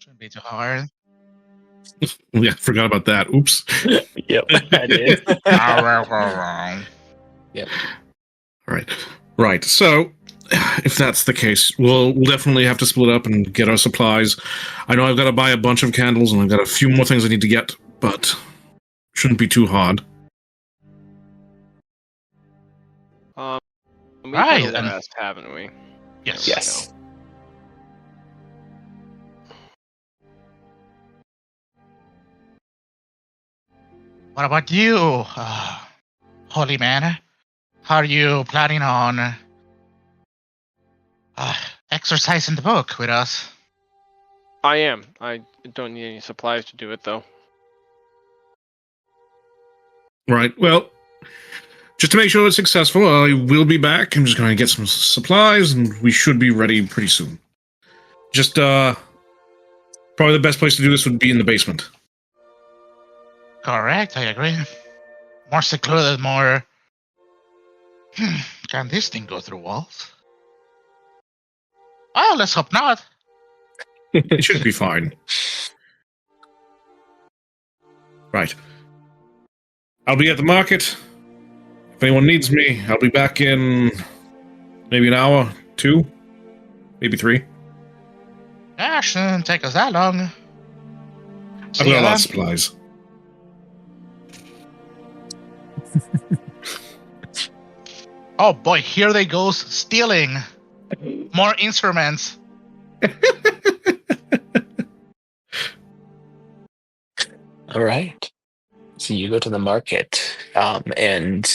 Shouldn't be too hard. Yeah, forgot about that. Oops. Yep, I did. Yep. Right. So, if that's the case, we'll definitely have to split up and get our supplies. I know I've got to buy a bunch of candles, and I've got a few more things I need to get, but shouldn't be too hard. We've Right, done the and- rest, haven't we? Yes. Yes. What about you, holy man? How are you planning on exercising the book with us? I am. I don't need any supplies to do it, though. Right. Well, just to make sure it's successful, I will be back. I'm just going to get some supplies, and we should be ready pretty soon. Just, probably the best place to do this would be in the basement. Correct, I agree. More secluded, more... Can this thing go through walls? Oh, let's hope not. It should be fine. Right. I'll be at the market. If anyone needs me, I'll be back in maybe an hour, 2, maybe 3. Yeah, shouldn't take us that long. I've See got a ya lot then. of supplies. Oh boy, here they go stealing more instruments. All right. So you go to the market, and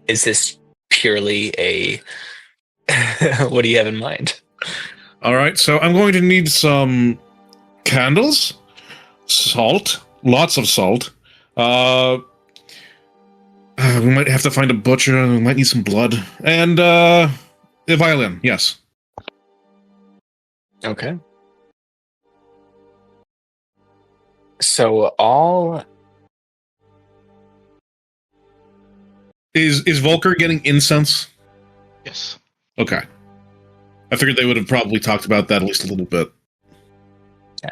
is this purely a... what do you have in mind? All right, so I'm going to need some candles, salt, lots of salt. We might have to find a butcher. We might need some blood, and a violin. Yes. Okay. So all... Is Volker getting incense? Yes. Okay. I figured they would have probably talked about that at least a little bit. Yeah,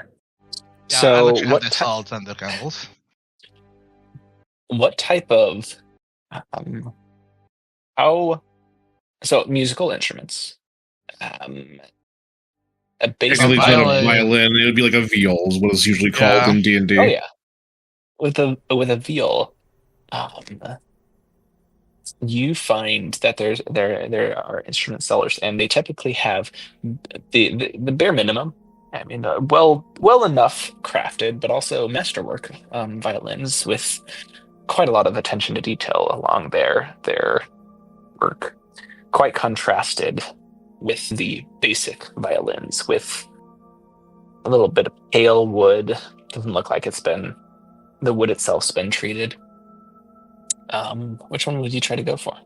So I'll let you have what the salt and the candles. what type of how so musical instruments, a bass Basically, it's not a violin. violin. It would be like a viol, is what it's usually called Yeah. in D&D. Oh yeah, with a viol, you find that there are instrument sellers, and they typically have the bare minimum. I mean, well enough crafted, but also masterwork violins with quite a lot of attention to detail along their work. Quite contrasted with the basic violins, with a little bit of pale wood. Doesn't look like the wood itself's been treated. Which one would you try to go for?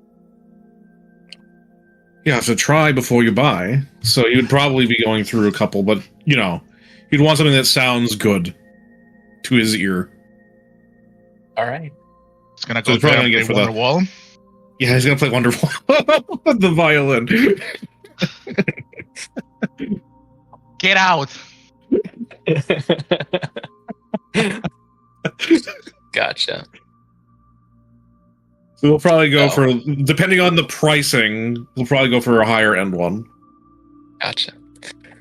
You have to try before you buy, so you'd probably be going through a couple, but, you know, you'd want something that sounds good to his ear. All right. It's gonna So go it's probably there gonna and get play for the- Wonderwall. Yeah, he's gonna play Wonderful with the violin. Get out! Gotcha. So we'll probably go No. for, depending on the pricing, we'll probably go for a higher end one. Gotcha.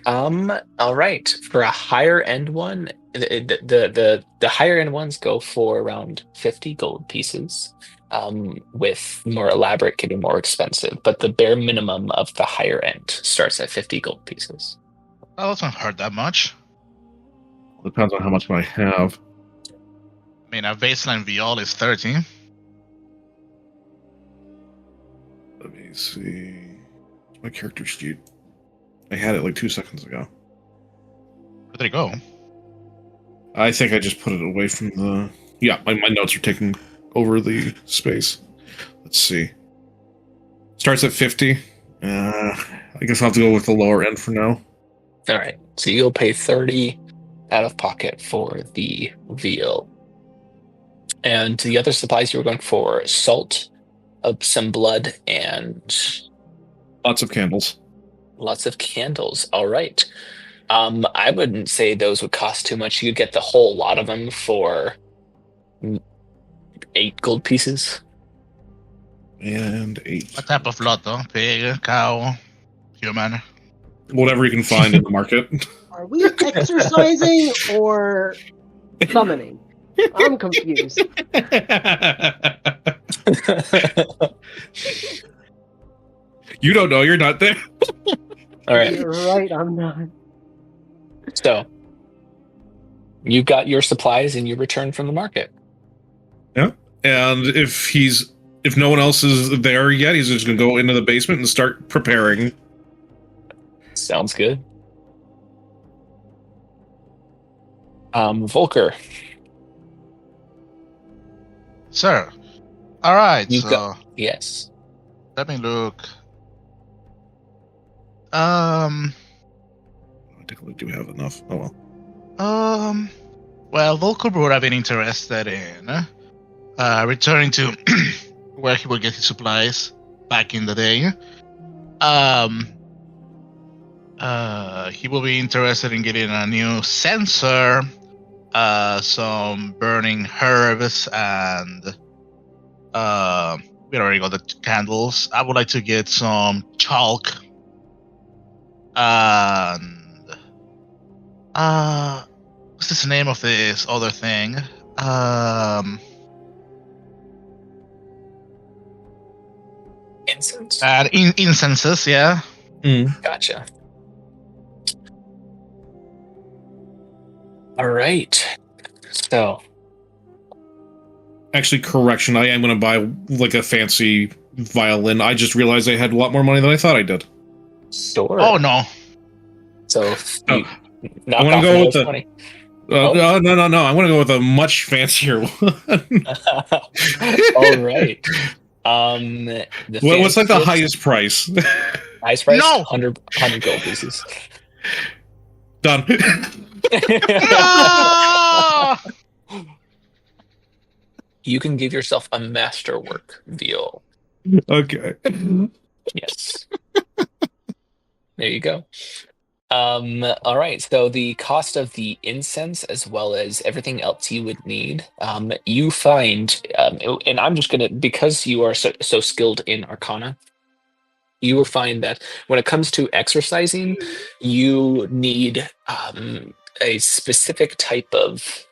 All right. For a higher end one, the higher end ones go for around 50 gold pieces. With more elaborate getting more expensive, but the bare minimum of the higher end starts at 50 gold pieces. That doesn't hurt that much. Depends on how much I have. I mean, a baseline viol is 30. Let me see. Where's my character sheet? I had it like 2 seconds ago. Where did it go? I think I just put it away from the... Yeah, my notes are taking over the space. Let's see. Starts at 50. I guess I'll have to go with the lower end for now. All right. So you'll pay 30 out of pocket for the veal. And the other supplies you were going for salt, some blood, and Lots of candles. lots of candles. All right. I wouldn't say those would cost too much. You could get the whole lot of them for 8 gold pieces. And 8. What type of lot, though? Pig, cow, human? Whatever you can find in the market. Are we exercising or summoning? I'm confused. You don't know, you're not there. All right. You're right, I'm not. So, you've got your supplies and you return from the market. Yeah. And if no one else is there yet, he's just going to go into the basement and start preparing. Sounds good. Volker. Sir. All right, Yes. let me look. I think do we have enough? Oh well. Well, Volker would have been interested in returning to where he would get his supplies back in the day. He will be interested in getting a new sensor, some burning herbs, and we already got the candles. I would like to get some chalk. And what's the name of this other thing? Incense? Incenses, yeah. Gotcha. All right. So, Actually, correction. I am going to buy like a fancy violin. I just realized I had a lot more money than I thought I did. sure. Oh no. So, Oh. you I want to go with the. 20. No. I want to go with a much fancier one. All right. What's like the highest price? highest price? No! 100 gold pieces. Done. Ah! You can give yourself a masterwork viol. Okay. Yes. There you go. All right. So the cost of the incense, as well as everything else you would need, you find, and I'm just gonna, because you are so skilled in Arcana, you will find that when it comes to exercising, you need a specific type of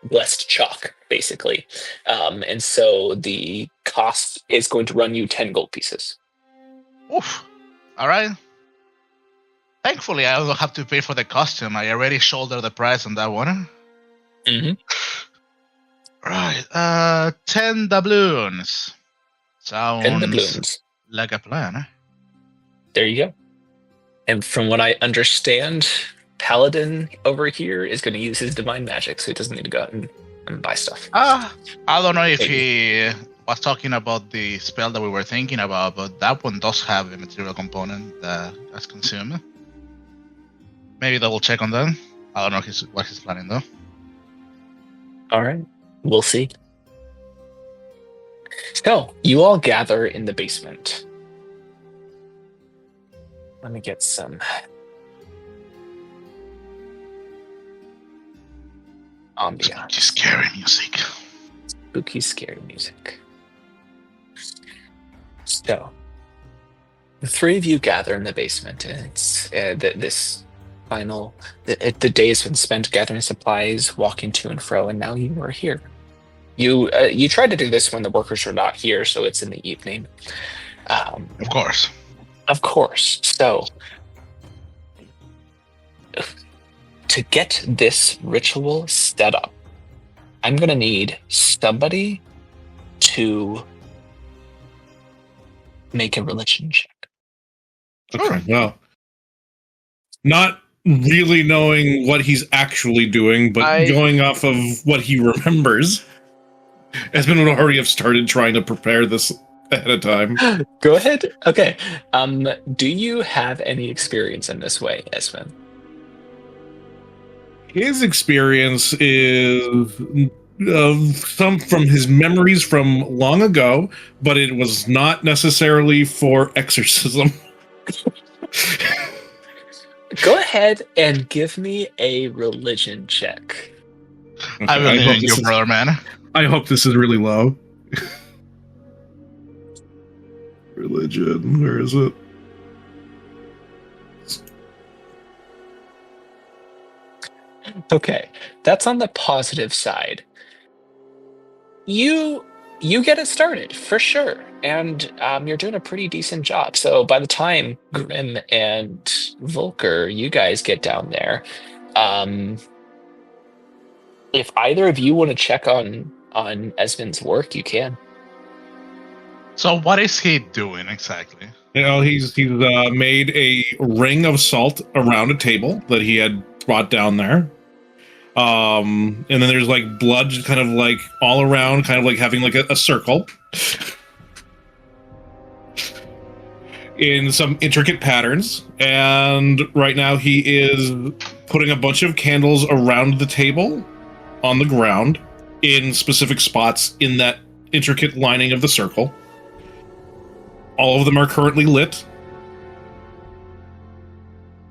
blessed chalk, basically, and so the cost is going to run you 10 gold pieces. Oof. All right. Thankfully, I don't have to pay for the costume. I already shouldered the price on that one. Mm-hmm. Right. 10 doubloons. Sounds 10 doubloons. like a plan. There you go. And from what I understand, Paladin over here is going to use his divine magic, so he doesn't need to go out and buy stuff. I don't know if Maybe. he was talking about the spell that we were thinking about, but that one does have a material component that's consumed. Maybe double check on that. I don't know what he's planning though. All right. We'll see. So, you all gather in the basement. Let me get some ambiance. Just scary music. Spooky, scary music. So, the three of you gather in the basement, and it's this final. The day has been spent gathering supplies, walking to and fro, and now you are here. You tried to do this when the workers were not here, so it's in the evening. Of course. Of course. So, to get this ritual set up, I'm going to need somebody to make a religion check. Okay. Well, not really knowing what he's actually doing, but going off of what he remembers. Espen would already have started trying to prepare this ahead of time. Go ahead. Okay. Do you have any experience in this way, Espen? His experience is some from his memories from long ago, but it was not necessarily for exorcism. Go ahead and give me a religion check. I Okay, believe hope in this you, is- brother, man. I hope this is really low. Religion, where is it? Okay, that's on the positive side. You get it started for sure, and you're doing a pretty decent job. So by the time Grim and Volker, you guys get down there, um, if either of you want to check on Esmond's work, you can. So what is he doing exactly? You know, he's made a ring of salt around a table that he had brought down there. And then there's like blood just kind of like all around, kind of like having like a circle in some intricate patterns. And right now he is putting a bunch of candles around the table on the ground in specific spots in that intricate lining of the circle. All of them are currently lit.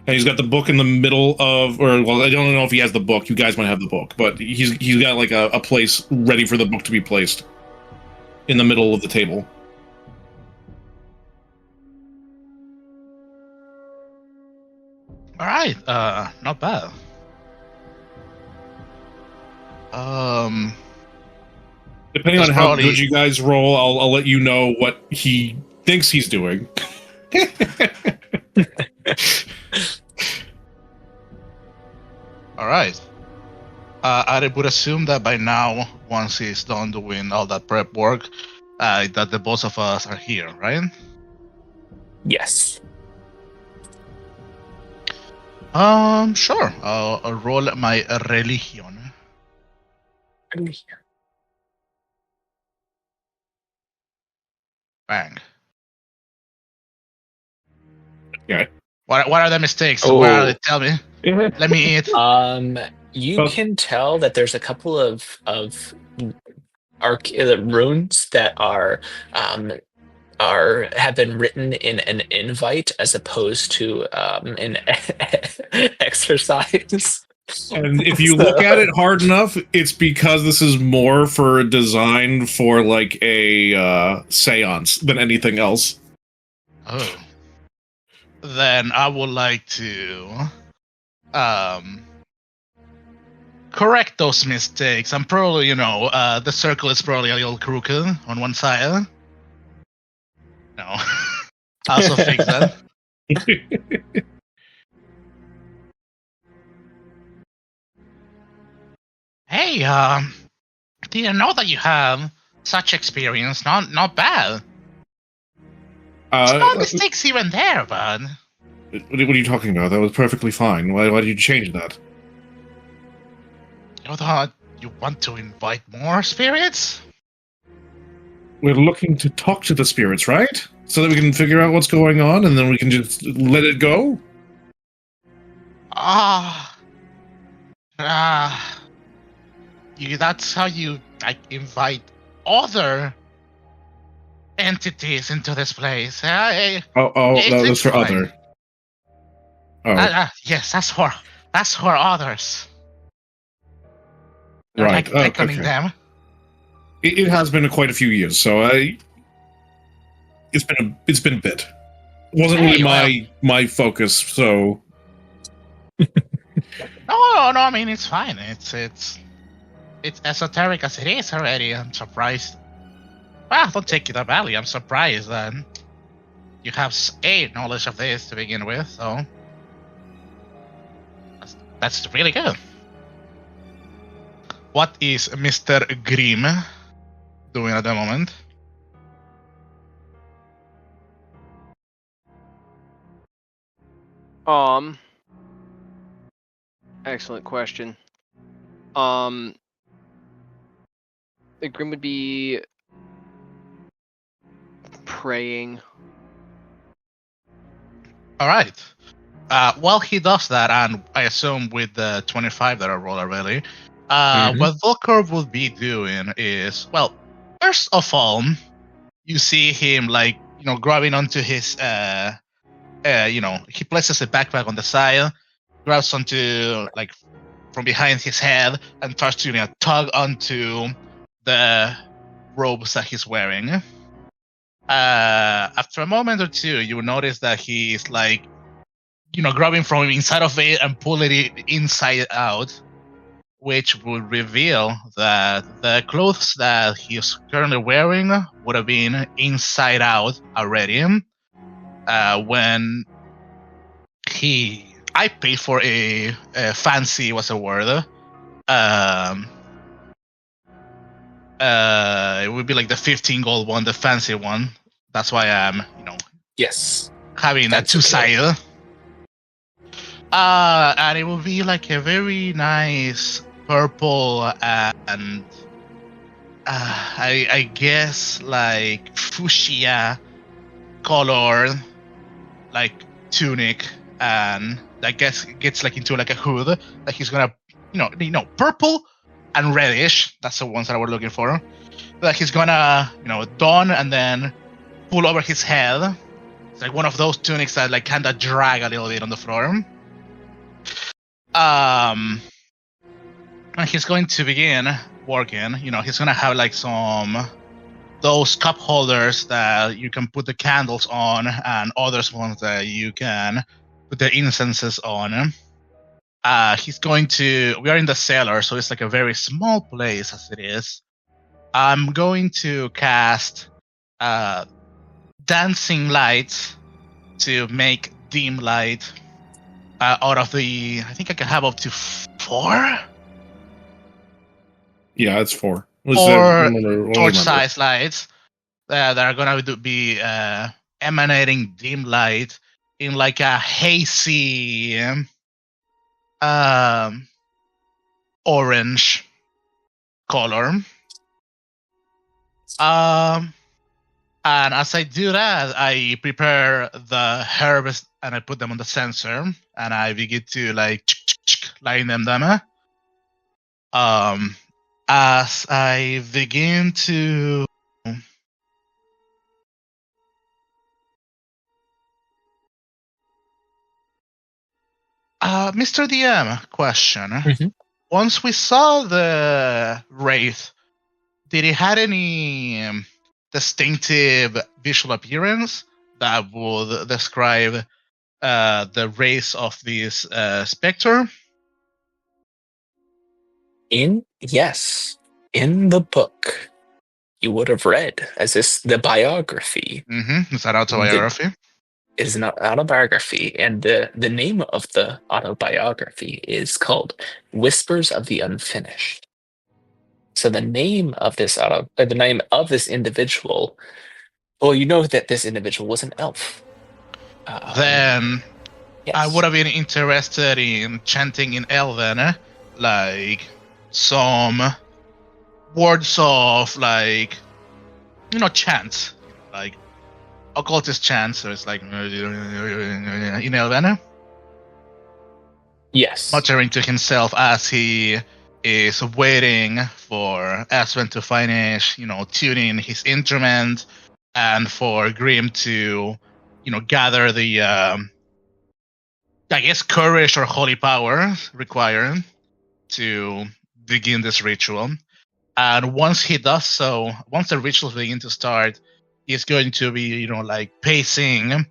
And he's got the book in the middle of, or well, I don't know if he has the book. You guys might have the book, but he's got like a place ready for the book to be placed in the middle of the table. All right, not bad. Depending on That's how probably- good you guys roll, I'll let you know what he thinks he's doing. All right. I would assume that by now, once he's done doing all that prep work, that the both of us are here, right? Yes. Sure. I'll roll my religion. Bang. Okay. What are the mistakes? Oh. What are they? Tell me. Let me eat. You Oh. can tell that there's a couple of runes that have been written in an invite as opposed to an exercise. And if you look at it hard enough, it's because this is more for design for like a seance than anything else. Oh. Then I would like to correct those mistakes. I'm probably, the circle is probably a little crooked on one side. No. Also fix that. Hey, didn't know that you have such experience. Not bad. Small mistakes here and there, but What are you talking about? That was perfectly fine. Why did you change that? you thought you want to invite more spirits? We're looking to talk to the spirits, right? So that we can figure out what's going on, and then we can just let it go? That's how you invite other entities into this place. That was for fine. other. Oh, Yes, that's for others. They're right. beckoning Okay. them. It has been quite a few years, so it's been a bit. It wasn't really my focus, so. No. I mean, it's fine. It's esoteric as it is already. I'm surprised. Well, don't take it that badly. I'm surprised that you have knowledge of this to begin with. So that's really good. What is Mr. Grimm doing at the moment? Excellent question. The Grim would be praying. All right. While he does that, and I assume with the 25 that I rolled already, what Volker will be doing is, well, first of all, you see him grabbing onto his he places a backpack on the side, grabs onto like from behind his head, and starts to tug onto the robes that he's wearing. After a moment or two, you will notice that he's like, grabbing from inside of it and pulling it inside out, which would reveal that the clothes that he's currently wearing would have been inside out already. When I paid for a fancy, what's the word? It would be like the 15 gold one, the fancy one. That's why I'm, Yes. having That's a two-sided. And it will be like a very nice purple and I guess like fuchsia color, like tunic, and I guess gets like into like a hood that he's gonna, purple and reddish. That's the ones that I was looking for. That he's gonna, don and then pull over his head. It's like one of those tunics that like kind of drag a little bit on the floor. And he's going to begin working. He's gonna have like those cup holders that you can put the candles on, and others ones that you can put the incenses on. We are in the cellar, so it's like a very small place as it is. I'm going to cast dancing lights to make dim light out of the. I think I can have up to 4. Yeah, it's 4. Or torch-sized lights that are gonna be emanating dim light in like a hazy orange color. And as I do that, I prepare the herbs and I put them on the sensor, and I begin to like line them down. As I begin to Mr. DM, question. Mhm. Once we saw the wraith, did it have any distinctive visual appearance that would describe the race of this specter? Yes, in the book you would have read as the biography. Mm-hmm. Is that autobiography? It is an autobiography, and the name of the autobiography is called Whispers of the Unfinished. So the name of this individual, well, you know that this individual was an elf. Then Yes. I would have been interested in chanting in Elven, like some words of like, chants, like occultist chants. So it's like in Elven, Yes. muttering to himself as he is waiting for Aspen to finish, tuning his instrument, and for Grim to, gather the, I guess, courage or holy power required to begin this ritual. And once he does so, once the rituals begin to start, he's going to be, like pacing.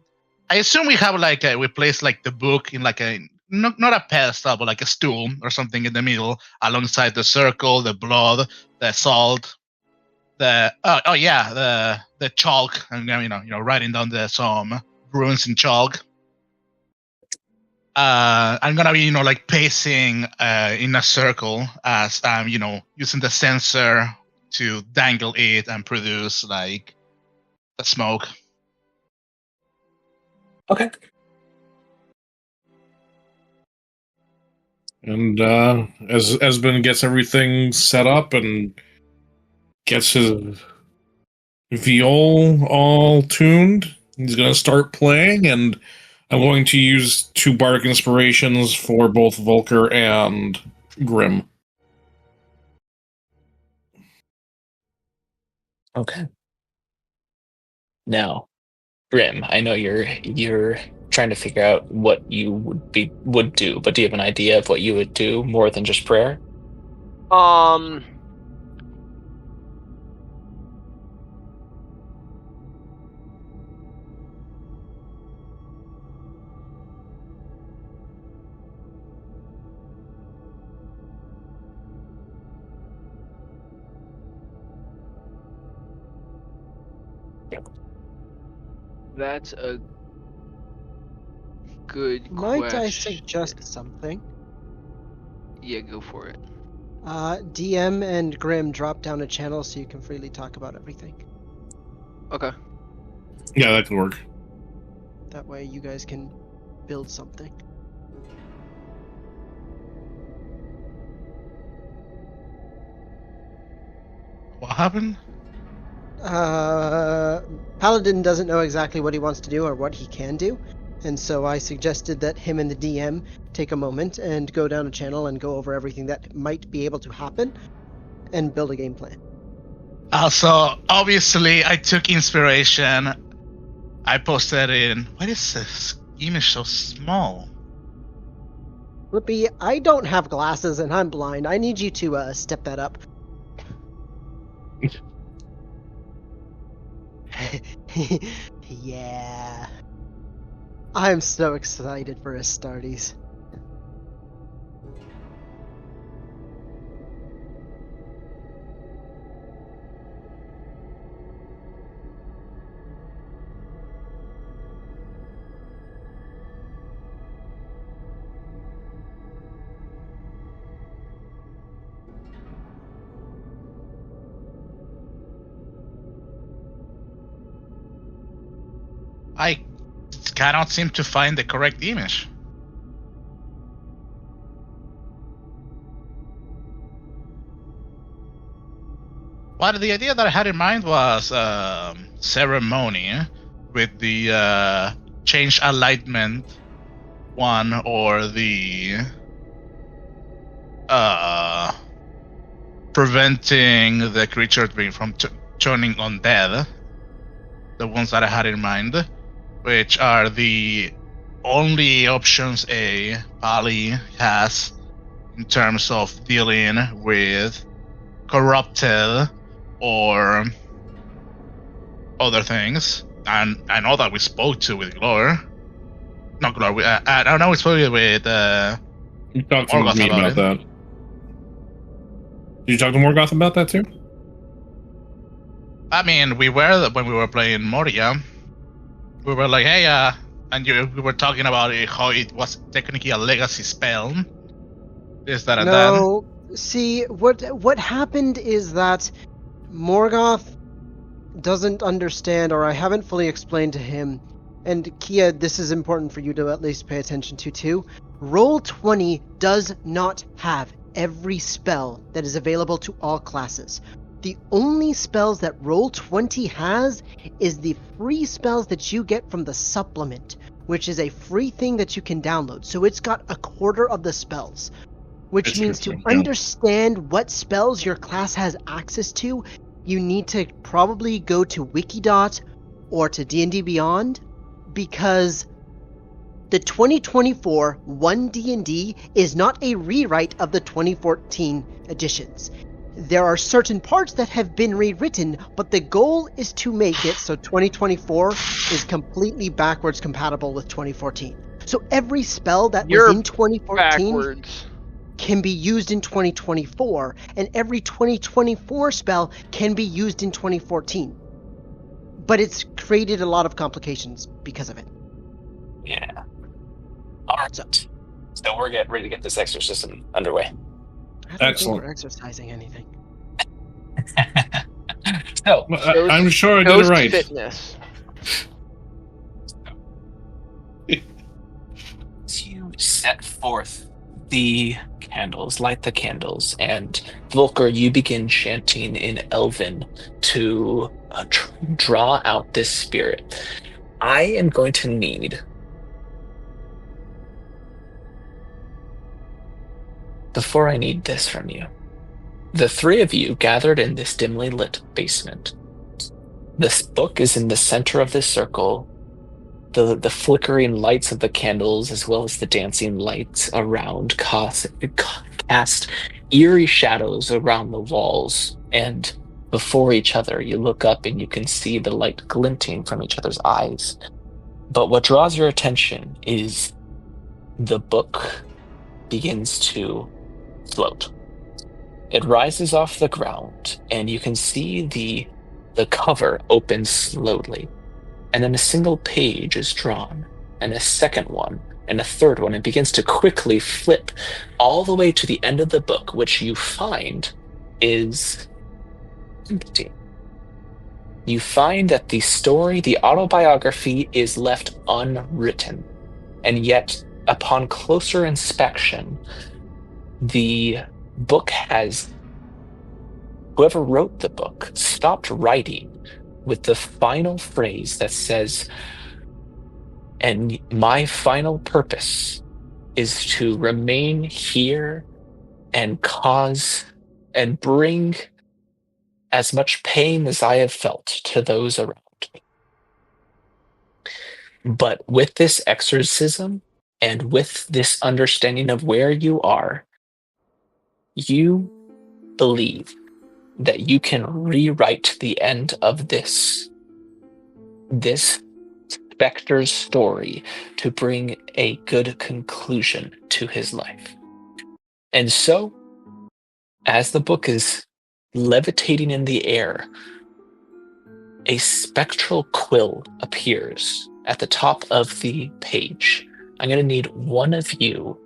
I assume we have like we place like the book in like a not a pedestal, but like a stool or something in the middle, alongside the circle, the blood, the salt, the the chalk. And writing down some runes in chalk. I'm gonna be, like pacing in a circle as I'm, using the sensor to dangle it and produce like the smoke. Okay. And as Esben gets everything set up and gets his viol all tuned, he's going to start playing, and I'm going to use 2 bardic inspirations for both Volker and Grim. Okay. Now, Grim, I know you're trying to figure out what you would do, but do you have an idea of what you would do more than just prayer? That's a good Might question. I suggest something? Yeah, go for it. DM and Grim drop down a channel so you can freely talk about everything. Okay. Yeah, that could work. That way you guys can build something. What happened? Paladin doesn't know exactly what he wants to do or what he can do, and so I suggested that him and the DM take a moment and go down a channel and go over everything that might be able to happen and build a game plan. Also, obviously, I took inspiration. I posted in. Why is this image so small? Flippy, I don't have glasses and I'm blind. I need you to step that up. Yeah. I'm so excited for Astartes. I cannot seem to find the correct image. Well, the idea that I had in mind was ceremony with the change alignment one or the preventing the creature from turning undead. The ones that I had in mind, which are the only options a Pali has in terms of dealing with corrupted or other things. And I know that we spoke to with Glor. Not Glor, I know we spoke with You talked to Morgoth me about that. Did you talk to Morgoth about that too? I mean, we were when we were playing Moria. We were like, hey, and we were talking about how it was technically a legacy spell. This, that, and that. No, see, what happened is that Morgoth doesn't understand, or I haven't fully explained to him, and Kia, this is important for you to at least pay attention to too. Roll20 does not have every spell that is available to all classes. The only spells that Roll20 has is the free spells that you get from the supplement, which is a free thing that you can download. So it's got a quarter of the spells, which means to understand what spells your class has access to, you need to probably go to Wikidot or to D&D Beyond, because the 2024 1D&D is not a rewrite of the 2014 editions. There are certain parts that have been rewritten, but the goal is to make it so 2024 is completely backwards compatible with 2014. So every spell that was in 2014 Backwards. can be used in 2024, and every 2024 spell can be used in 2014. But it's created a lot of complications because of it. Yeah. All right. So we're getting ready to get this exorcism underway. I don't Excellent. think we're exercising anything. So, I'm sure I did it Ghost right. fitness. to set forth the candles, light the candles, and Volker, you begin chanting in Elven to draw out this spirit. I am going to need before I need this from you. The three of you gathered in this dimly lit basement. This book is in the center of this circle, the flickering lights of the candles, as well as the dancing lights around, cast eerie shadows around the walls. And before each other, you look up and you can see the light glinting from each other's eyes. But what draws your attention is the book begins to float. It rises off the ground, and you can see the cover open slowly. And then a single page is drawn, and a second one, and a third one. It begins to quickly flip all the way to the end of the book, which you find is empty. You find that the story, the autobiography, is left unwritten. And yet, upon closer inspection, the book has, whoever wrote the book stopped writing with the final phrase that says, "And my final purpose is to remain here and cause and bring as much pain as I have felt to those around me." But with this exorcism and with this understanding of where you are, you believe that you can rewrite the end of this Spectre's story to bring a good conclusion to his life. And so, as the book is levitating in the air, a spectral quill appears at the top of the page. I'm going to need one of you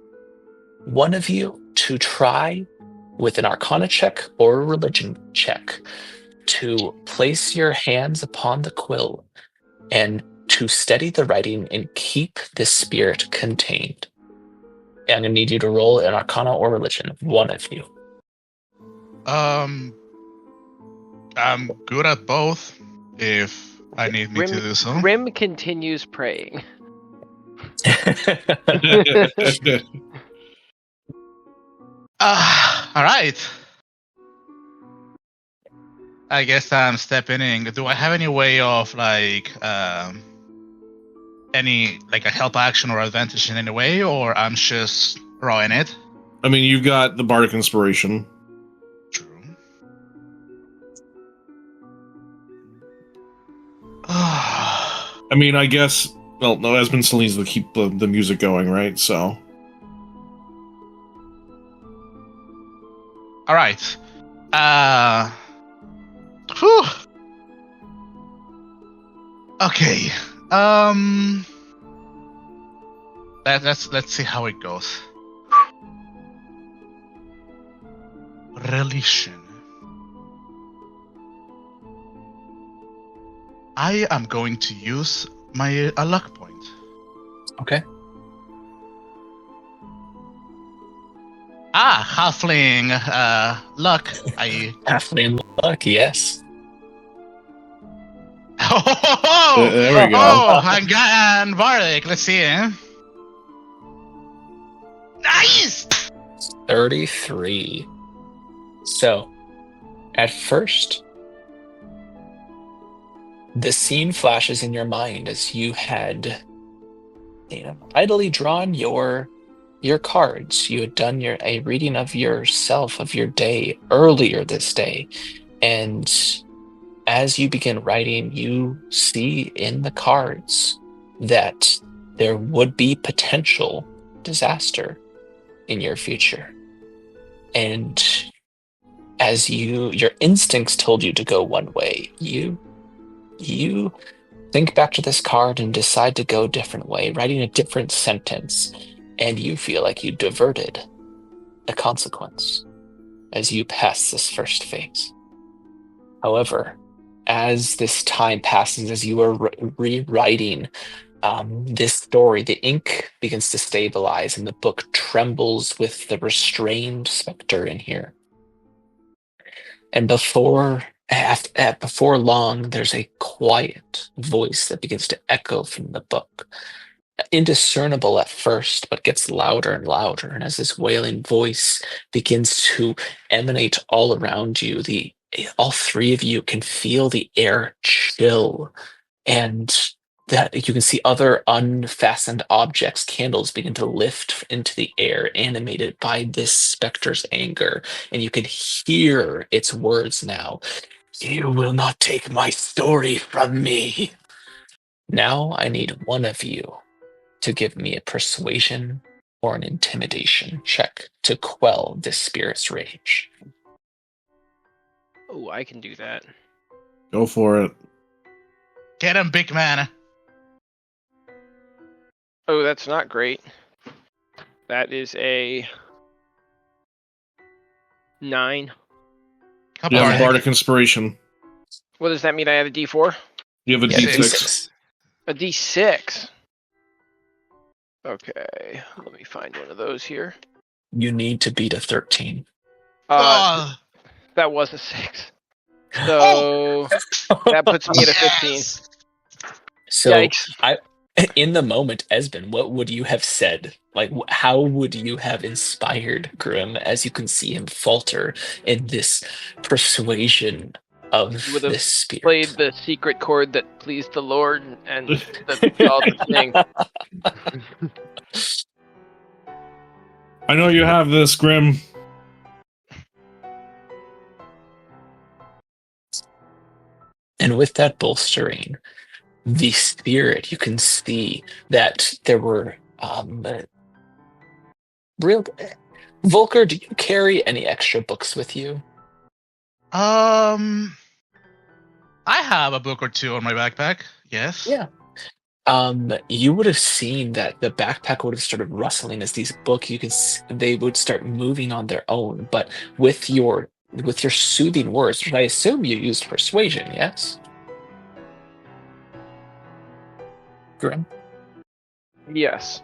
to try with an Arcana check or a Religion check to place your hands upon the quill and to steady the writing and keep this spirit contained. And I'm going to need you to roll an Arcana or Religion, one of you. I'm good at both if I need me to do so. Grim continues praying. All right. I guess I'm stepping in. Do I have any way of any a help action or advantage in any way, or I'm just throwing it? I mean, you've got the Bardic Inspiration. True. I mean, I guess. Well, no, Esmond still needs to keep the music going, right? So. All right. Whew. Okay. Let's see how it goes. Religion. I am going to use my luck point. Okay. Halfling luck. Halfling luck, yes. There we go. And Bardic. Let's see. Nice. 33. So, at first, the scene flashes in your mind as you had, idly drawn your cards. You had done a reading of yourself, of your day, earlier this day. And as you begin writing, you see in the cards that there would be potential disaster in your future. And as your instincts told you to go one way, you think back to this card and decide to go a different way, writing a different sentence, and you feel like you diverted a consequence as you pass this first phase. However, as this time passes, as you are rewriting this story, the ink begins to stabilize and the book trembles with the restrained specter in here. And before long, there's a quiet voice that begins to echo from the book. Indiscernible at first, but gets louder and louder. And as this wailing voice begins to emanate all around you, all three of you can feel the air chill, and that you can see other unfastened objects, candles begin to lift into the air, animated by this specter's anger. And you can hear its words now. You will not take my story from me. Now I need one of you to give me a persuasion or an intimidation check to quell this spirit's rage. Oh, I can do that. Go for it. Get him, big man. Oh, that's not great. That is a 9. Come You have on. a bardic inspiration. What does that mean? I have a D4? You have a Yeah, D6. A D6. Okay, let me find one of those here. You need to beat a 13. Oh, That was a 6. So that puts me at a 15. yes. So, Yikes. in the moment, Esben, what would you have said? Like, how would you have inspired Grim as you can see him falter in this persuasion of You would have this spirit? Played the secret chord that pleased the Lord and all the thing. I know you have this, Grim. And with that bolstering, the spirit, you can see that there were real. Volker, do you carry any extra books with you? I have a book or two on my backpack. Yes. Yeah. You would have seen that the backpack would have started rustling as these books. They would start moving on their own, but with your soothing words, which I assume you used persuasion. Yes. Grim. Yes.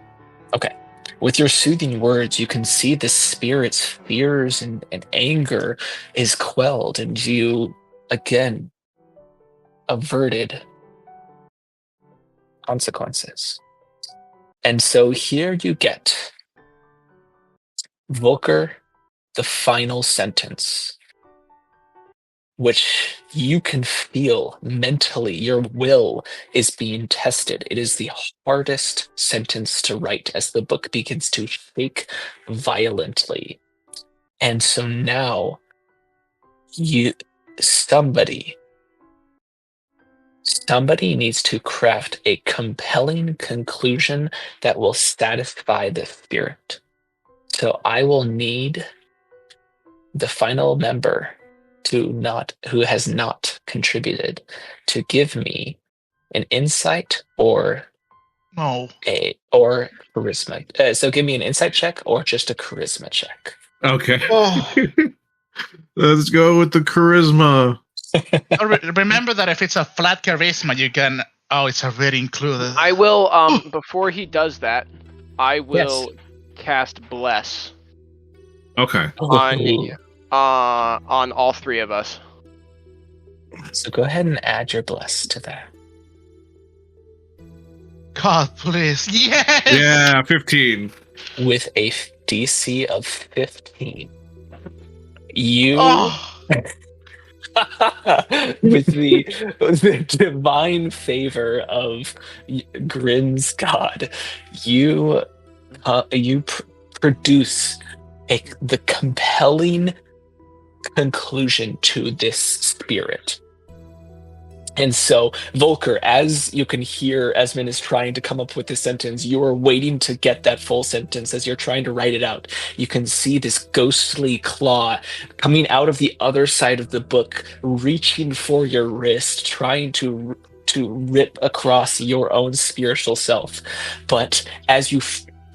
Okay. With your soothing words, you can see the spirit's fears and anger is quelled, and you, again, averted consequences. And so here you get, Volker, the final sentence, which you can feel mentally. Your will is being tested. It is the hardest sentence to write as the book begins to shake violently. And so now somebody needs to craft a compelling conclusion that will satisfy the spirit. So I will need the final member who has not contributed to give me an insight or charisma. So give me an insight check or just a charisma check. Okay. Oh. Let's go with the charisma. Remember that if it's a flat charisma, you can. Oh, it's already included. I will. Before he does that, I will cast Bless Okay. on all three of us. So go ahead and add your bless to that. God, please. Yes. Yeah, 15. With a DC of 15. You with the divine favor of Grim's god, you produce the compelling conclusion to this spirit. And so, Volker, as you can hear, Esmond is trying to come up with this sentence. You are waiting to get that full sentence as you're trying to write it out. You can see this ghostly claw coming out of the other side of the book, reaching for your wrist, trying to rip across your own spiritual self. But as you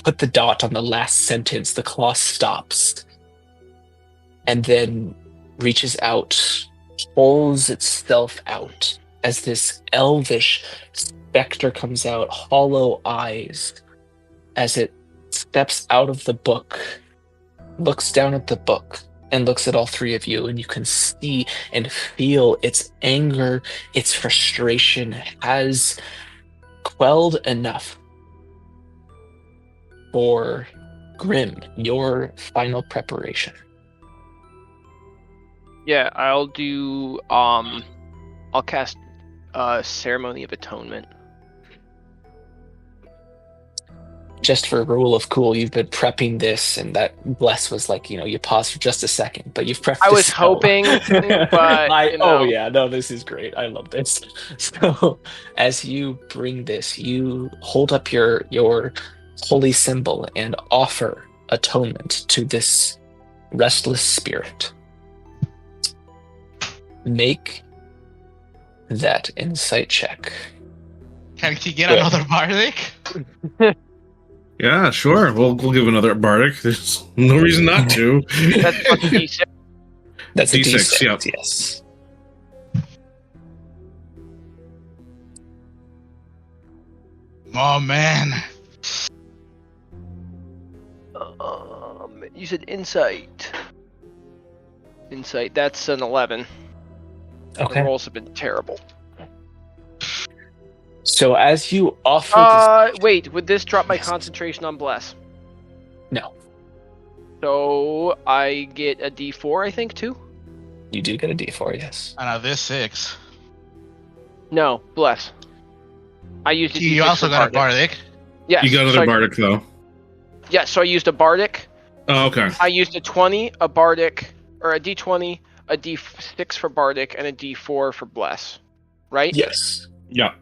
put the dot on the last sentence, the claw stops and then reaches out, pulls itself out. As this elvish specter comes out, hollow eyes, as it steps out of the book, looks down at the book, and looks at all three of you, and you can see and feel its anger, its frustration has quelled enough for Grim, your final preparation. Yeah, I'll do. I'll cast Ceremony of Atonement. just for a rule of cool, you've been prepping this, and that bless was like, you paused for just a second, but you've prepped I this was spell. hoping, but Oh yeah, no, this is great. I love this. So as you bring this, you hold up your holy symbol and offer atonement to this restless spirit. Make that insight check. Can he get Good. another bardic? Yeah, sure. We'll give another bardic. There's no reason not to. That's what the D6. That's a D6, D6, yep. yes. Oh man. You said insight. Insight. That's an 11. The Okay. rolls have been terrible. So as you offer Wait. Would this drop my Yes. concentration on bless? No, So I get a D4, I think, too. you do get a D4, yes. And a D6. No, bless. I used a D6 You also for got a bardic. bardic. Yes. You got another bardic, though. Yeah, so I used a bardic. Oh, okay. I used a 20, a bardic, or a D20, a D6 for bardic, and a D4 for bless. Right? Yes. Yeah.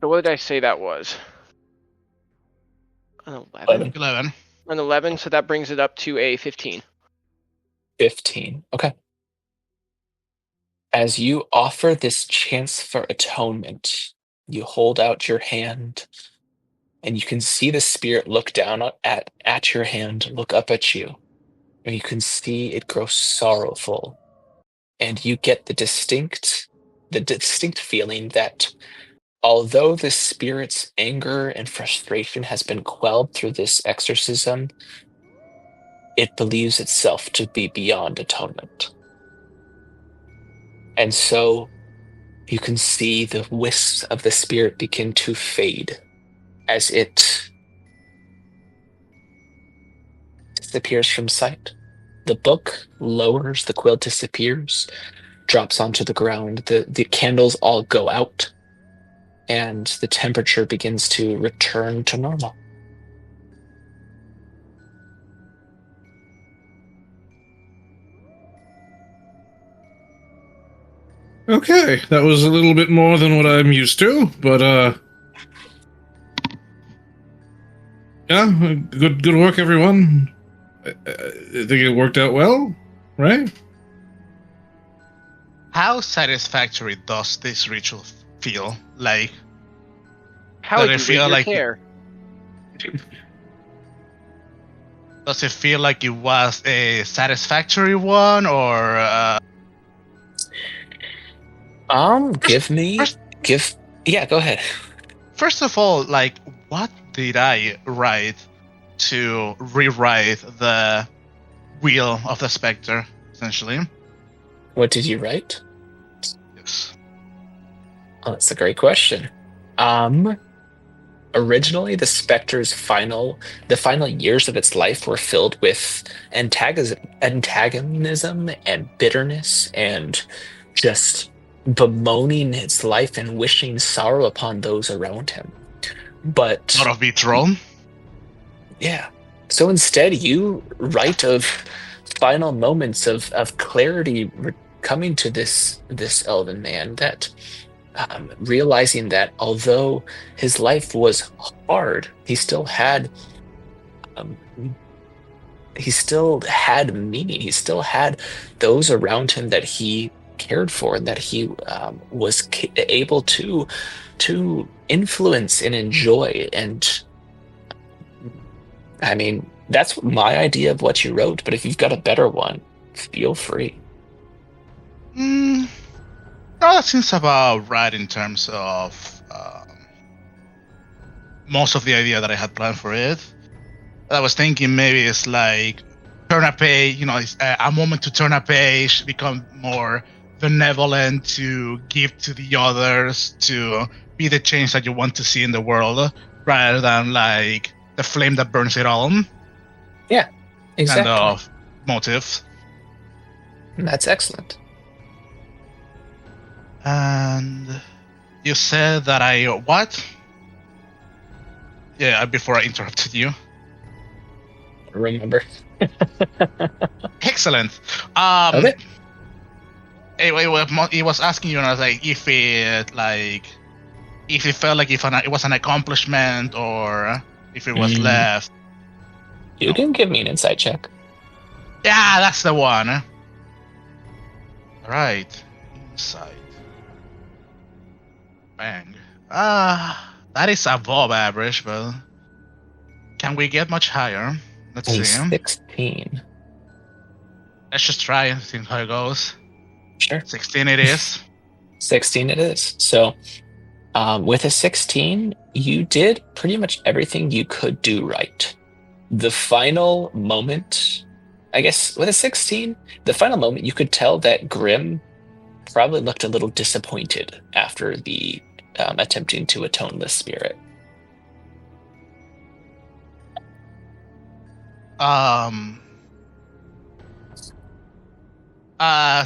So what did I say that was? An 11. 11. An 11, so that brings it up to a 15. 15. Okay. As you offer this chance for atonement, you hold out your hand, and you can see the spirit look down at your hand, look up at you, and you can see it grow sorrowful. And you get the distinct feeling that although the spirit's anger and frustration has been quelled through this exorcism, it believes itself to be beyond atonement. And so you can see the wisps of the spirit begin to fade as it disappears from sight. The book lowers, the quill disappears, drops onto the ground, the candles all go out, and the temperature begins to return to normal. Okay, that was a little bit more than what I'm used to, but yeah, good work, everyone. I think it worked out well, right? How satisfactory does this ritual feel? Like, How Does would it you feel rate your like- care? does it feel like it was a satisfactory one, or Yeah, go ahead. first of all, like, what did I write to rewrite the wheel of the specter, essentially? What did you write? Yes. Oh, that's a great question. Originally, the Spectre's final years of its life were filled with antagonism and bitterness and just bemoaning its life and wishing sorrow upon those around him. But Out of betrayal. yeah, so instead, you write of final moments of clarity coming to this elven man, that realizing that although his life was hard, he still had meaning. He still had those around him that he cared for, and that he was able to influence and enjoy. And I mean, that's my idea of what you wrote, but if you've got a better one, feel free. No, that seems about right in terms of most of the idea that I had planned for it. I was thinking maybe it's like turn a page, it's a moment to turn a page, become more benevolent, to give to the others, to be the change that you want to see in the world, rather than like the flame that burns it all. Exactly. Kind of motive. That's excellent. And you said that I what? Yeah, before I interrupted you. Remember. Excellent. Okay. He was asking you, and I was like, if it felt like it was an accomplishment, or if it was left. You can give me an insight check. Yeah, that's the one. All right, insight. Bang. That is above average, but can we get much higher? Let's A see. 16. Let's just try and see how it goes. Sure. 16 it is. 16 it is. So with a 16, you did pretty much everything you could do right. The final moment, I guess with a 16, the final moment, you could tell that Grim probably looked a little disappointed after the attempting to atone the spirit.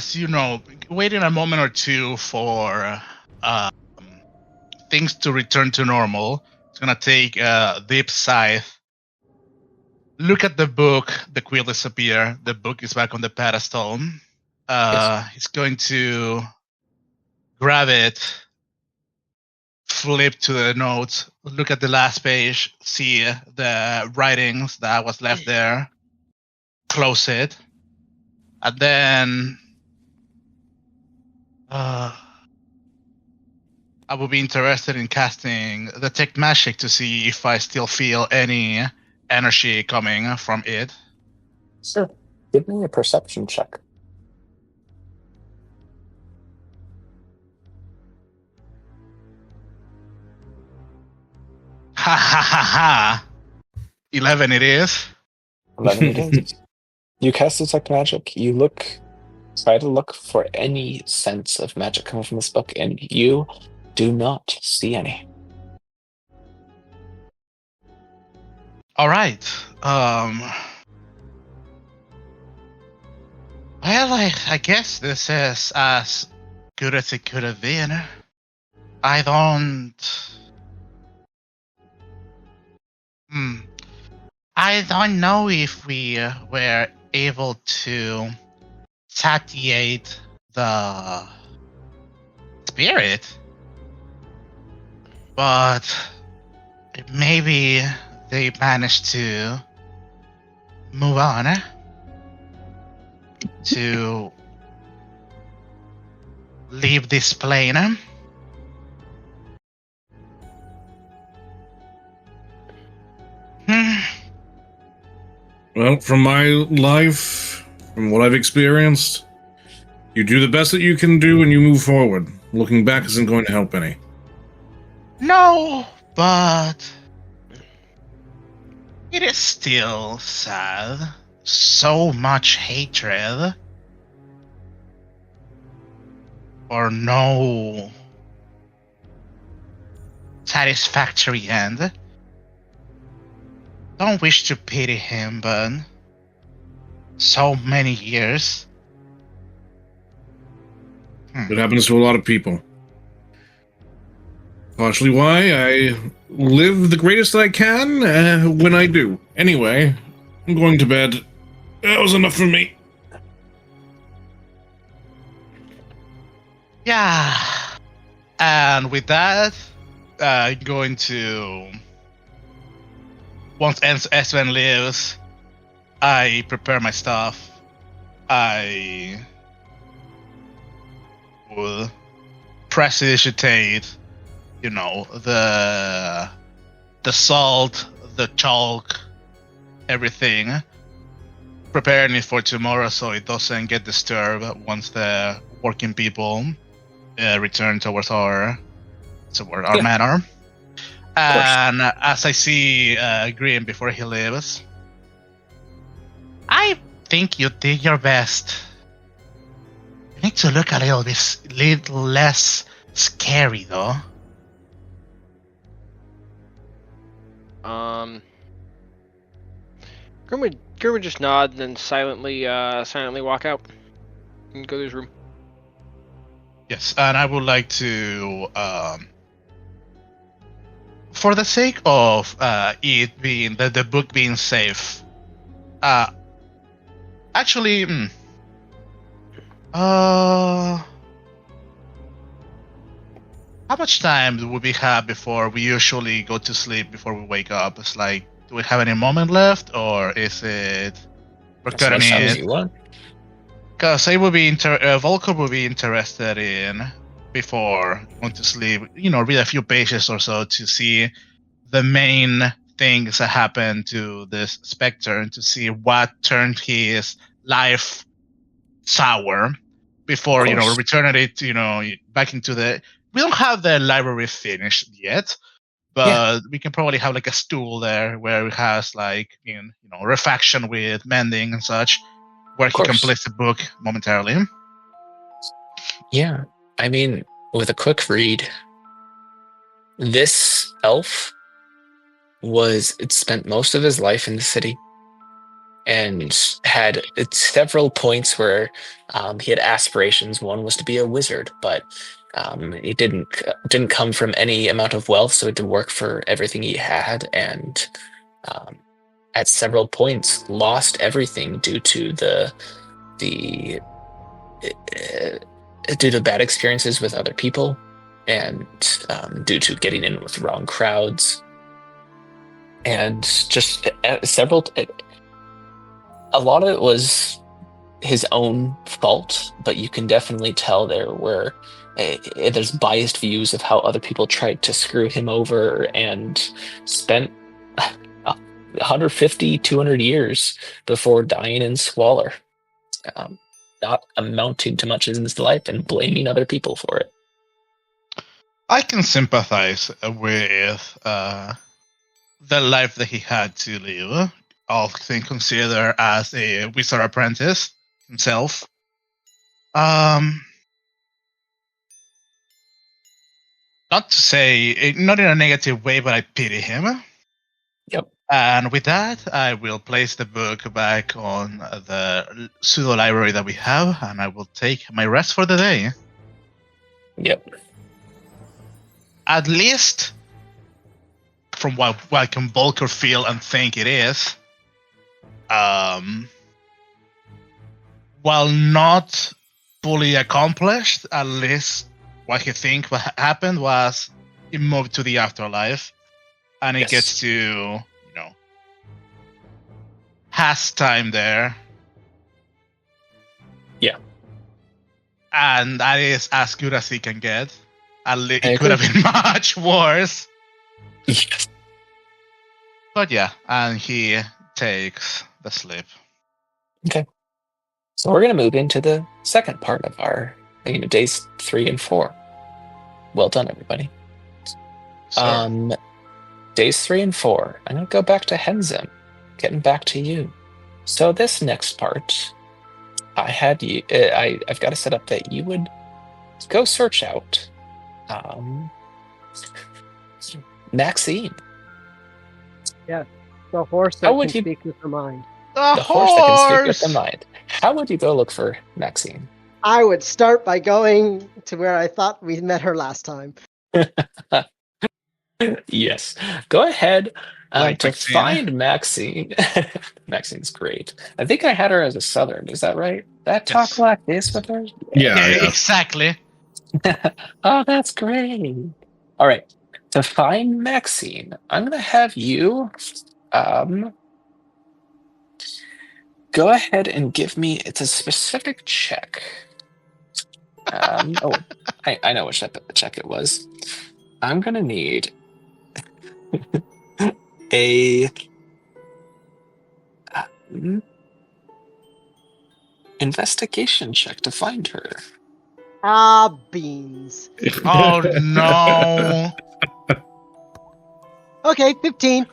So waiting a moment or two for things to return to normal. It's gonna take a deep sigh. Look at the book. The quill disappear. The book is back on the pedestal. Yes. He's going to grab it, flip to the notes, look at the last page, see the writings that was left there, close it, and then I would be interested in casting Detect Magic to see if I still feel any energy coming from it. Sure. Give me a perception check. Ha ha ha ha! 11 it is. 11 it is. You cast Detect Magic. You try to look for any sense of magic coming from this book, and you do not see any. All right. Well, I guess this is as good as it could have been. I don't know if we were able to satiate the spirit, but maybe they managed to move on to leave this plane. Well, from my life, from what I've experienced, you do the best that you can do and you move forward. Looking back isn't going to help any. No, but it is still sad. So much hatred. Or no satisfactory end. Don't wish to pity him, but so many years. It happens to a lot of people. Partially why I live the greatest I can when I do. Anyway, I'm going to bed. That was enough for me. Yeah. And with that, I'm going to... Once Esven leaves, I prepare my stuff. I will prestidigitate, the salt, the chalk, everything. Preparing it for tomorrow so it doesn't get disturbed once the working people return towards our manor. And as I see Green before he leaves, I think you did your best. You need to look a little less scary, though. Grim would just nod and then silently walk out and go to his room. Yes, and I would like to for the sake of it being the book being safe, actually, how much time would we have before we usually go to sleep before we wake up? It's like, do we have any moment left, or is it we're As much cutting time as it? you want. Because I would be Volker would be interested in before going to sleep. Read a few pages or so to see the main things that happened to this Spectre and to see what turned his life sour before returning it back into the. We don't have the library finished yet, but we can probably have like a stool there where it has like refaction with mending and such, where he can place the book momentarily. Yeah, I mean, with a quick read, this elf spent most of his life in the city and had several points where he had aspirations. One was to be a wizard, but it didn't come from any amount of wealth, so it had to work for everything he had, and at several points lost everything due to due to bad experiences with other people, and due to getting in with wrong crowds, and just a lot of it was his own fault, but you can definitely tell there's biased views of how other people tried to screw him over and spent 150, 200 years before dying in squalor, not amounting to much in his life and blaming other people for it. I can sympathize with the life that he had to live, all things considered, as a wizard apprentice himself. Not to say, not in a negative way, but I pity him. Yep. And with that, I will place the book back on the pseudo library that we have, and I will take my rest for the day. Yep. At least, from what I can Volker feel and think it is, while not fully accomplished, at least what he think what happened was he moved to the afterlife, and he gets to, has time there. Yeah. And that is as good as he can get. It could have been much worse. Yes. But yeah, and he takes the slip. Okay. So we're going to move into the second part of our days 3 and 4. Well done, everybody. So, days 3 and 4. I'm going to go back to Henzim, getting back to you. So this next part, I've got to set up that you would go search out Maxine. Yeah, the horse that can speak with the mind. The horse that can speak with the mind. How would you go look for Maxine? I would start by going to where I thought we met her last time. Yes. Go ahead Like to Maxine. find Maxine. Maxine's great. I think I had her as a Southern. Is that right? That talk Yes. like this with her? Yeah. exactly. Oh, that's great. All right. To find Maxine, I'm going to have you go ahead and give me, it's a specific check. I know which check it was. I'm going to need a investigation check to find her. Ah, beans. Oh no. Okay, 15.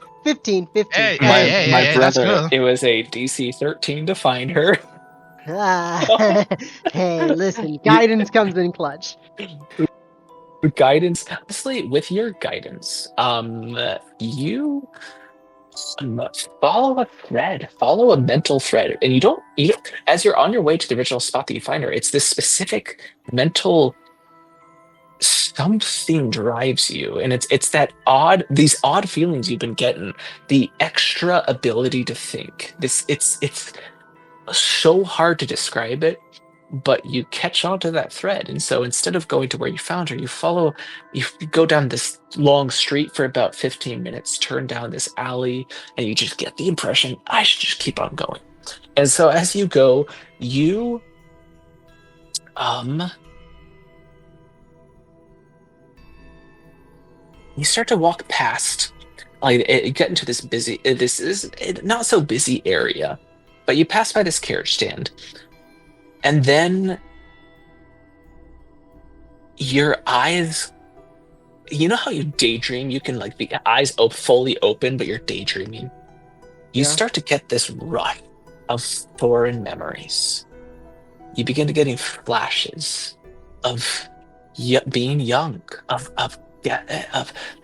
Hey, My that's brother, good. it was a DC 13 to find her. Hey, listen, guidance comes in clutch. Guidance, honestly, with your guidance, you follow a thread, follow a mental thread, and you don't, as you're on your way to the original spot that you find her, it's this specific mental something drives you, and it's these odd feelings you've been getting, the extra ability to think. It's so hard to describe it, but you catch onto that thread. And so instead of going to where you found her, you go down this long street for about 15 minutes, turn down this alley, and you just get the impression I should just keep on going. And so as you go, you start to walk past, get into this is not so busy area, but you pass by this carriage stand, and then your eyes, you know how you daydream, you can the eyes fully open, but you're daydreaming. You start to get this rush of foreign memories. You begin to getting flashes of being young, of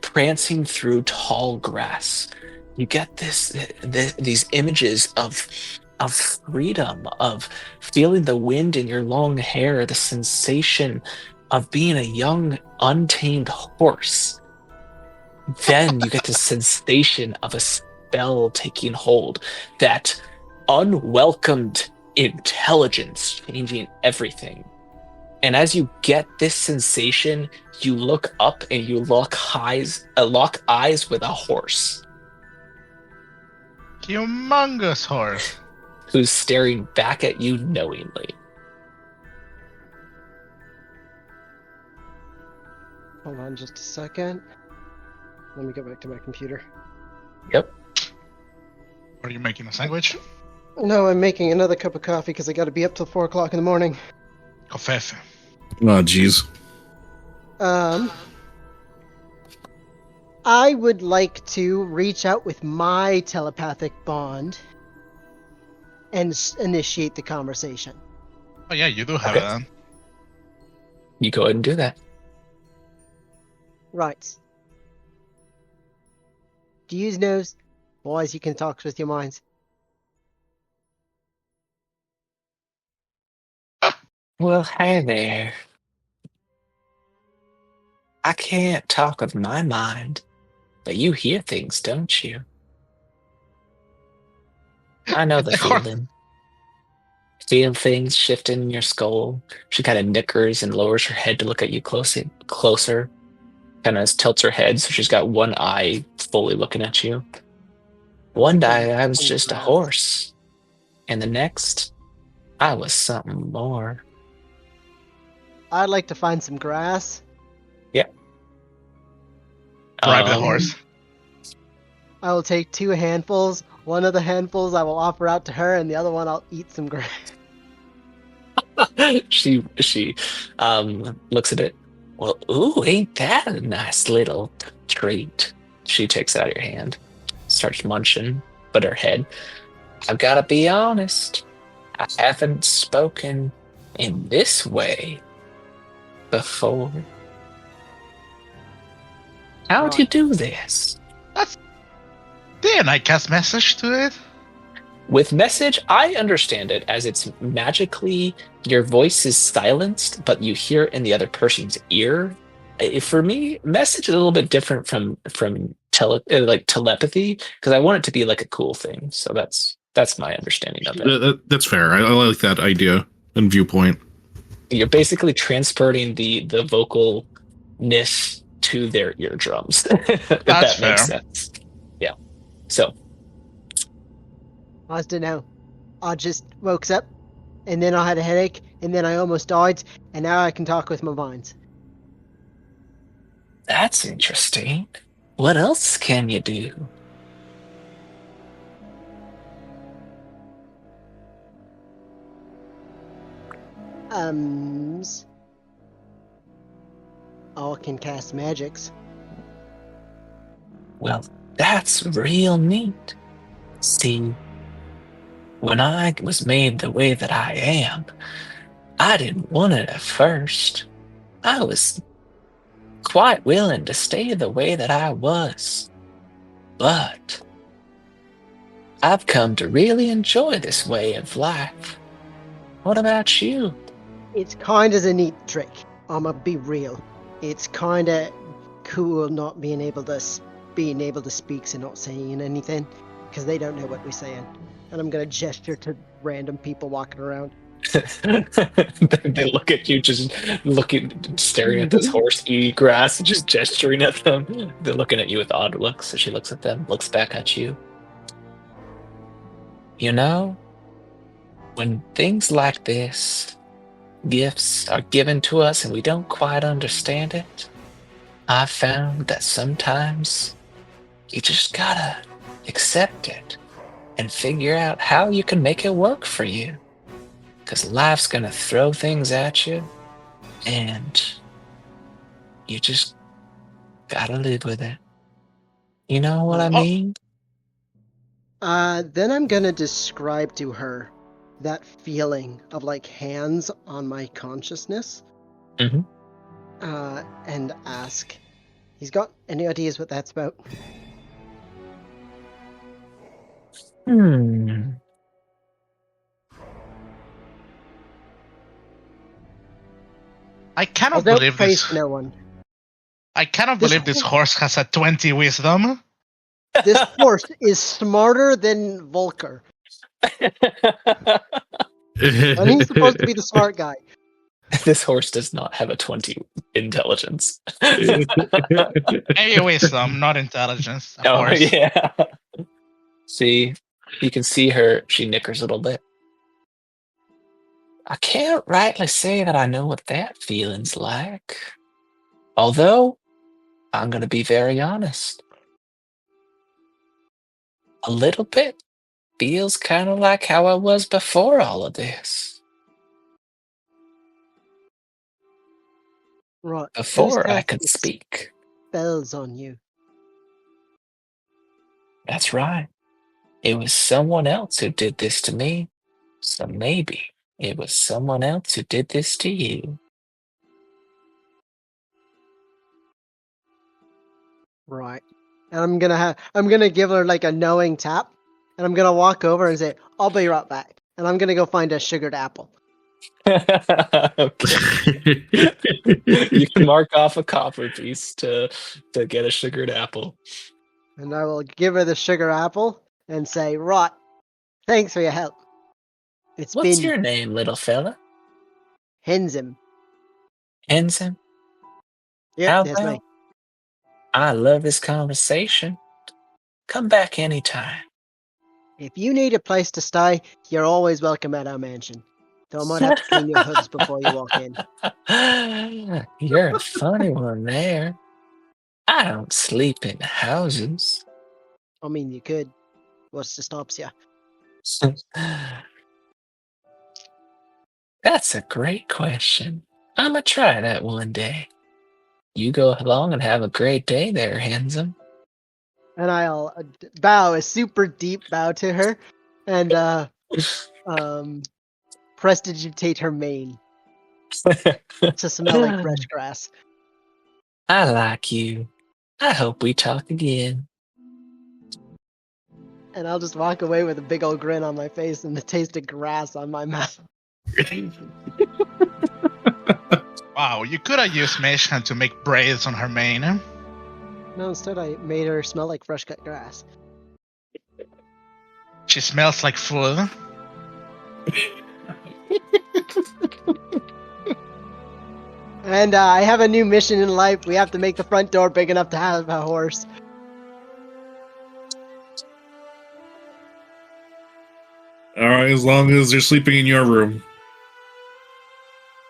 prancing through tall grass. You get these images of freedom, of feeling the wind in your long hair, the sensation of being a young, untamed horse. Then you get the sensation of a spell taking hold, that unwelcomed intelligence changing everything. And as you get this sensation, you look up and you lock eyes with a horse. Humongous horse. Who's staring back at you knowingly. Hold on just a second. Let me go back to my computer. Yep. Are you making a sandwich? No, I'm making another cup of coffee because I got to be up till 4 o'clock in the morning. Coffee. Oh, jeez. I would like to reach out with my telepathic bond and initiate the conversation. Oh yeah, you do have Okay. that. You go ahead and do that. Right. Do you know, boys, you can talk with your minds. Well, hey there. I can't talk with my mind, but you hear things, don't you? I know the Of course. feeling. Feel things shifting in your skull. She kind of nickers and lowers her head to look at you closer. Kind of tilts her head, so she's got one eye fully looking at you. One day I was just a horse, and the next, I was something more. I'd like to find some grass. Drive the horse. I will take 2 handfuls. One of the handfuls I will offer out to her, and the other one I'll eat some grass. She looks at it. Well, ooh, ain't that a nice little treat? She takes it out of your hand, starts munching, but her head. I've got to be honest. I haven't spoken in this way before. How'd you do this? Didn't I cast message to it? With message, I understand it as it's magically, your voice is silenced, but you hear it in the other person's ear. For me, message is a little bit different from telepathy, because I want it to be like a cool thing. So that's my understanding of it. That's fair. I like that idea and viewpoint. You're basically transporting the vocalness to their eardrums. If That's that makes fair. sense. Yeah. So I don't know. I just woke up, and then I had a headache, and then I almost died, and now I can talk with my minds. that's interesting. What else can you do? I can cast magics. Well, that's real neat. See, when I was made the way that I am, I didn't want it at first. I was quite willing to stay the way that I was. But I've come to really enjoy this way of life. What about you? It's kind of a neat trick. I'ma be real. it's kind of cool not being able to speak and not saying anything, because they don't know what we're saying. And I'm gonna gesture to random people walking around. They look at you, just staring at this horse eating grass, and just gesturing at them. They're looking at you with odd looks. So she looks at them, looks back at you. You know, when things like this, gifts are given to us and we don't quite understand it, I've found that sometimes you just gotta accept it and figure out how you can make it work for you. Because life's gonna throw things at you, and you just gotta live with it. You know what I mean? Then I'm gonna describe to her that feeling of like hands on my consciousness. Mhm. And ask, he's got any ideas what that's about? I cannot Although believe this. face no one. I cannot This believe this horse has a 20 wisdom. This horse is smarter than Volker. And he's supposed to be the smart guy. This horse does not have a 20 intelligence. Maybe wisdom, not intelligence. Of Oh, course. yeah. See, you can see her, she nickers a little bit. I can't rightly say that I know what that feeling's like. Although, I'm going to be very honest. A little bit feels kind of like how I was before all of this. Right. Before I Who's could cast speak. spells on you? That's right. It was someone else who did this to me. So maybe it was someone else who did this to you. Right. And I'm gonna give her like a knowing tap, and I'm gonna walk over and say, "I'll be right back." And I'm gonna go find a sugared apple. Okay. You can mark off a copper piece to get a sugared apple. And I will give her the sugar apple and say, "Right, thanks for your help. It's What's been your name, little fella? Henzim." Ensign? Yep, How that's about? me. I love this conversation. Come back anytime. If you need a place to stay, you're always welcome at our mansion. Though I might have to clean your hooves before you walk in. You're a funny one there. I don't sleep in houses. I mean, you could. What's to stops you? That's a great question. I'm gonna try that one day. You go along and have a great day there, handsome. And I'll bow a super deep bow to her, and prestidigitate her mane to smell like fresh grass. I like you. I hope we talk again. And I'll just walk away with a big old grin on my face and the taste of grass on my mouth. Wow, you could have used Mage Hand to make braids on her mane. No, instead I made her smell like fresh cut grass. She smells like food. And I have a new mission in life. We have to make the front door big enough to have a horse. All right, as long as they're sleeping in your room.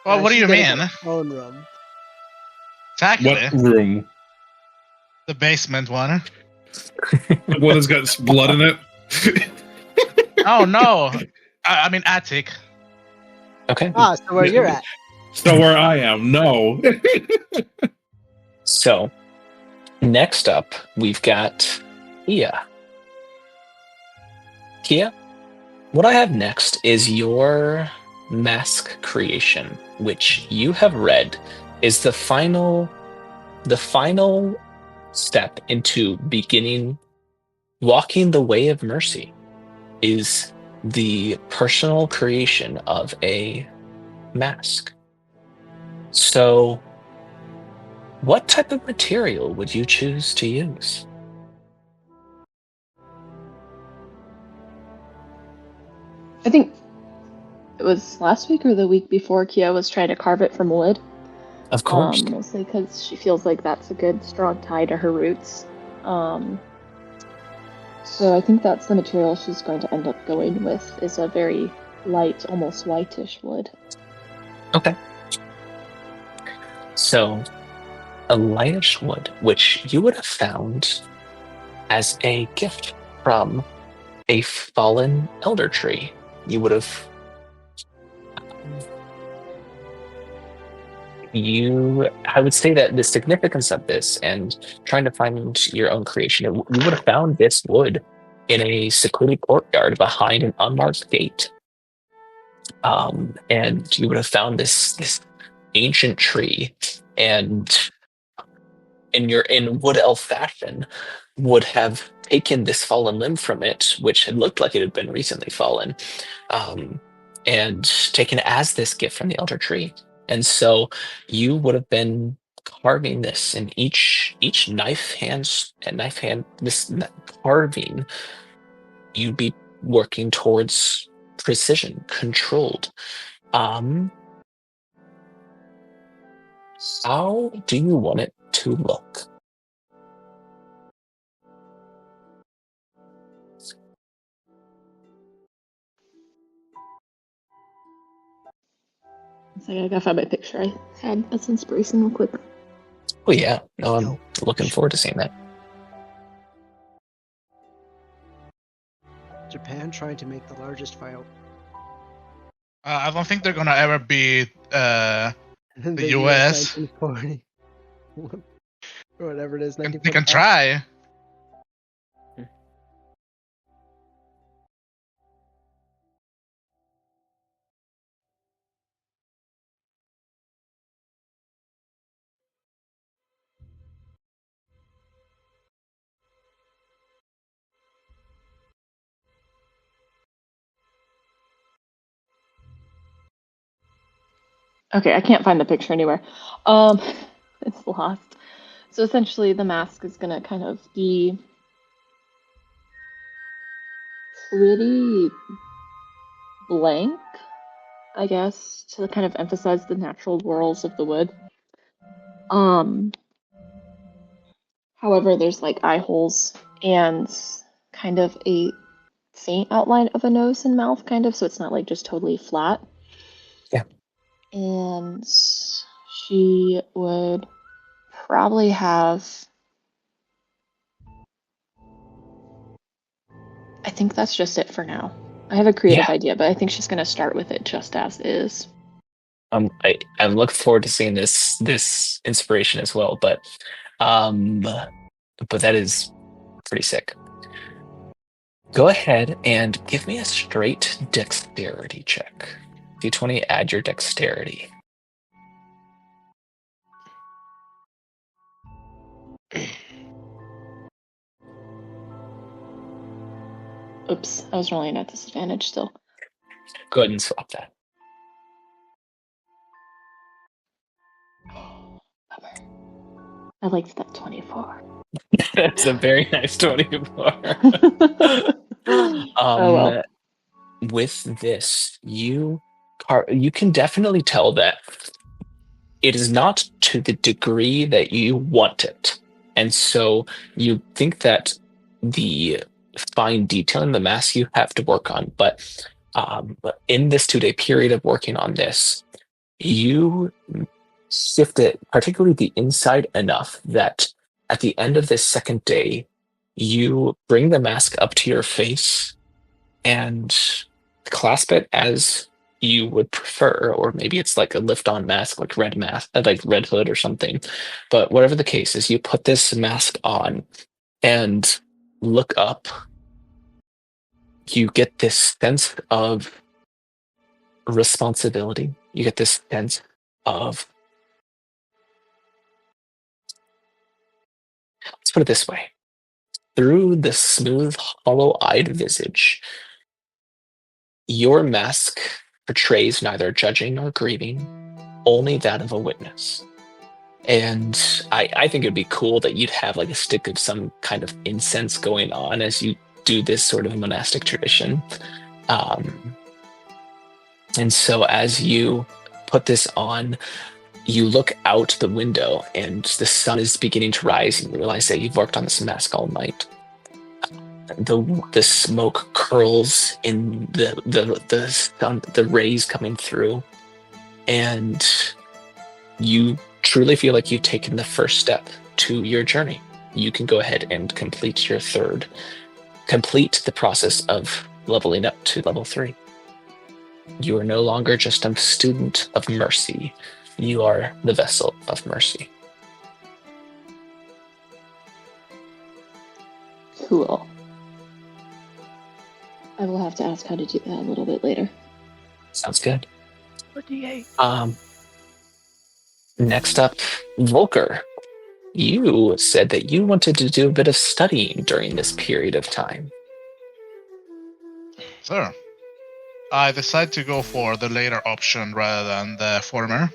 Well, what do She's you getting mean? her own room. Exactly. What room? The basement one. One that's got blood in it. Oh no! I mean attic. Okay. Ah, so where you're at. So where I am, no. So, next up, we've got Kia. Kia, what I have next is your mask creation, which you have read is the final step into beginning walking the way of mercy, is the personal creation of a mask. So What type of material would you choose to use? I think it was last week or the week before Kia was trying to carve it from wood. Of course. Mostly because she feels like that's a good strong tie to her roots. So I think that's the material she's going to end up going with, is a very light, almost whitish wood. Okay. So, a lightish wood, which you would have found as a gift from a fallen elder tree. You would have. I would say that the significance of this and trying to find your own creation, you would have found this wood in a secluded courtyard behind an unmarked gate. And you would have found this ancient tree, and in wood elf fashion, would have taken this fallen limb from it, which had looked like it had been recently fallen, and taken it as this gift from the elder tree. And so you would have been carving this, and each knife hand, this carving, you'd be working towards precision, controlled. How do you want it to look? So I gotta find my picture I had as inspiration real quick. Oh yeah, no, I'm looking forward to seeing that. Japan trying to make the largest file. I don't think they're gonna ever beat the US. 1940. Or whatever it is. They can 1945. try. Okay, I can't find the picture anywhere. It's lost. So essentially, the mask is gonna kind of be pretty blank, I guess, to kind of emphasize the natural whorls of the wood. However, there's like eye holes and kind of a faint outline of a nose and mouth, kind of, so it's not like just totally flat. Yeah. And she would probably have. I think that's just it for now. I have a creative idea, but I think she's going to start with it just as is. I'm looking forward to seeing this inspiration as well, but that is pretty sick. Go ahead and give me a straight dexterity check. D20, add your dexterity. Oops, I was rolling at disadvantage still. Go ahead and swap that. Bummer. I liked that 24. That's a very nice 24. Oh well. With this, you can definitely tell that it is not to the degree that you want it. And so you think that the fine detail in the mask you have to work on, but in this 2-day period of working on this, you shift it, particularly the inside, enough that at the end of this second day, you bring the mask up to your face and clasp it as you would prefer, or maybe it's like a lift-on mask, like red hood or something. But whatever the case is, you put this mask on and look up. You get this sense of responsibility. You get this sense of, let's put it this way, through the smooth, hollow-eyed visage, your mask portrays neither judging nor grieving, only that of a witness. And I think it'd be cool that you'd have like a stick of some kind of incense going on as you do this sort of monastic tradition. And so as you put this on, you look out the window and the sun is beginning to rise, and you realize that you've worked on this mask all night. The smoke curls in the rays coming through, and you truly feel like you've taken the first step to your journey. You can go ahead and complete the process of leveling up to level 3. You are no longer just a student of mercy. You are the vessel of mercy. Cool. I will have to ask how to do that a little bit later. Sounds good. Or D8. Next up, Volker. You said that you wanted to do a bit of studying during this period of time. Sure. I decided to go for the later option rather than the former.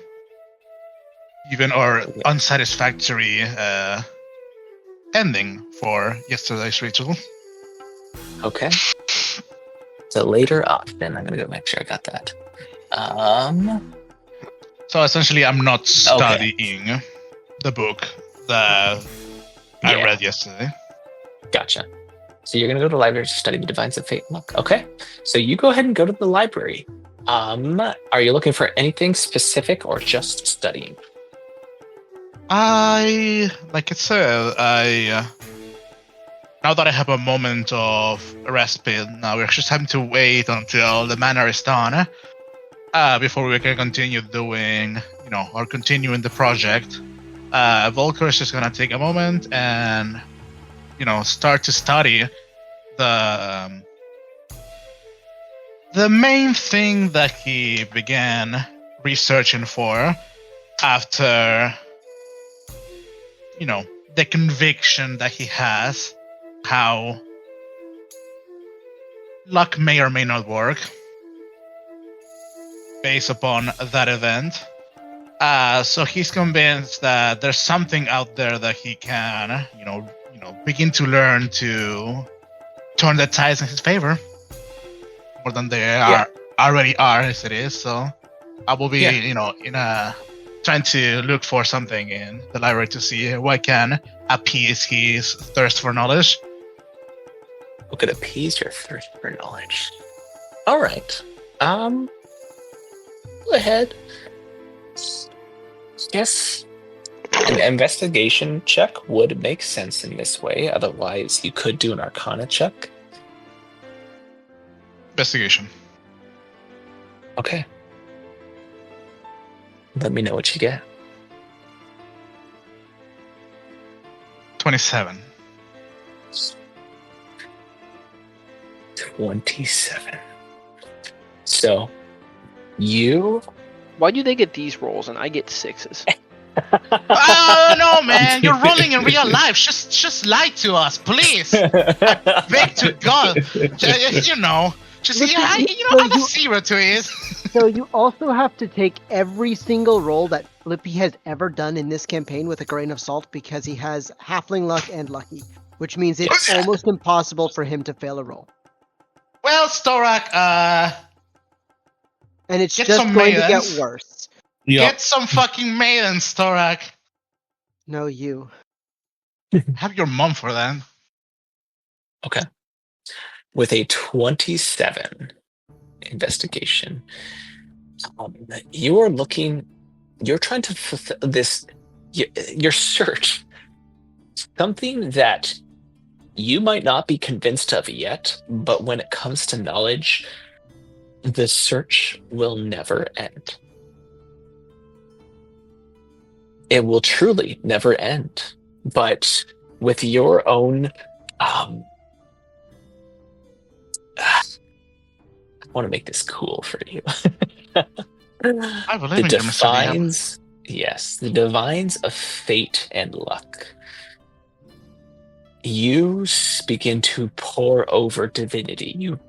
Even our unsatisfactory ending for yesterday's ritual. Okay. So later option. I'm gonna go make sure I got that. So essentially, I'm not studying the book that I read yesterday. Gotcha. So you're gonna go to the library to study the Divines of Fate and Luck. Okay. So you go ahead and go to the library. Are you looking for anything specific or just studying? Like I said, now that I have a moment of respite, now we're just having to wait until the manor is done before we can continue doing, or continuing the project. Volker is just gonna take a moment and, start to study the main thing that he began researching for after, the conviction that he has how luck may or may not work based upon that event. So he's convinced that there's something out there that he can, begin to learn to turn the tides in his favor more than they already are as it is. So I will be, trying to look for something in the library to see what can appease his thirst for knowledge. What could appease your thirst for knowledge? All right. Go ahead. Yes. An investigation check would make sense in this way. Otherwise, you could do an Arcana check. Investigation. Okay. Let me know what you get. 27. 27. So, you... Why do they get these rolls and I get 6s? Oh no, man! You're rolling in real life. Just lie to us, please. I beg to God. Just have a 0 to it. So you also have to take every single roll that Flippy has ever done in this campaign with a grain of salt because he has halfling luck and lucky, which means it's almost impossible for him to fail a roll. Well, Storak, and it's just going to get worse. Yep. Get some fucking maidens, Storak. No, you. Have your mom for that. Okay. With a 27 investigation, you're trying to fulfill your search. Something that you might not be convinced of yet, but when it comes to knowledge, the search will never end. It will truly never end. But with your own I want to make this cool for you. I believe in your Divines, yes, the Divines of Fate and Luck. you begin to pour over divinity. You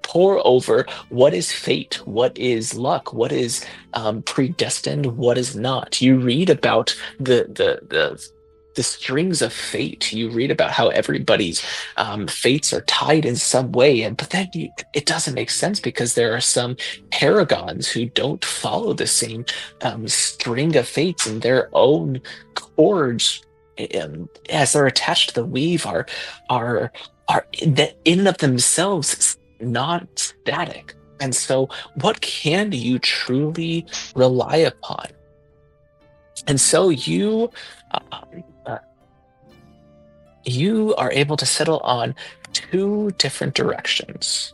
pour over what is fate, what is luck, what is predestined, what is not. You read about the strings of fate. You read about how everybody's fates are tied in some way, but then it doesn't make sense because there are some paragons who don't follow the same string of fates, and their own cords, as they're attached to the weave, are that in and of themselves not static. And so, what can you truly rely upon? And so you are able to settle on two different directions.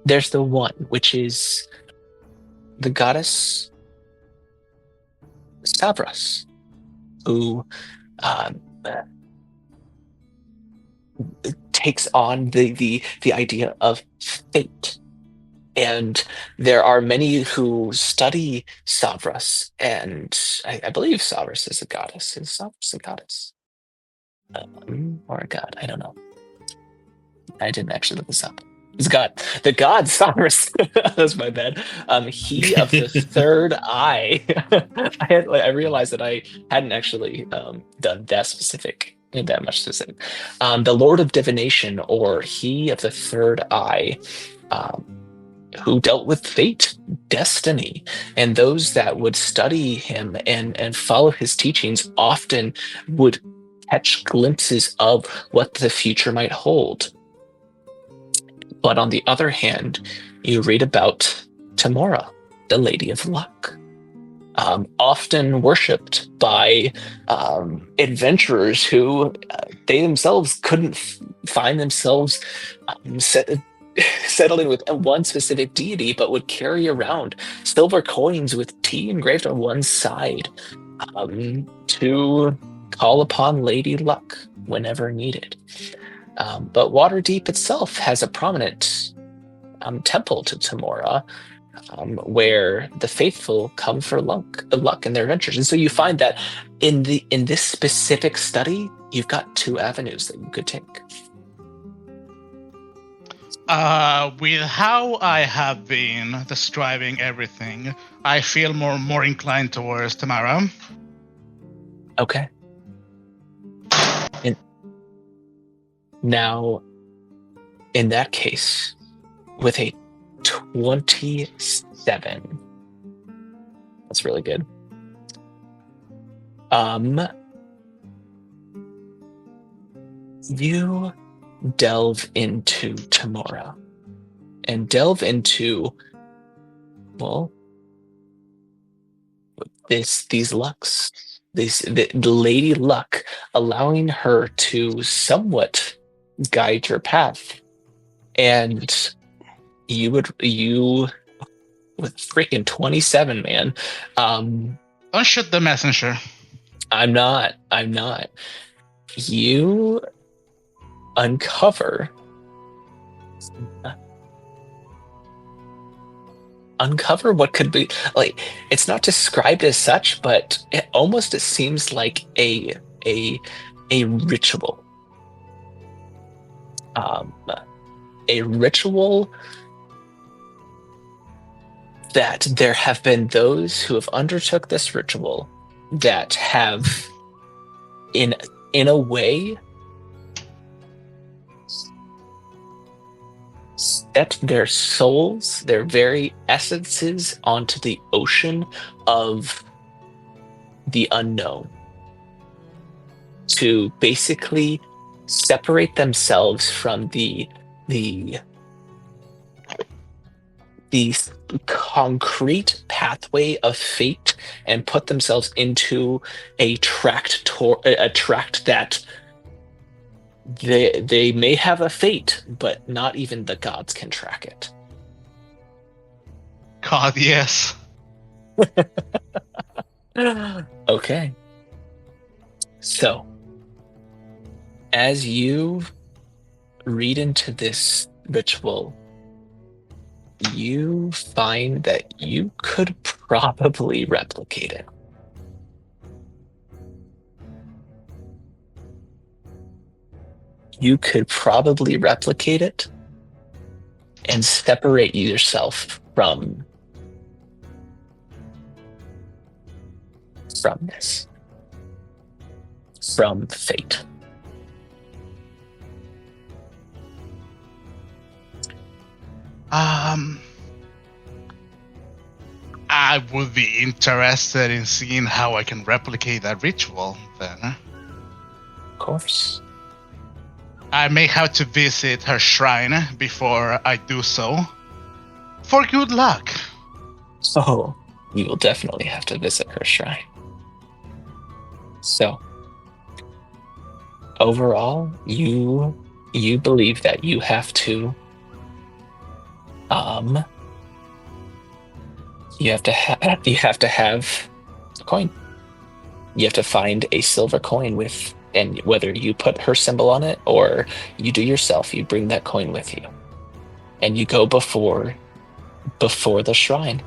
There's the one, which is the goddess Stavros, who takes on the idea of fate. And there are many who study Stavros, and I believe Stavros is a goddess. Is Stavros a goddess? Or a god? I don't know. I didn't actually look this up. It's God. The god Stavros. That's my bad. He of the third eye. I realized that I hadn't actually done that specific. That much specific. The Lord of Divination, or he of the third eye, who dealt with fate, destiny, and those that would study him and follow his teachings often would catch glimpses of what the future might hold. But on the other hand, you read about Tamora, the Lady of Luck, often worshipped by adventurers who they themselves couldn't find themselves settling with one specific deity, but would carry around silver coins with T engraved on one side to call upon Lady Luck whenever needed. But Waterdeep itself has a prominent temple to Tamora, where the faithful come for luck in their adventures. And so you find that in this specific study, you've got two avenues that you could take. With how I have been describing everything, I feel more inclined towards Tamara. Okay. Now, in that case, with a 27, that's really good. You delve into Tamora and delve into, well, these lucks, the Lady Luck, allowing her to somewhat guide your path. And you with freaking 27, man. Don't shoot the messenger. I'm not. You uncover what could be, like, it's not described as such, but it seems like a ritual. A ritual that there have been those who have undertook this ritual that have in a way set their souls, their very essences, onto the ocean of the unknown, to basically separate themselves from the concrete pathway of fate and put themselves into a tract that they may have a fate, but not even the gods can track it. God, yes. Okay. So, as you read into this ritual, you find that you could probably replicate it. You could probably replicate it and separate yourself from this, from fate. I would be interested in seeing how I can replicate that ritual then. Of course. I may have to visit her shrine before I do so. For good luck. Oh, you will definitely have to visit her shrine. So, overall, you believe that you have to you have to have a coin. You have to find a silver coin with, and whether you put her symbol on it or you do yourself, you bring that coin with you, and you go before the shrine.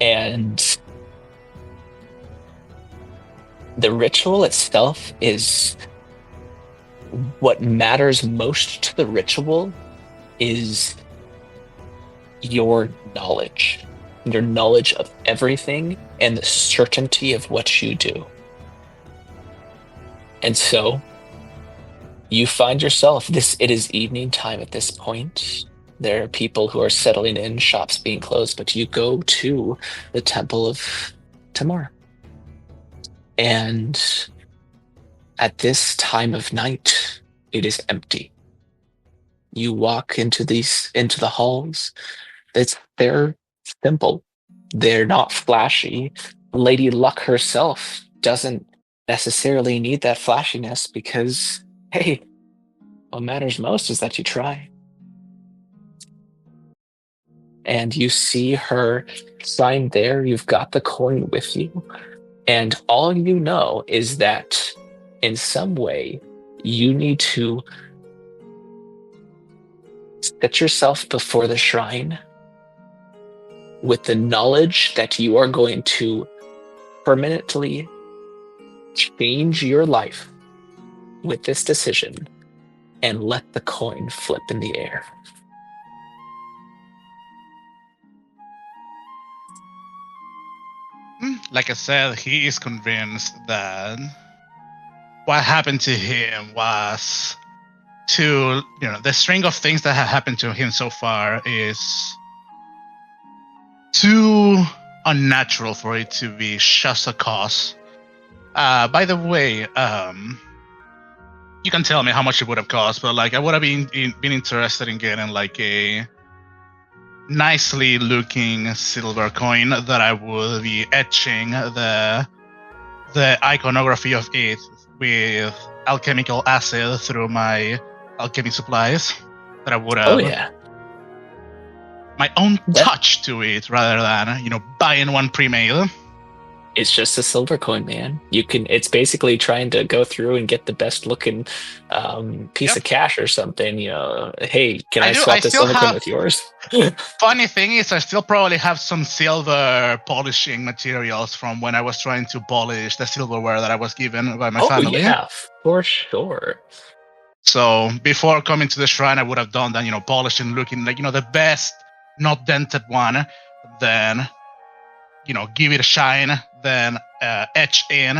And the ritual itself is what matters most to the ritual is your knowledge of everything and the certainty of what you do. And so you find yourself, it is evening time at this point. There are people who are settling in, shops being closed, but you go to the Temple of Tamar. And at this time of night, it is empty. You walk into the halls. They're simple. They're not flashy. Lady Luck herself doesn't necessarily need that flashiness because, hey, what matters most is that you try. And you see her sign there. You've got the coin with you. And all you know is that in some way you need to set yourself before the shrine with the knowledge that you are going to permanently change your life with this decision and let the coin flip in the air. Like I said, he is convinced that what happened to him was the string of things that have happened to him so far is too unnatural for it to be just a cause. By the way, you can tell me how much it would have cost, but I would have been interested in getting a nicely looking silver coin that I would be etching the iconography of it with alchemical acid through my alchemy supplies. That I would have my own touch to it rather than buying one pre-made. It's just a silver coin, man. It's basically trying to go through and get the best looking piece of cash or something. Hey, can I swap this silver coin with yours? Funny thing is, I still probably have some silver polishing materials from when I was trying to polish the silverware that I was given by my family. Oh yeah, for sure. So before coming to the shrine, I would have done that, polishing, looking like the best, not dented one. Then give it a shine, then etch in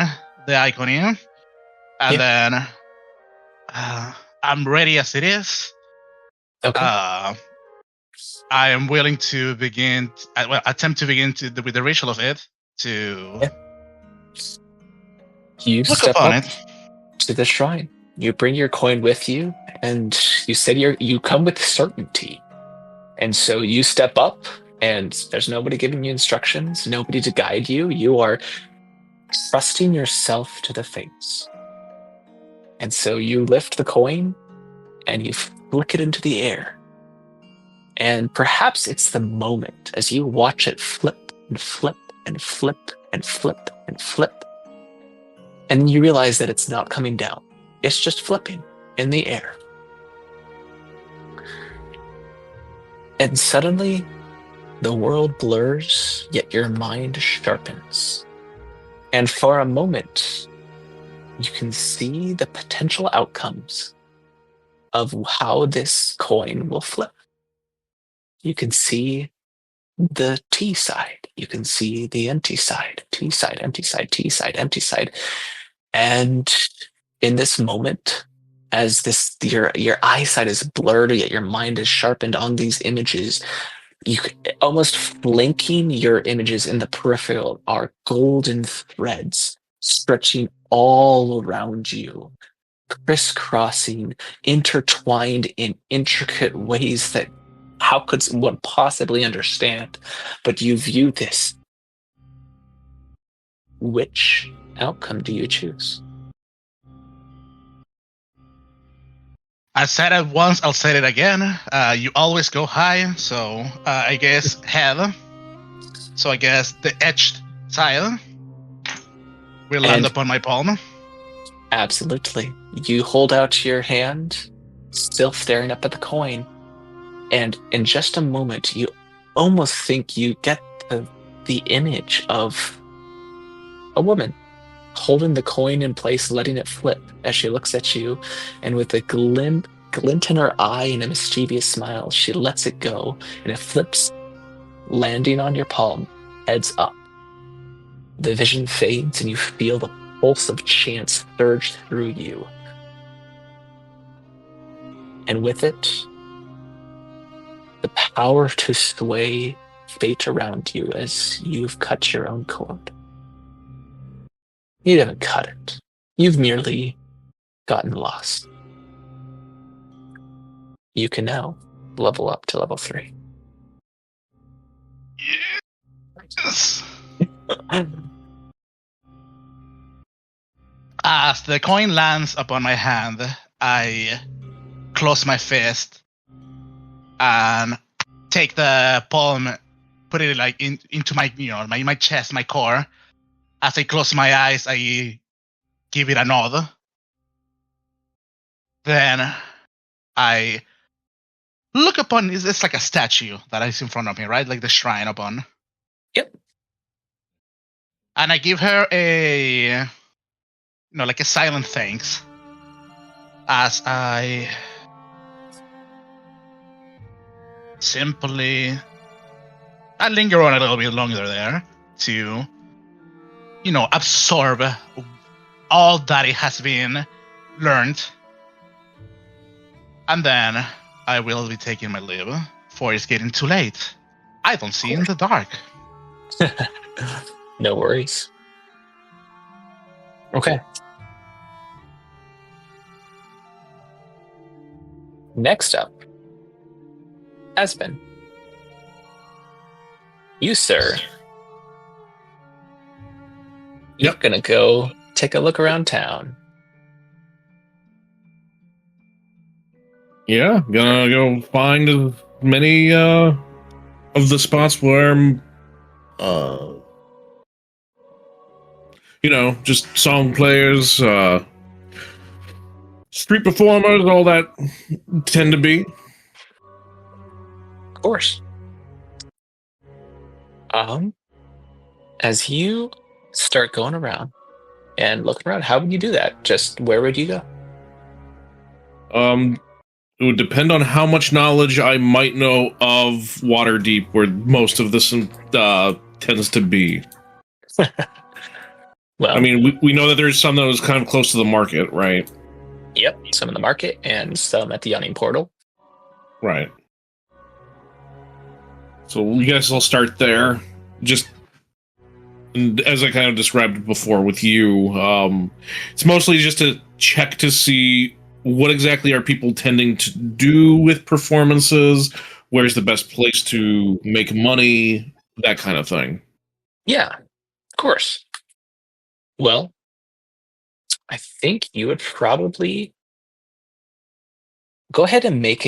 the icon in, and then I'm ready as it is. Okay. I am willing to attempt to begin with the ritual of it. You step up to the shrine. You bring your coin with you, and you said you come with certainty, and so you step up. And there's nobody giving you instructions, nobody to guide you. You are trusting yourself to the fates. And so you lift the coin and you flick it into the air. And perhaps it's the moment as you watch it flip and flip and flip and flip and flip. And then you realize that it's not coming down. It's just flipping in the air. And suddenly, the world blurs, yet your mind sharpens. And for a moment, you can see the potential outcomes of how this coin will flip. You can see the T side. You can see the empty side. T side, empty side, T side, empty side. And in this moment, as your eyesight is blurred, yet your mind is sharpened on these images, you almost flanking your images in the peripheral are golden threads stretching all around you, crisscrossing, intertwined in intricate ways that how could one possibly understand? But you view this. Which outcome do you choose? I said it once, I'll say it again. You always go high, so I guess head. So I guess the etched side will land upon my palm. Absolutely. You hold out your hand, still staring up at the coin, and in just a moment, you almost think you get the image of a woman holding the coin in place, letting it flip as she looks at you, and with a glint in her eye and a mischievous smile, she lets it go, and it flips, landing on your palm, heads up. The vision fades, and you feel the pulse of chance surge through you. And with it, the power to sway fate around you as you've cut your own cord. You haven't cut it. You've merely gotten lost. You can now level up to level 3. Yes. As the coin lands upon my hand, I close my fist and take the palm, put it like into my, my chest, my core. As I close my eyes, I give it a nod. Then I look upon, it's like a statue that is in front of me, right? Like the shrine upon. Yep. And I give her a, like a silent thanks as I simply, I linger on a little bit longer there to, absorb all that it has been learned. And then I will be taking my leave, for it's getting too late. I don't see in the dark. No worries. Okay. Next up, Aspen. You, sir. You're gonna go take a look around town. Yeah, gonna go find as many of the spots where just song players, street performers, all that tend to be. Of course. As you start going around and looking around, how would you do that? Just where would you go? It would depend on how much knowledge I might know of Waterdeep, where most of this tends to be. Well, I mean, we know that there's some that was kind of close to the market, right? Yep, some in the market and some at the Yawning Portal. Right. So we guess I'll start there. Just as I kind of described before with you, it's mostly just to check to see what exactly are people tending to do with performances, where's the best place to make money, that kind of thing. Yeah, of course. Well, I think you would probably go ahead and make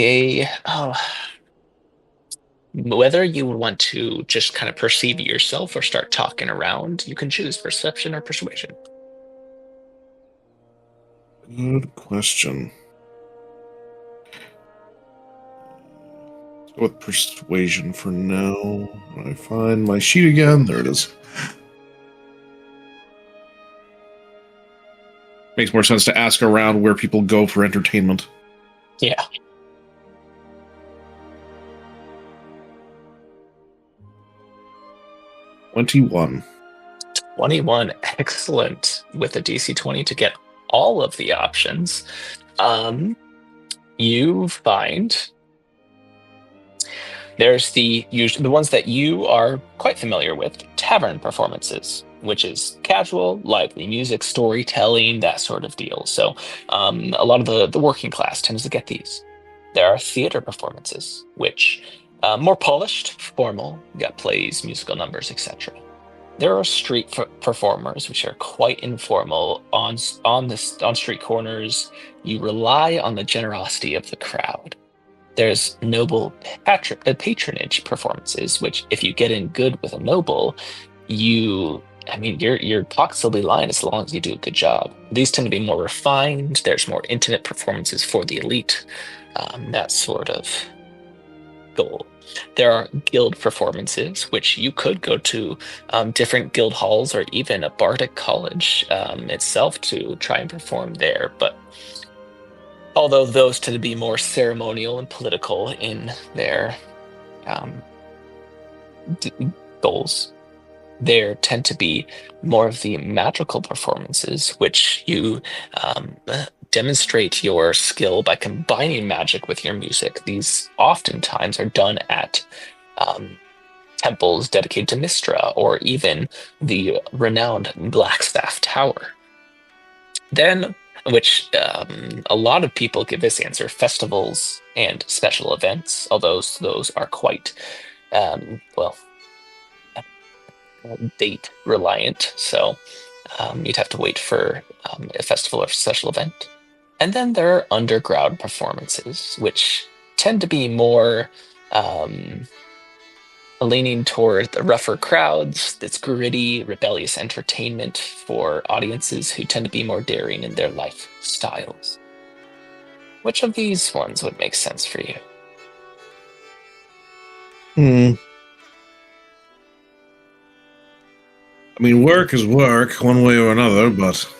whether you would want to just kind of perceive yourself or start talking around, you can choose perception or persuasion. Good question. Go with persuasion for now. When I find my sheet again, there it is. Makes more sense to ask around where people go for entertainment. Yeah. $21. 21, excellent. With a DC 20 to get all of the options. You find there's the ones that you are quite familiar with, tavern performances, which is casual, lively music, storytelling, that sort of deal. So a lot of the working class tends to get these. There are theater performances, which more polished, formal, got plays, musical numbers, etc. There are street performers, which are quite informal on street corners. You rely on the generosity of the crowd. There's noble patronage performances, which if you get in good with a noble, your pockets will be lined as long as you do a good job. These tend to be more refined. There's more intimate performances for the elite, that sort of goal. There are guild performances, which you could go to different guild halls or even a bardic college itself to try and perform there. But although those tend to be more ceremonial and political in their goals, there tend to be more of the magical performances, which you demonstrate your skill by combining magic with your music. These oftentimes are done at temples dedicated to Mistra or even the renowned Blackstaff Tower. Then, which a lot of people give this answer, festivals and special events, although those are quite, date reliant. So you'd have to wait for a festival or special event. And then there are underground performances, which tend to be more leaning toward the rougher crowds. That's gritty, rebellious entertainment for audiences who tend to be more daring in their lifestyles. Which of these ones would make sense for you? I mean, work is work, one way or another, but...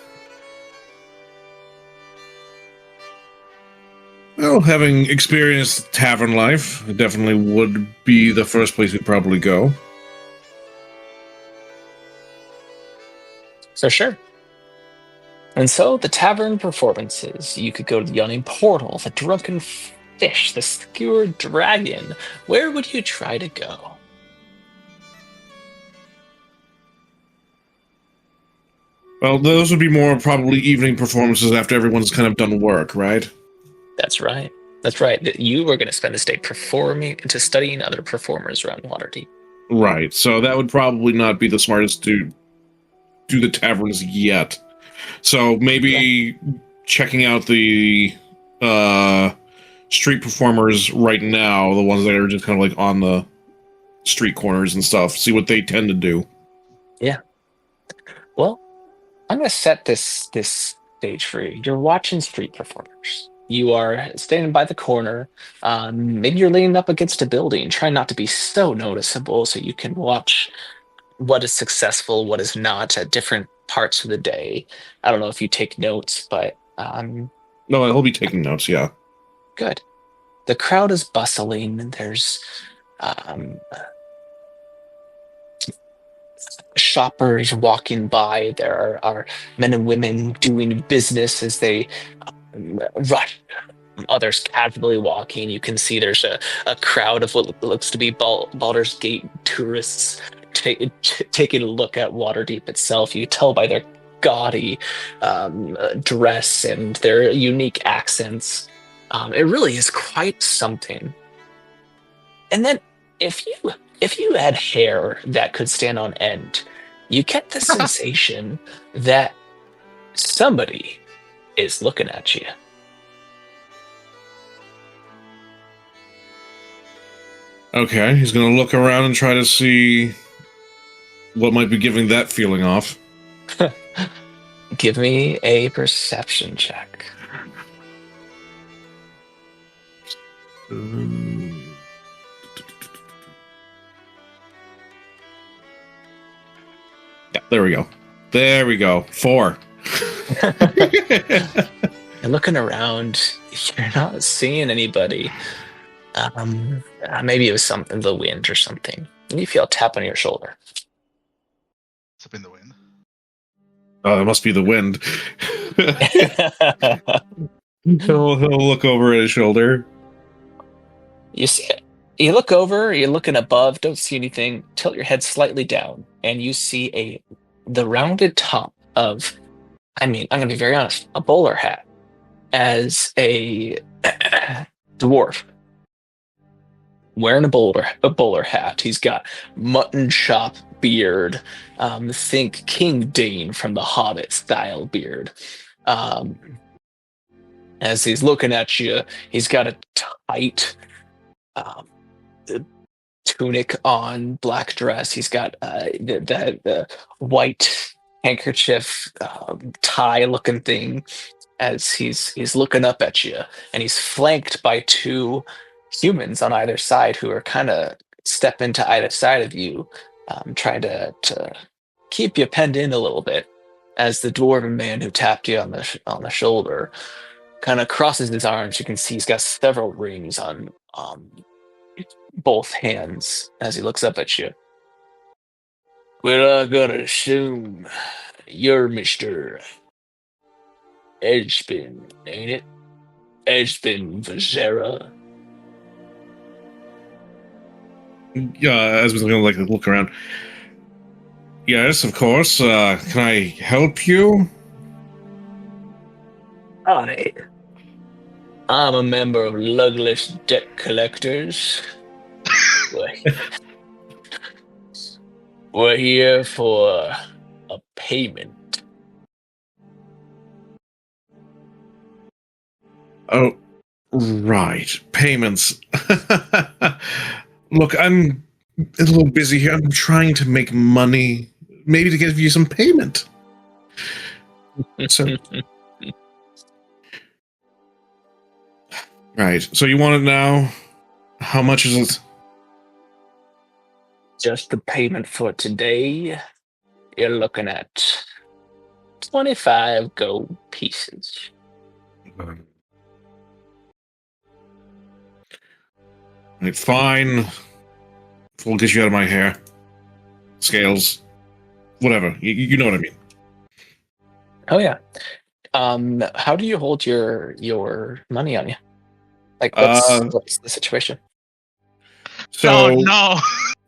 Well, having experienced tavern life, it definitely would be the first place we'd probably go. So sure. And so the tavern performances, you could go to the Yawning Portal, the Drunken Fish, the Skewered Dragon. Where would you try to go? Well, those would be more probably evening performances after everyone's kind of done work, right? That's right. That's right. You were going to spend this day studying other performers around Waterdeep. Right. So that would probably not be the smartest to do the taverns yet. So maybe checking out the street performers right now, the ones that are just kind of like on the street corners and stuff, see what they tend to do. Yeah. Well, I'm going to set this stage for you. You're watching street performers. You are standing by the corner. Maybe you're leaning up against a building, trying not to be so noticeable so you can watch what is successful, what is not at different parts of the day. I don't know if you take notes, but... No, he'll be taking notes, yeah. Good. The crowd is bustling. There's shoppers walking by. There are men and women doing business as they rush. Others casually walking. You can see there's a crowd of what looks to be Baldur's Gate tourists taking a look at Waterdeep itself. You tell by their gaudy dress and their unique accents. It really is quite something. And then if you had hair that could stand on end, you get the sensation that somebody is looking at you. Okay, he's going to look around and try to see what might be giving that feeling off. Give me a perception check. There we go. There we go. 4. You're looking around. You're not seeing anybody. Maybe it was something, the wind or something. And you feel a tap on your shoulder. It's up in the wind. Oh, it must be the wind. he'll look over at his shoulder. You see it. You look over, you're looking above, don't see anything. Tilt your head slightly down, and you see the rounded top of, I'm going to be very honest, a bowler hat as a dwarf wearing a bowler hat. He's got mutton chop beard. Think King Dane from The Hobbit style beard. As he's looking at you, he's got a tight tunic on, black dress. He's got the white handkerchief tie looking thing as he's looking up at you, and he's flanked by 2 humans on either side who are kind of stepping to either side of you, trying to keep you penned in a little bit, as the dwarven man who tapped you on the shoulder kind of crosses his arms. You can see he's got several rings on both hands as he looks up at you. Well, I gotta assume you're Mr. Edgepin, ain't it? Edgepin Vazera. As we're going to look around. Yes, of course. Can I help you? Hi. I'm a member of Lugless Debt Collectors. We're here for a payment. Oh, right. Payments. Look, I'm a little busy here. I'm trying to make money, maybe to give you some payment. So, right. So you want it now? How much is it? Just the payment for today, you're looking at 25 gold pieces. Right, fine. We'll get you out of my hair. Scales. Whatever. You know what I mean. Oh yeah. How do you hold your money on you? Like, what's the situation? So Oh no!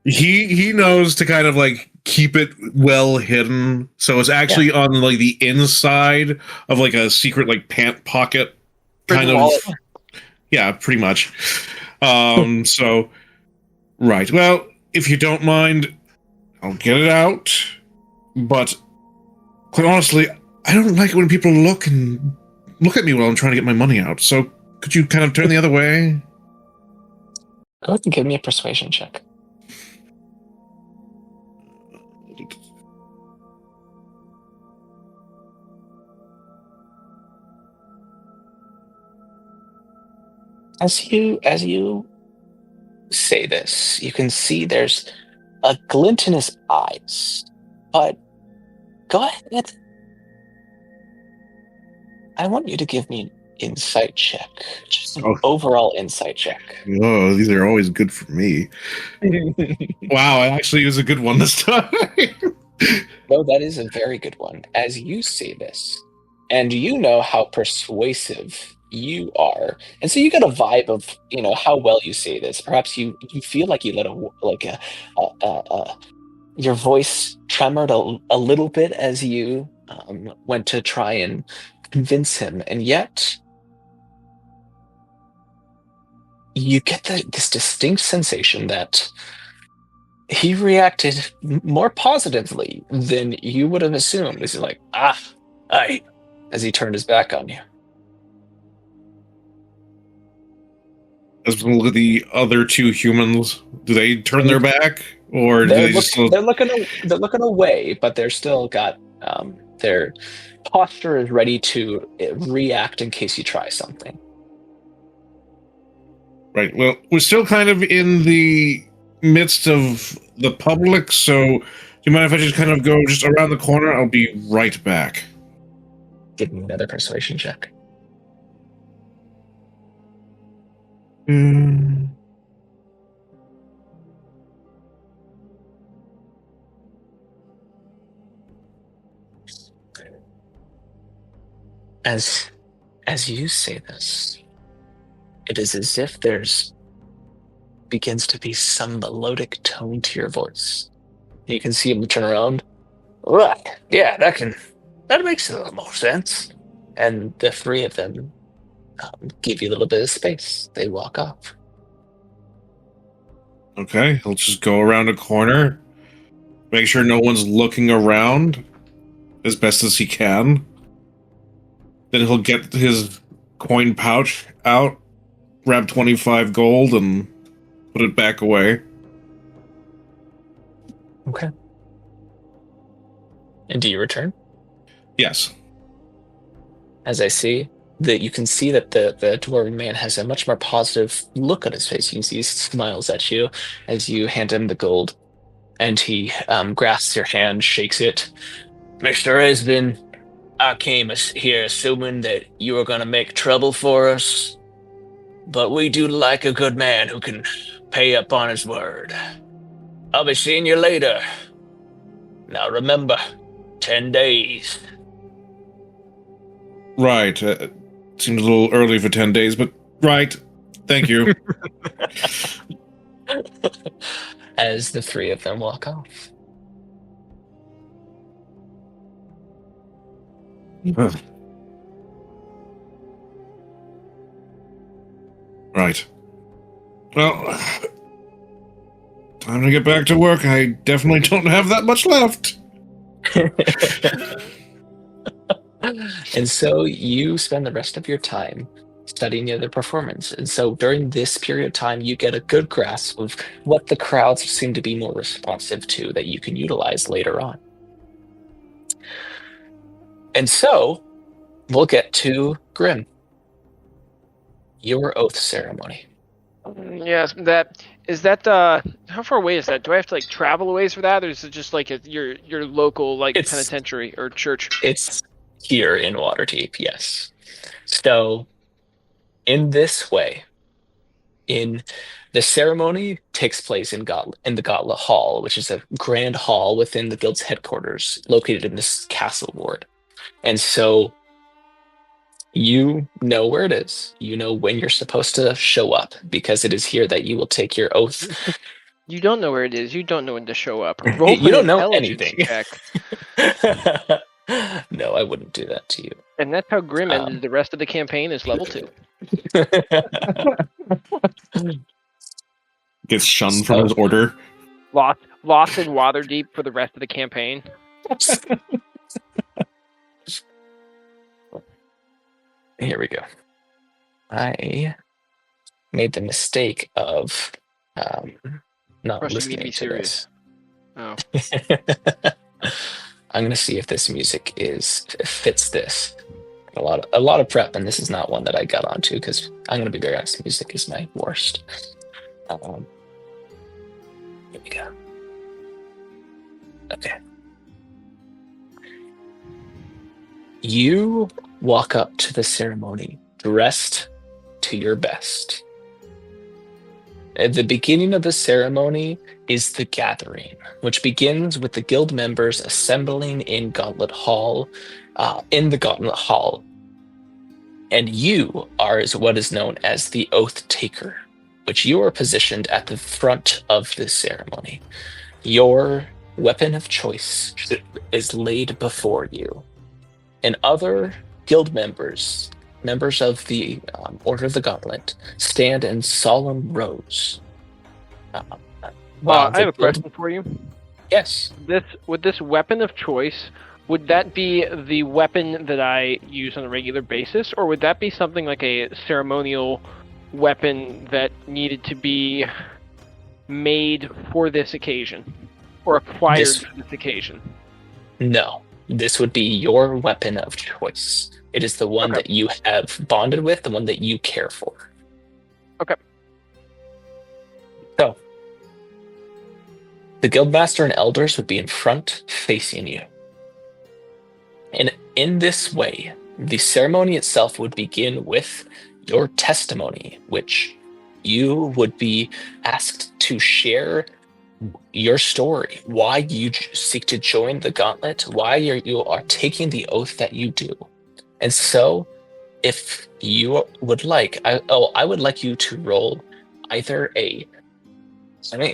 he knows to kind of like keep it well hidden. So it's actually on like the inside of like a secret like pant pocket kind of. Yeah, pretty much. So right. Well, if you don't mind, I'll get it out. But quite honestly, I don't like it when people look at me while I'm trying to get my money out. So could you kind of turn the other way? Go ahead and give me a persuasion check. As you say this, you can see there's a glint in his eyes. But go ahead. I want you to give me an insight check. Just an overall insight check. Oh, these are always good for me. Wow, it actually was a good one this time. No, that is a very good one. As you say this, and you know how persuasive you are, and so you get a vibe of how well you say this. Perhaps you feel like you let your voice tremored a little bit as you went to try and convince him, and yet you get this distinct sensation that he reacted more positively than you would have assumed. He's like, aye, as he turned his back on you. As we look at the other 2 humans, do they turn their back, or do they just? They're looking away, but they're still got their posture is ready to react in case you try something. Right. Well, we're still kind of in the midst of the public, so do you mind if I just kind of go just around the corner? I'll be right back. Give me another persuasion check. As you say this, it is as if begins to be some melodic tone to your voice. You can see him turn around. Right, yeah, that makes a little more sense. And the three of them give you a little bit of space. They walk off. Okay, he'll just go around a corner, make sure no one's looking around as best as he can. Then he'll get his coin pouch out, grab 25 gold, and put it back away. Okay. And do you return? Yes. As I see, that you can see that the dwarven man has a much more positive look on his face. You can see he smiles at you as you hand him the gold, and he grasps your hand, shakes it. Mr. Esbin, I came here assuming that you were going to make trouble for us, but we do like a good man who can pay up on his word. I'll be seeing you later. Now remember, 10 days. Right. Seems a little early for 10 days, but right. Thank you. As the three of them walk off. Right. Well, time to get back to work. I definitely don't have that much left. And so you spend the rest of your time studying the other performance. And so during this period of time, you get a good grasp of what the crowds seem to be more responsive to that you can utilize later on. And so we'll get to Grim. Your oath ceremony. Yes, how far away is that? Do I have to like travel a ways for that, or is it just like your local penitentiary or church? It's here in Waterdeep, yes. So in this way, the ceremony takes place in the Gauntlet Hall, which is a grand hall within the guild's headquarters, located in this castle ward. And so you know where it is. You know when you're supposed to show up, because it is here that you will take your oath. You don't know where it is. You don't know when to show up. You don't know anything. Check. No, I wouldn't do that to you. And that's how Grim ended the rest of the campaign is level 2. Gets shunned from his order. Lost in Waterdeep for the rest of the campaign. Here we go. I made the mistake of not listening to this. Oh. I'm gonna see if this music fits this. A lot of prep, and this is not one that I got onto because I'm gonna be very honest. Music is my worst. Here we go. Okay. You walk up to the ceremony dressed to your best. At the beginning of the ceremony is the gathering, which begins with the guild members assembling in Gauntlet Hall, in the Gauntlet Hall. And you are what is known as the Oath Taker, which you are positioned at the front of the ceremony. Your weapon of choice is laid before you. And other guild members of the Order of the Gauntlet, stand in solemn rows. I have a question for you. Yes. With this weapon of choice, would that be the weapon that I use on a regular basis, or would that be something like a ceremonial weapon that needed to be made for this occasion, or acquired for this occasion? No. This would be your weapon of choice. It is the one that you have bonded with, the one that you care for. Okay. So, The guildmaster and elders would be in front, facing you. And in this way, the ceremony itself would begin with your testimony, which you would be asked to share your story, why you seek to join the gauntlet, why you are taking the oath that you do. And so, if you would like, I would like you to roll either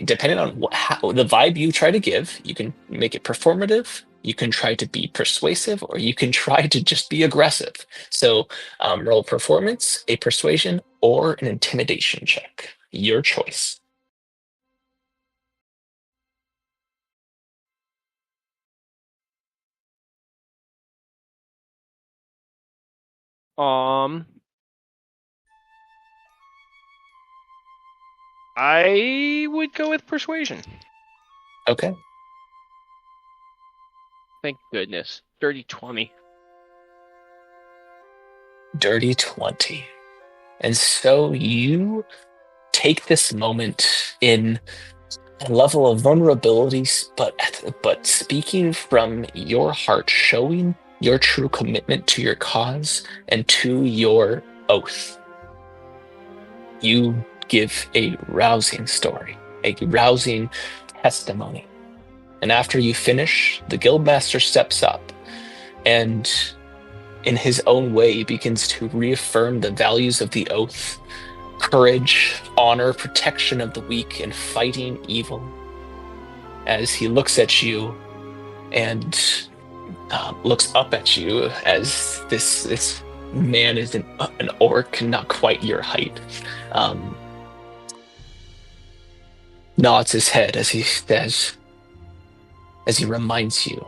depending on how the vibe you try to give, you can make it performative, you can try to be persuasive, or you can try to just be aggressive. So roll performance, a persuasion, or an intimidation check. Your choice. I would go with persuasion. Okay. Thank goodness. Dirty 20. Dirty 20. And so you take this moment in a level of vulnerability, but speaking from your heart, showing your true commitment to your cause and to your oath. You give a rousing story, a rousing testimony. And after you finish, the guildmaster steps up and in his own way begins to reaffirm the values of the oath: courage, honor, protection of the weak, and fighting evil. As he looks at you and looks up at you as this man is an orc, not quite your height, nods his head as he says, as he reminds you,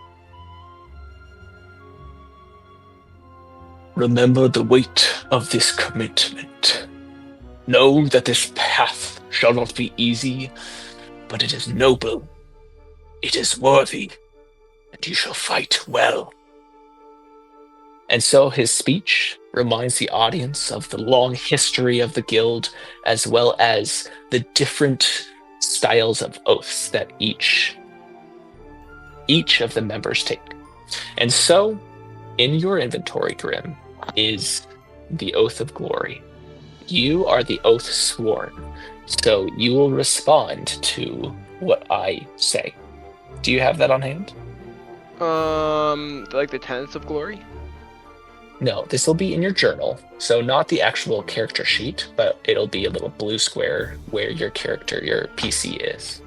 remember the weight of this commitment. Know that this path shall not be easy, but it is noble, it is worthy, and you shall fight well. And so his speech reminds the audience of the long history of the guild, as well as the different styles of oaths that each of the members take. And so, in your inventory, Grim, is the Oath of Glory. You are the oath sworn, so you will respond to what I say. Do you have that on hand? Like the Tenets of Glory? No, this will be in your journal, so not the actual character sheet, but it'll be a little blue square where your character, your PC is.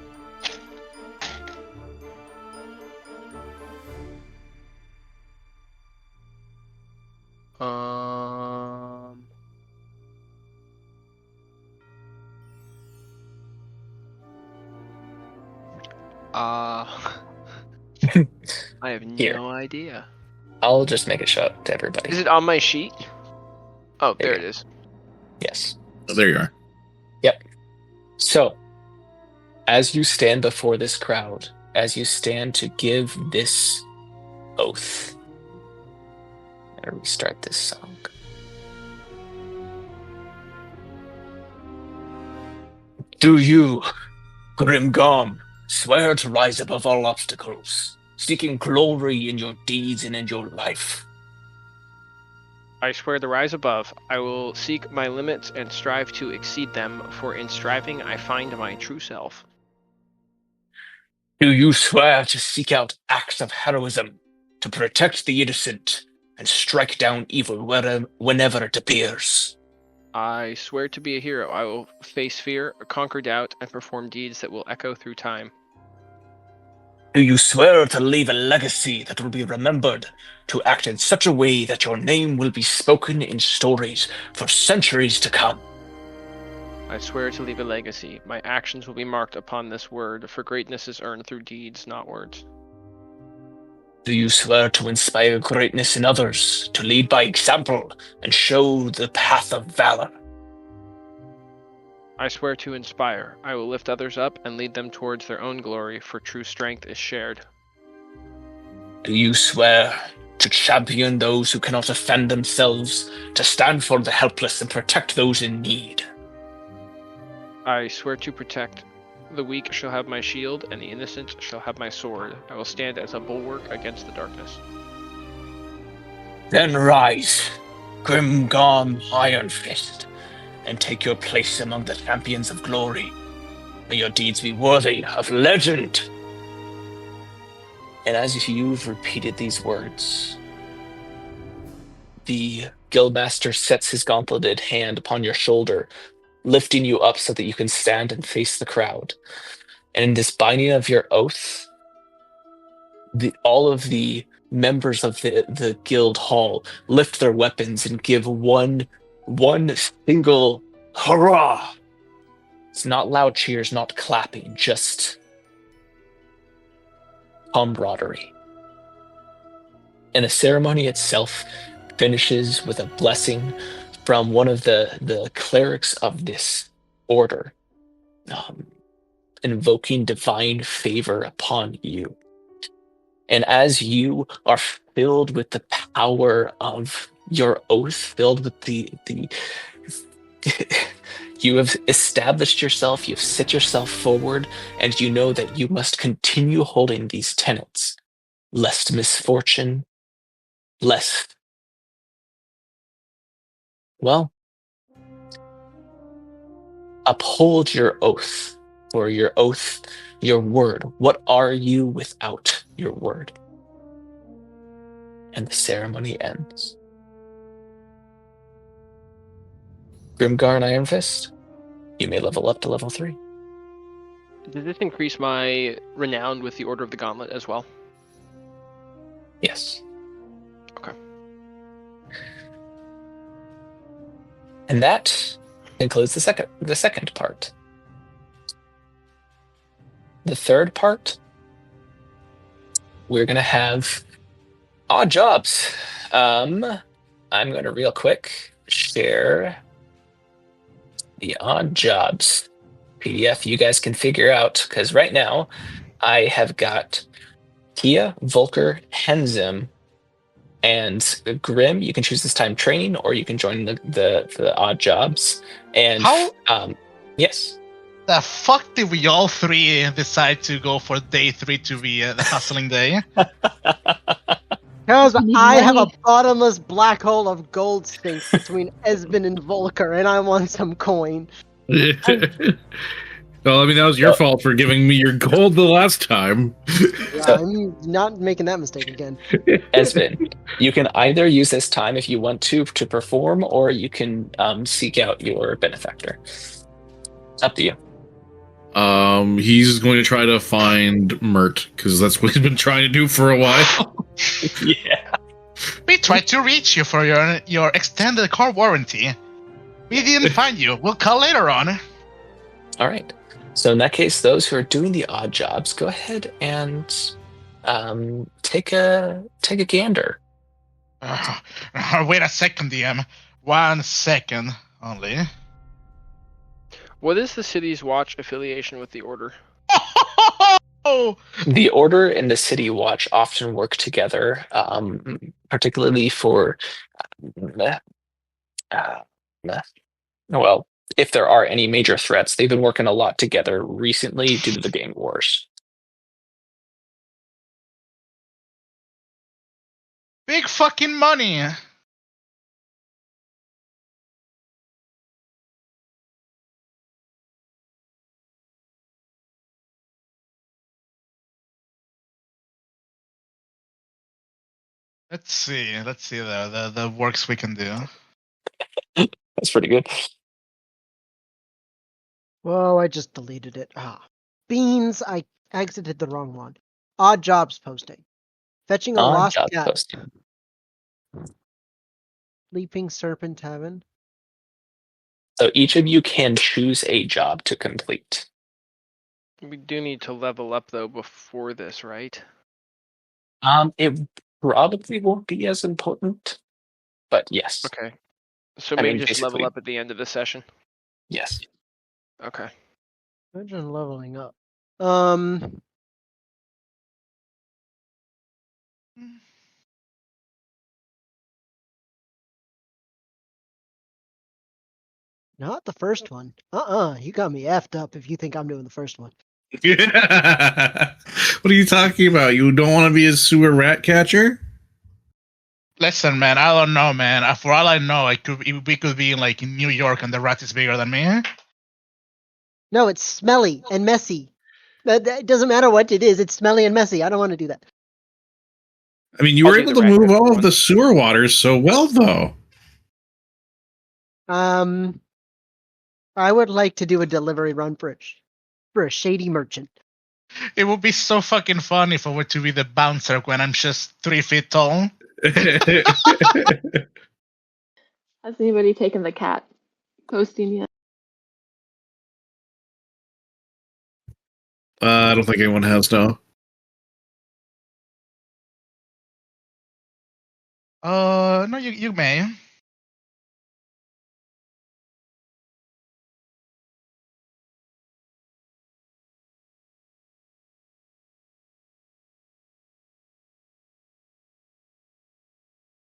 I have Here. no idea. I'll just make it show up to everybody. Is it on my sheet? Oh, There there you it is. Yes. Oh, there you are. Yep. So, as you stand before this crowd, as you stand to give this oath, I'm gonna restart this song. Do you, Grimgorm, swear to rise above all obstacles, seeking glory in your deeds and in your life? I swear to rise above. I will seek my limits and strive to exceed them, for in striving I find my true self. Do you swear to seek out acts of heroism, to protect the innocent, and strike down evil whenever it appears? I swear to be a hero. I will face fear, conquer doubt, and perform deeds that will echo through time. Do you swear to leave a legacy that will be remembered, to act in such a way that your name will be spoken in stories for centuries to come? I swear to leave a legacy. My actions will be marked upon this word, for greatness is earned through deeds, not words. Do you swear to inspire greatness in others, to lead by example, and show the path of valor? I swear to inspire. I will lift others up and lead them towards their own glory, for true strength is shared. Do you swear to champion those who cannot defend themselves, to stand for the helpless and protect those in need? I swear to protect The weak shall have my shield, and the innocent shall have my sword. I will stand as a bulwark against the darkness. Then rise, Grimgarm Iron Fist, and take your place among the champions of glory. May your deeds be worthy of legend. And as you've repeated these words, the Guildmaster sets his gauntleted hand upon your shoulder, lifting you up so that you can stand and face the crowd. And in this binding of your oath, all of the members of the guild hall lift their weapons and give one single hurrah. It's not loud cheers, not clapping, just camaraderie. And the ceremony itself finishes with a blessing from one of the clerics of this order, invoking divine favor upon you. And as you are filled with the power of your oath, filled with the you have established yourself, you've set yourself forward, and you know that you must continue holding these tenets, lest misfortune, lest, well, uphold your oath, for your oath, your word. What are you without your word? And the ceremony ends. Grimgar and Iron Fist, you may level up to level 3. Does this increase my renown with the Order of the Gauntlet as well? Yes. Okay. And that concludes the second part. The third part, we're going to have odd jobs. I'm going to real quick share the odd jobs PDF you guys can figure out, because right now I have got Kia, Volker, Henzim, and Grim. You can choose this time training, or you can join the odd jobs. And How? Yes. The fuck did we all three decide to go for day 3 to be the hustling day? Because You need I have a money. bottomless black hole of gold sink between Esben and Volker, and I want some coin. Well, I mean, that was your fault for giving me your gold the last time. Yeah, So- I'm not making that mistake again. Esvin, you can either use this time if you want to perform, or you can seek out your benefactor. It's up to you. He's going to try to find Mert, because that's what he's been trying to do for a while. Yeah. We tried to reach you for your extended car warranty. We didn't find you. We'll call later on. All right. So in that case, those who are doing the odd jobs, go ahead and take a gander. Wait a second, DM. 1 second only. What is the city's watch affiliation with the Order? Oh! The Order and the City Watch often work together, particularly for, well, if there are any major threats. They've been working a lot together recently due to the gang wars. Big fucking money! Let's see the works we can do. That's pretty good. Whoa, I just deleted it. Beans, I exited the wrong one. Odd jobs posting. Fetching a Odd lost job cat. posting. Leaping Serpent Heaven. So each of you can choose a job to complete. We do need to level up though before this, right? It probably won't be as important, but yes. Okay. So I maybe mean, just level basically- up at the end of the session. Yes. Okay. Imagine leveling up. Not the first one. You got me effed up if you think I'm doing the first one. What are you talking about? You don't want to be a sewer rat catcher? Listen, man, I don't know, man. For all I know, we could be in New York and the rat is bigger than me. No, it's smelly and messy. It doesn't matter what it is. It's smelly and messy. I don't want to do that. I mean, you I'll were do able the to rat move catcher all of one. the sewer waters so well, though. I would like to do a delivery run for a shady merchant. It would be so fucking fun if I were to be the bouncer when I'm just 3 feet tall. Has anybody taken the cat posting yet? I don't think anyone has, no. No, you may.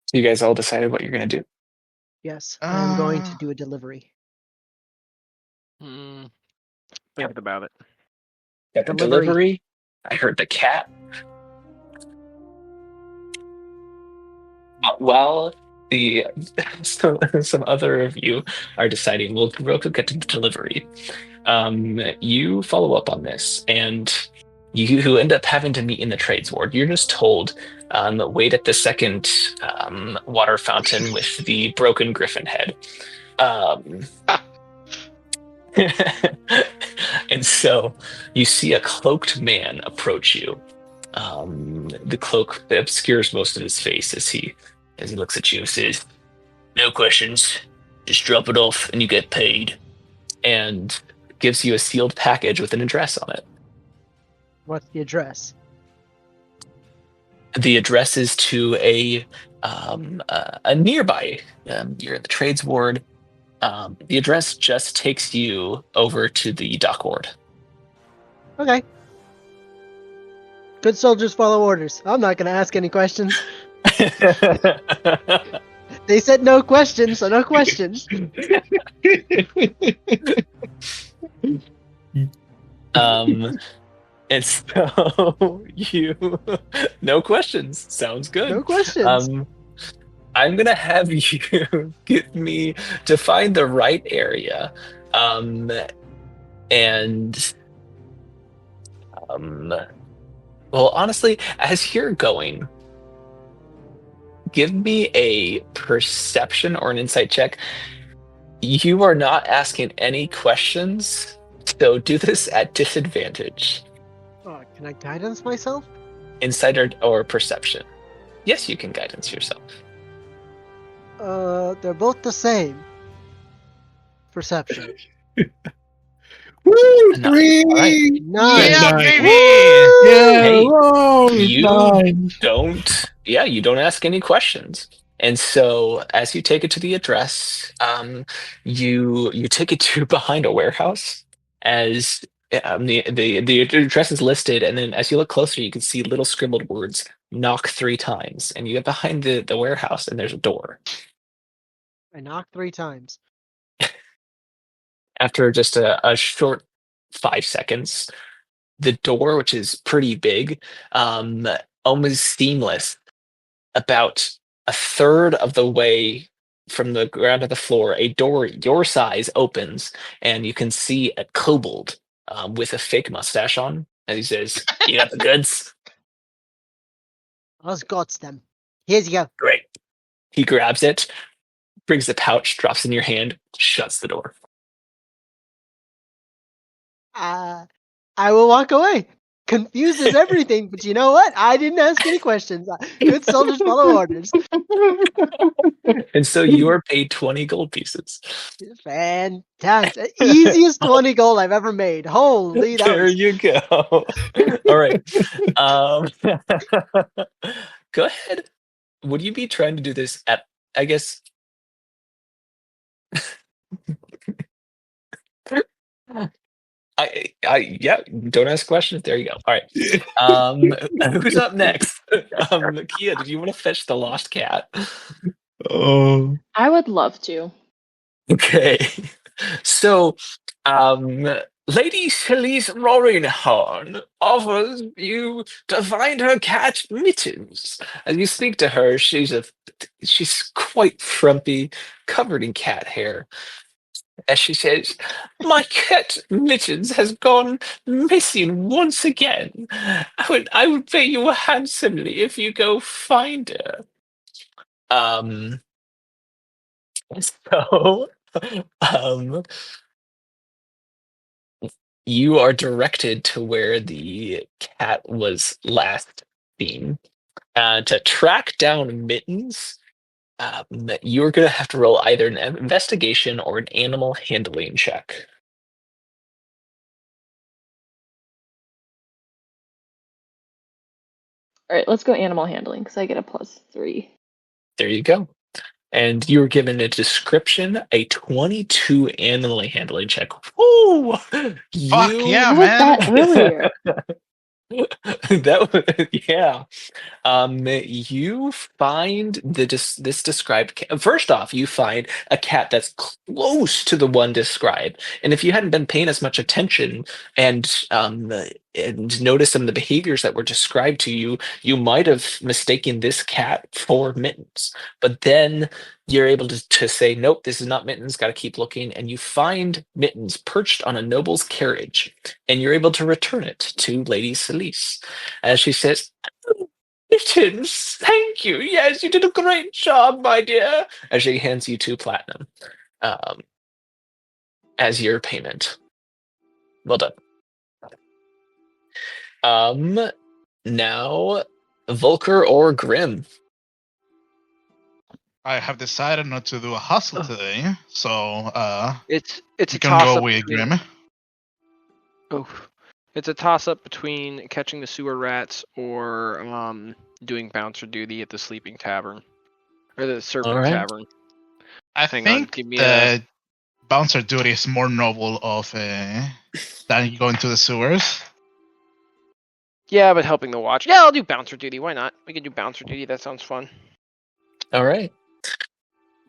So you guys all decided what you're going to do. Yes, I'm going to Uh, do a delivery. Think about it. Got the Delivery. delivery. I heard the cat. While the some other of you are deciding, we'll real quick get to the delivery. You follow up on this, and you end up having to meet in the trades ward. You're just told, wait at the second water fountain with the broken griffin head. And so you see a cloaked man approach you. The cloak obscures most of his face as he looks at you and says, "No questions. Just drop it off and you get paid." And gives you a sealed package with an address on it. What's the address? The address is to a nearby. You're in the trades ward. The address just takes you over to the dock ward. Okay. Good soldiers follow orders. I'm not going to ask any questions. They said no questions, so no questions. And so you, no questions. Sounds good. No questions. I'm gonna have you get me to find the right area, and well, honestly, as you're going, give me a perception or an insight check. You are not asking any questions, so do this at disadvantage. Oh, can I guidance myself? Insight or perception. Yes, you can guidance yourself. They're both the same. Perception. Woo! No. Three! All right. Nine. Yeah, Nine. baby! Yeah, Hey, whoa, you nine. you don't ask any questions. And so as you take it to the address, you take it to behind a warehouse. As the address is listed, and then as you look closer, you can see little scribbled words, "Knock 3 times." And you get behind the warehouse, and there's a door. I knocked 3 times. After just a short 5 seconds, the door, which is pretty big, almost seamless, about a third of the way from the ground to the floor, a door your size opens, and you can see a kobold with a fake mustache on, and he says, "You got the goods?" Us got them. Here's you go. Great. He grabs it, brings the pouch, drops in your hand, shuts the door. I will walk away. Confused as everything, but you know what? I didn't ask any questions. Good soldiers follow orders. And so you are paid 20 gold pieces. Fantastic. Easiest 20 gold I've ever made. Holy, that There was... you go. All right. Go ahead. Would you be trying to do this at, I guess... yeah, don't ask questions. There you go. All right. Who's up next? Kia, did you want to fetch the lost cat? Oh. I would love to. Okay. So, Lady Celise Roaringhorn offers you to find her cat Mittens. As you speak to her, she's quite frumpy, covered in cat hair. As she says, "My cat Mittens has gone missing once again. I would pay you handsomely if you go find her." Um. So, um, you are directed to where the cat was last seen. To track down Mittens, you're going to have to roll either an investigation or an animal handling check. All right, let's go animal handling because I get a +3. There you go. And you were given a description, a 22 animal handling check. Ooh! Fuck yeah, How was that man. earlier? That was, yeah. You find this described cat. First off, you find a cat that's close to the one described, and if you hadn't been paying as much attention and noticed some of the behaviors that were described to you, you might have mistaken this cat for Mittens. But then you're able to say, nope, this is not Mittens. Got to keep looking, and you find Mittens perched on a noble's carriage, and you're able to return it to Lady Celise, as she says, "Mittens, thank you. Yes, you did a great job, my dear." As she hands you 2 platinum um, as your payment. Well done. Now, Volker or Grim? I have decided not to do a hustle today, so It's you a can toss go up with between, Grim. it's a toss up between catching the sewer rats or doing bouncer duty at the sleeping tavern or the serpent All right. tavern. I Hang on, think give me the bouncer duty is more noble of than going to the sewers. Yeah, but helping the watch. Yeah, I'll do bouncer duty. Why not? We can do bouncer duty. That sounds fun. All right.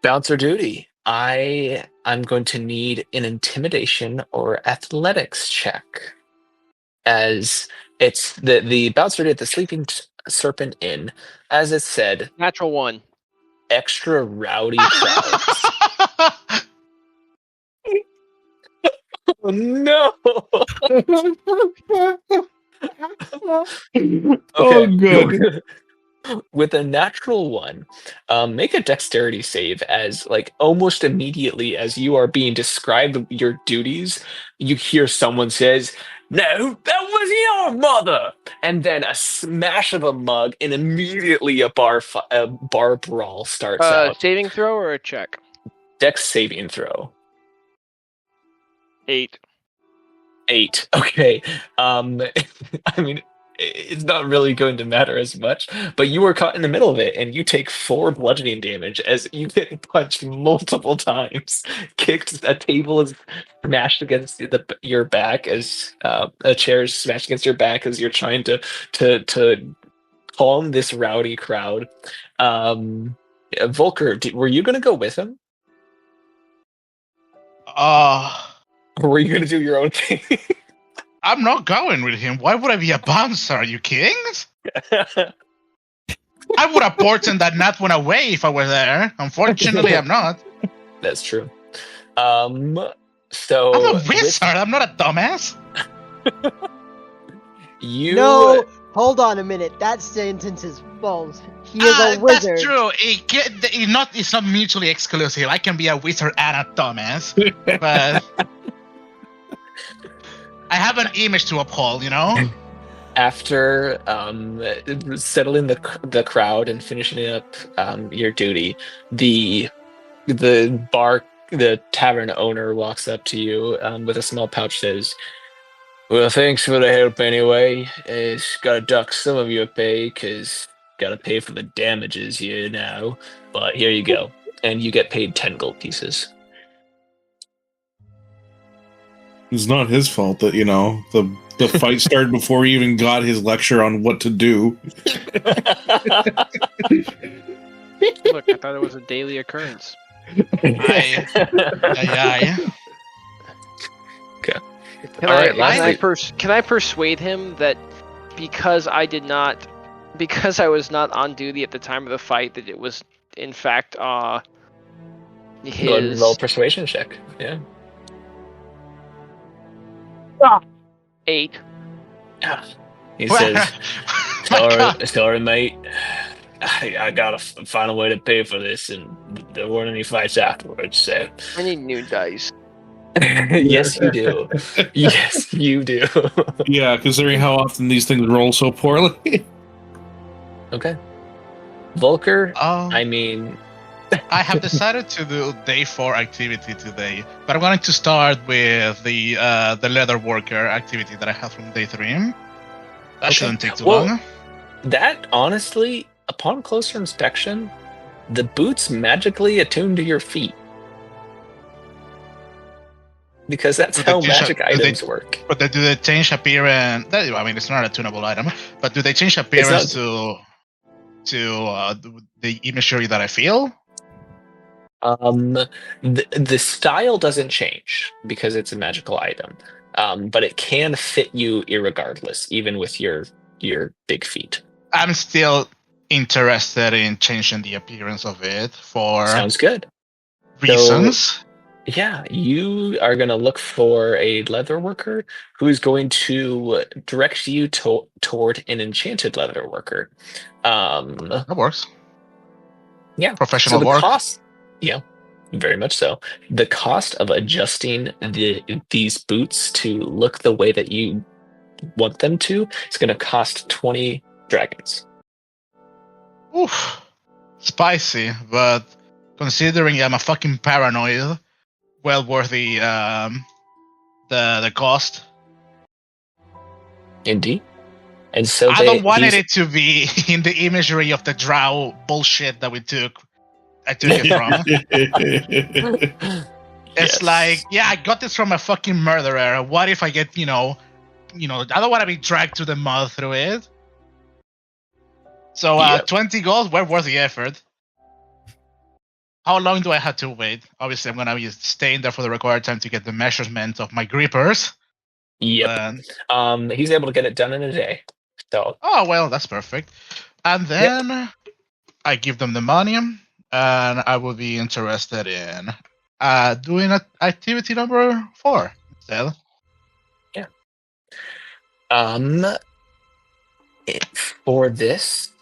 Bouncer duty. I'm going to need an intimidation or athletics check, as it's the bouncer duty at the Sleeping Serpent Inn. As it said, Natural 1. extra rowdy crowds. Oh, no. Oh, good. With a natural 1, make a dexterity save, as like almost immediately as you are being described your duties, you hear someone says, "No, that was your mother," and then a smash of a mug, and immediately a bar brawl starts out. Saving throw or a check? Dex saving throw. 8. 8. Okay. I mean, it's not really going to matter as much, but you were caught in the middle of it, and you take 4 bludgeoning damage as you get punched multiple times. Kicked, a table is smashed against your back as a chair is smashed against your back as you're trying to calm this rowdy crowd. Volker, were you going to go with him, or were you going to do your own thing? I'm not going with him. Why would I be a bouncer? Are you kidding? I would have portioned that nut one away if I were there. Unfortunately, I'm not. That's true. So I'm a wizard. I'm not a dumbass. You No, hold on a minute. That sentence is false. He is a wizard. That's true. It's not mutually exclusive. I can be a wizard and a dumbass, but I have an image to uphold, you know? After settling the crowd and finishing up your duty, the tavern owner walks up to you with a small pouch, says, "Well, thanks for the help anyway. It's gotta duck some of your pay, because gotta pay for the damages here now. But here you go." And you get paid 10 gold pieces. It's not his fault that, the fight started before he even got his lecture on what to do. Look, I thought it was a daily occurrence. Aye. Can All I right, lastly- can I persuade him that because I was not on duty at the time of the fight, that it was in fact Go ahead and his roll a persuasion check. Yeah. 8. Yeah. He Well, says, my God. sorry, mate. I gotta find a way to pay for this, and there weren't any fights afterwards, so. I need new dice. Yes, you do. Yes, you do. Yeah, considering how often these things roll so poorly. Okay. Volker, Um, I mean, I have decided to do day 4 activity today, but I'm going to start with the leather worker activity that I have from day 3. That Okay. shouldn't take too Well- long. that honestly, upon closer inspection, the boots magically attune to your feet. Because that's Do they how change magic do they- items work. But do they change appearance? I mean, it's not a tunable item, but do they change appearance to the imagery that I feel? The style doesn't change because it's a magical item, but it can fit you irregardless, even with your big feet. I'm still interested in changing the appearance of it for Sounds good. reasons. Yeah, you are going to look for a leather worker who is going to direct you toward an enchanted leather worker. That works. Yeah. Professional so the work. cost, yeah, very much so. The cost of adjusting these boots to look the way that you want them to is going to cost 20 dragons. Oof. Spicy, but considering I'm a fucking paranoid, well worth the cost. Indeed. And so I don't want he's- it to be in the imagery of the drow bullshit that I took it from. It's Yes. like, yeah, I got this from a fucking murderer. What if I get, I don't want to be dragged to the mud through it. So, Yep. 20 gold, well worth the effort. How long do I have to wait? Obviously, I'm going to be staying there for the required time to get the measurement of my grippers. Yep. And, He's able to get it done in a day. So oh, well, that's perfect. And then I give them the money, and I will be interested in doing activity number 4 instead. for this,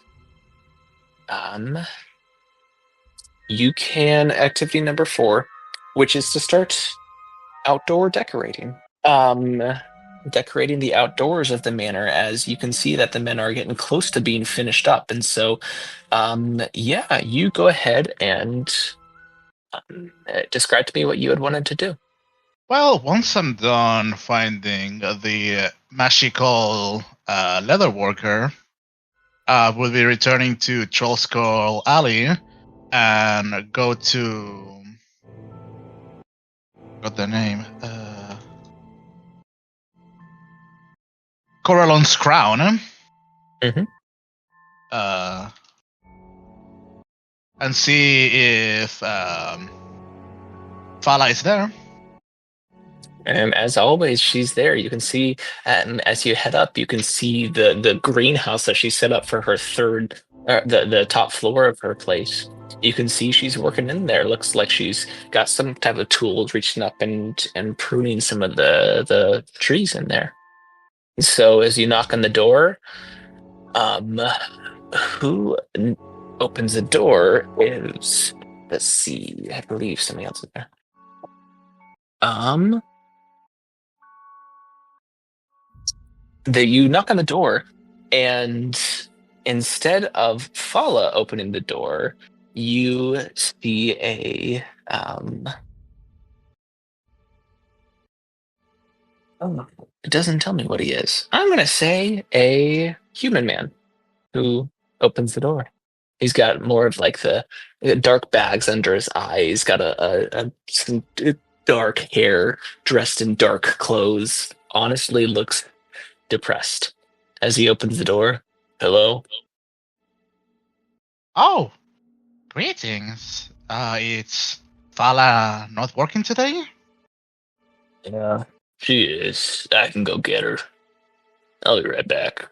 you can activity number 4, which is to start outdoor decorating. Decorating the outdoors of the manor, as you can see that the men are getting close to being finished up, and so, you go ahead and describe to me what you had wanted to do. Well, once I'm done finding the magical leather worker, we'll be returning to Troll Skull Alley and go to... Got the name? Coralon's Crown. Mhm. And see if Fala is there. And as always, she's there. You can see, as you head up, you can see the greenhouse that she set up for her third, the top floor of her place. You can see she's working in there. Looks like she's got some type of tools, reaching up and pruning some of the trees in there. So as you knock on the door, who opens the door is, let's see, I believe somebody else is there. You knock on the door, and instead of Fala opening the door, you see a it doesn't tell me what he is. I'm gonna say a human man who opens the door. He's got more of like the dark bags under his eyes. Got some dark hair, dressed in dark clothes. Honestly, looks depressed as he opens the door. Hello. Oh, greetings. It's Fala not working today? Yeah. She is. I can go get her. I'll be right back.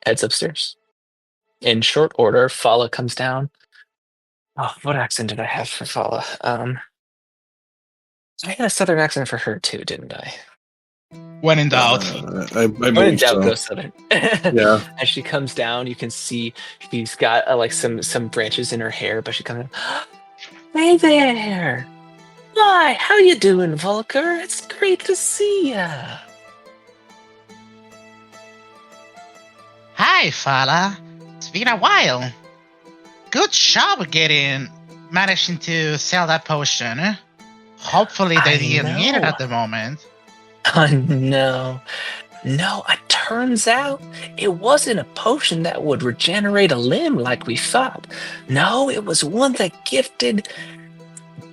Heads upstairs. In short order, Fala comes down. Oh, what accent did I have for Fala? I had a southern accent for her too, didn't I? When in doubt. I When in believe doubt, so. go southern. Yeah. As she comes down, you can see she's got like some branches in her hair, but she comes in. Hey there! Why, how you doing, Volker? It's great to see ya. Hi, fella. It's been a while. Good job managing to sell that potion. Hopefully they I didn't need it know. at the moment. No, it turns out it wasn't a potion that would regenerate a limb like we thought. No, it was one that gifted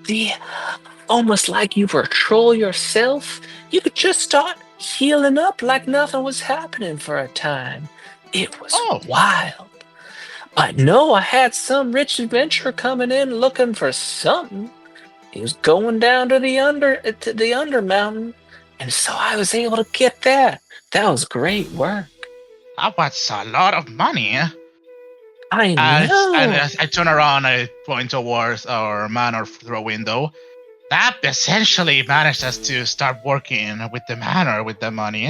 the almost like you were a troll yourself. You could just start healing up like nothing was happening for a time. It was wild. But no, I had some rich adventurer coming in looking for something. He was going down to the under mountain, and so I was able to get that. That was great work. That was a lot of money. I know. As I turn around, I point towards our manor through a window. That essentially managed us to start working with the manor with the money.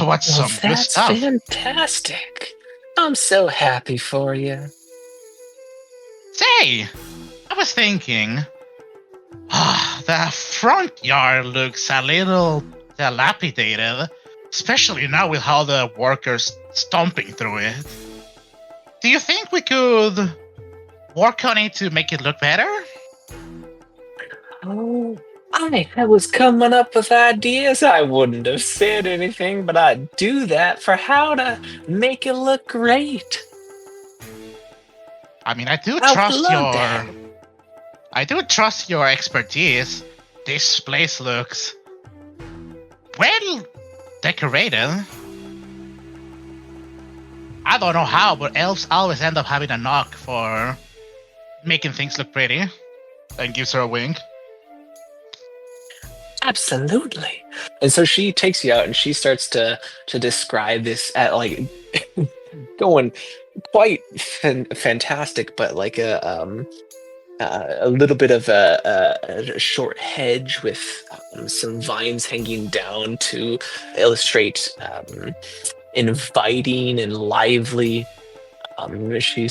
What's some good That's stuff? fantastic. I'm so happy for you. Say, I was thinking, the front yard looks a little dilapidated, especially now with how the workers stomping through it. Do you think we could work on it to make it look better? Oh, I was coming up with ideas. I wouldn't have said anything, but I'd do that for how to make it look great. I mean, I do I would trust love that. your expertise. This place looks well decorated. I don't know how, but elves always end up having a knock for making things look pretty. And gives her a wink. Absolutely. And so she takes you out and she starts to describe this at like going quite fantastic, but like a little bit of a short hedge with some vines hanging down to illustrate inviting and lively. She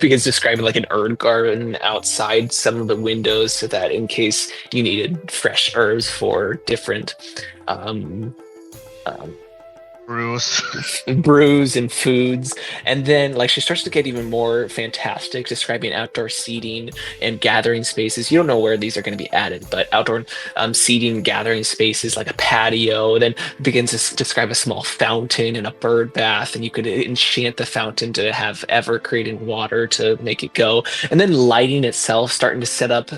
begins describing like an herb garden outside some of the windows so that in case you needed fresh herbs for different brews and foods. And then like she starts to get even more fantastic, describing outdoor seating and gathering spaces. You don't know where these are going to be added, but outdoor seating, gathering spaces like a patio. Then begins to describe a small fountain and a bird bath, and you could enchant the fountain to have ever creating water to make it go. And then lighting itself starting to set up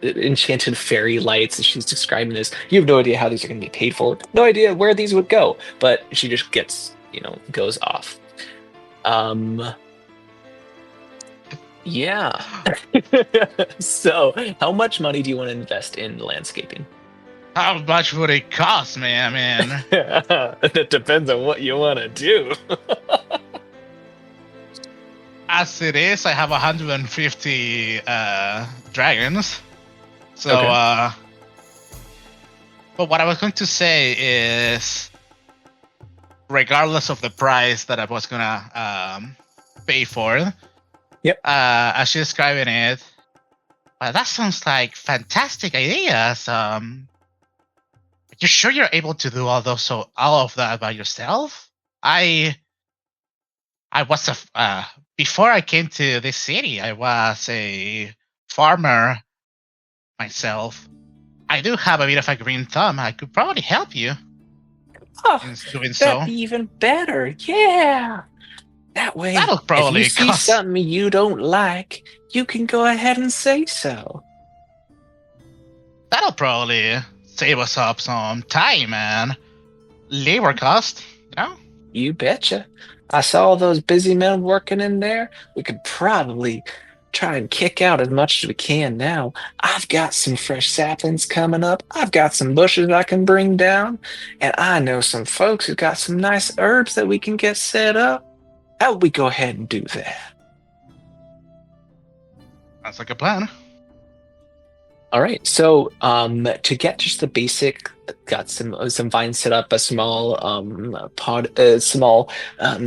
enchanted fairy lights, and she's describing this. You have no idea how these are going to be paid for, no idea where these would go, but she just gets, goes off. Yeah. So how much money do you want to invest in landscaping? How much would it cost me? I mean, That depends on what you want to do. as it is, I have 150 dragons. So, Okay. But what I was going to say is, regardless of the price that I was gonna pay for, Yep. As she's describing it, well, that sounds like fantastic ideas. You sure you're able to do all of that by yourself? I was before I came to this city, I was a farmer myself. I do have a bit of a green thumb. I could probably help you in doing so. That'd be even better. Yeah. That way, That'll probably if you see something you don't like, you can go ahead and say so. That'll probably save us up some time and labor cost, You betcha. I saw those busy men working in there. We could probably try and kick out as much as we can now. I've got some fresh saplings coming up. I've got some bushes I can bring down. And I know some folks who've got some nice herbs that we can get set up. How would we go ahead and do that? That's like a plan. All right, so to get just the basic, got some vines set up, a small small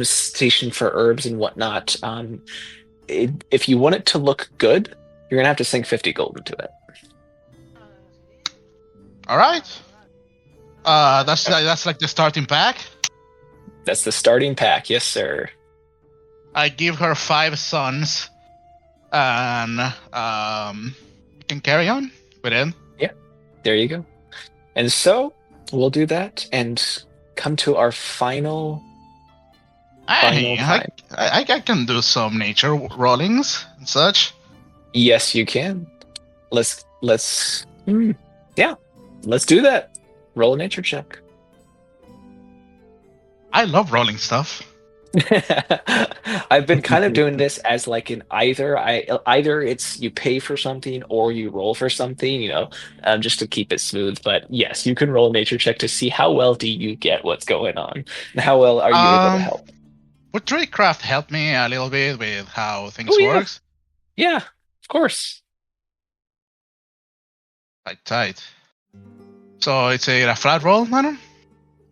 station for herbs and whatnot. If you want it to look good, you're gonna have to sink 50 gold into it. All right. That's like the starting pack. That's the starting pack, yes, sir. I give her 5 sons, and we can carry on with it. Yeah, there you go. And so we'll do that and come to our final Hey, time. I can do some nature rollings and such. Yes, you can. Let's do that. Roll a nature check. I love rolling stuff. I've been kind of doing this as like an either it's you pay for something or you roll for something, just to keep it smooth. But yes, you can roll a nature check to see how well do you get what's going on and how well are you able to help. Would Tradecraft help me a little bit with how things works? Yeah, of course. Tight. So it's a flat roll, madam?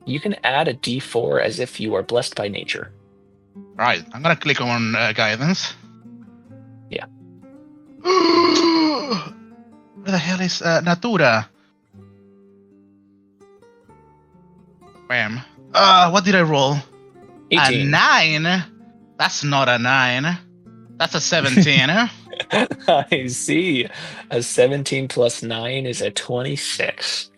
You can add a D4 as if you are blessed by nature. Right, I'm gonna click on guidance. Yeah. Where the hell is Natura? Bam. What did I roll? 18. A 9? That's not a 9. That's a 17. I see. A 17 plus 9 is a 26.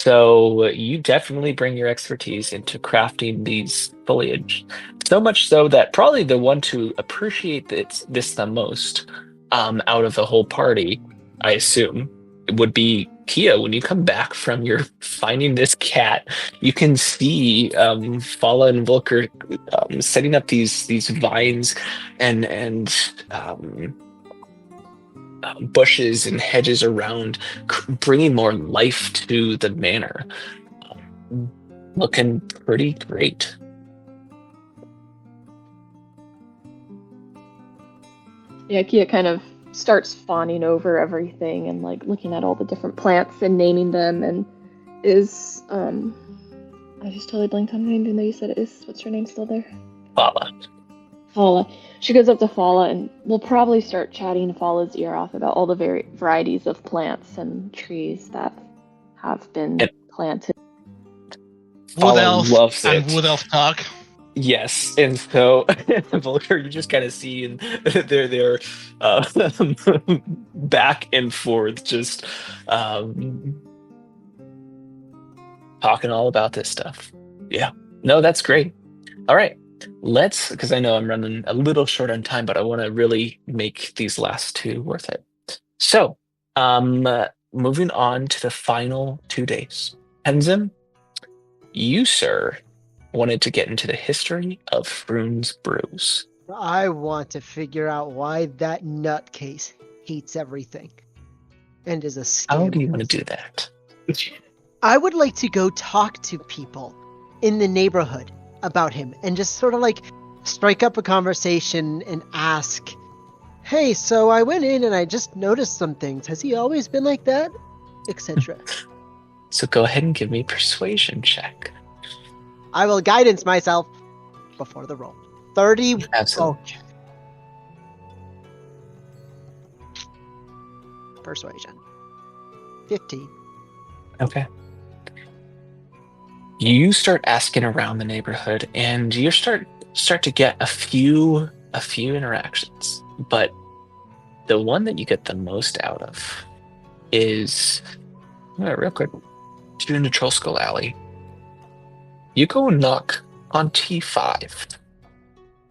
So you definitely bring your expertise into crafting these foliage. So much so that probably the one to appreciate this the most out of the whole party, I assume, would be Kia. When you come back from your finding this cat, you can see Fala and Volker setting up these vines and bushes and hedges around, bringing more life to the manor. Looking pretty great. Yeah, Kia kind of starts fawning over everything and like looking at all the different plants and naming them, and is I just totally blanked on her name, even though you said it is. What's her name still there? Fala. She goes up to Fala and will probably start chatting Fala's ear off about all the varieties of plants and trees that have been planted. Wood elf loves and it. wood elf talk. Yes, and so Volker, you just kind of see, and they're back and forth, just talking all about this stuff. Yeah, no, that's great. All right, because I know I'm running a little short on time, but I want to really make these last 2 worth it. So, moving on to the final 2 days. Tenzin, you, sir, wanted to get into the history of Froon's Brews. I want to figure out why that nutcase hates everything and is a scam. How do you want to do that? I would like to go talk to people in the neighborhood about him and just sort of like strike up a conversation and ask, hey, so I went in and I just noticed some things. Has he always been like that? Etc. So go ahead and give me a persuasion check. I will guidance myself before the roll. 30. Absolutely. Okay. Persuasion. 15. Okay. You start asking around the neighborhood, and you start to get a few interactions. But the one that you get the most out of is real quick. In the Troll Skull Alley. You go and knock on T5,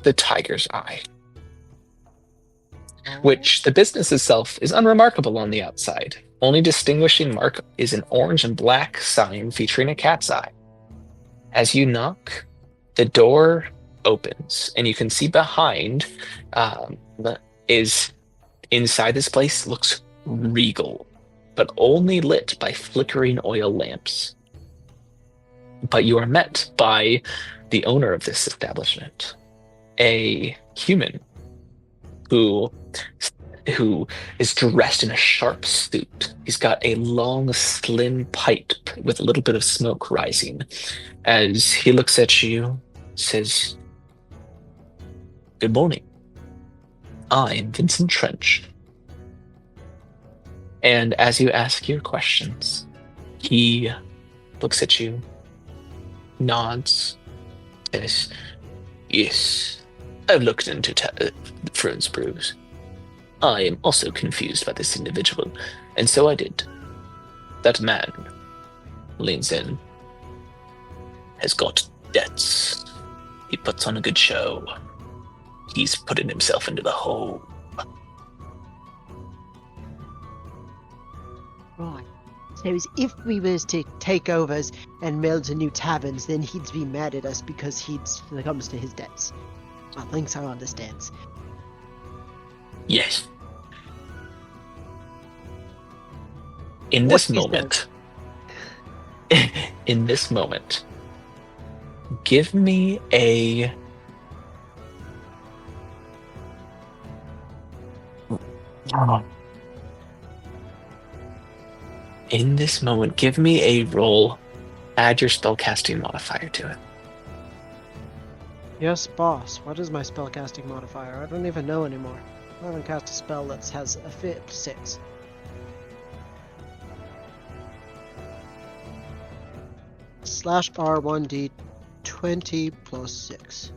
the Tiger's Eye, which the business itself is unremarkable on the outside. Only distinguishing mark is an orange and black sign featuring a cat's eye. As you knock, the door opens, and you can see behind is Inside this place looks regal, but only lit by flickering oil lamps. But you are met by the owner of this establishment, a human who is dressed in a sharp suit. He's got a long, slim pipe with a little bit of smoke rising. As he looks at you, says, "Good morning. I'm Vincent Trench." And as you ask your questions, he looks at you, nods, says, "Yes, I've looked into Fern's Brews. I am also confused by this individual, and so I did. That man," leans in, "has got debts. He puts on a good show. He's putting himself into the hole." Right. So if we was to take overs and build to new taverns, then he'd be mad at us because when it comes to his debts. I think so understands. Yes. In this What is moment, give me a roll. Add your spellcasting modifier to it. Yes, boss. What is my spellcasting modifier? I don't even know anymore. I haven't cast a spell that has a fit 6. /R1D 20 plus 6.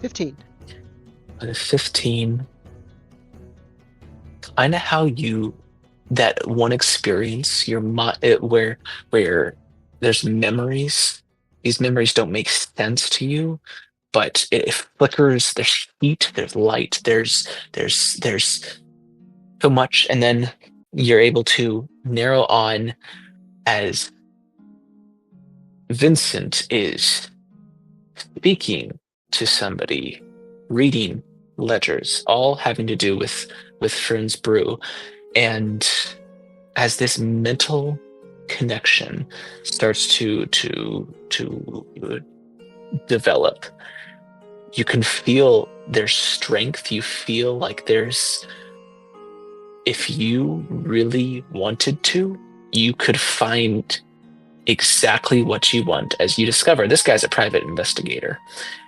15. 15. Kind of how that one experience where there's memories. These memories don't make sense to you, but it flickers. There's heat. There's light. There's so much, and then you're able to narrow on as Vincent is speaking to somebody, reading ledgers, all having to do with Fern's Brew. And as this mental connection starts to develop, you can feel there's strength. You feel like if you really wanted to, you could find exactly what you want. As you discover, this guy's a private investigator,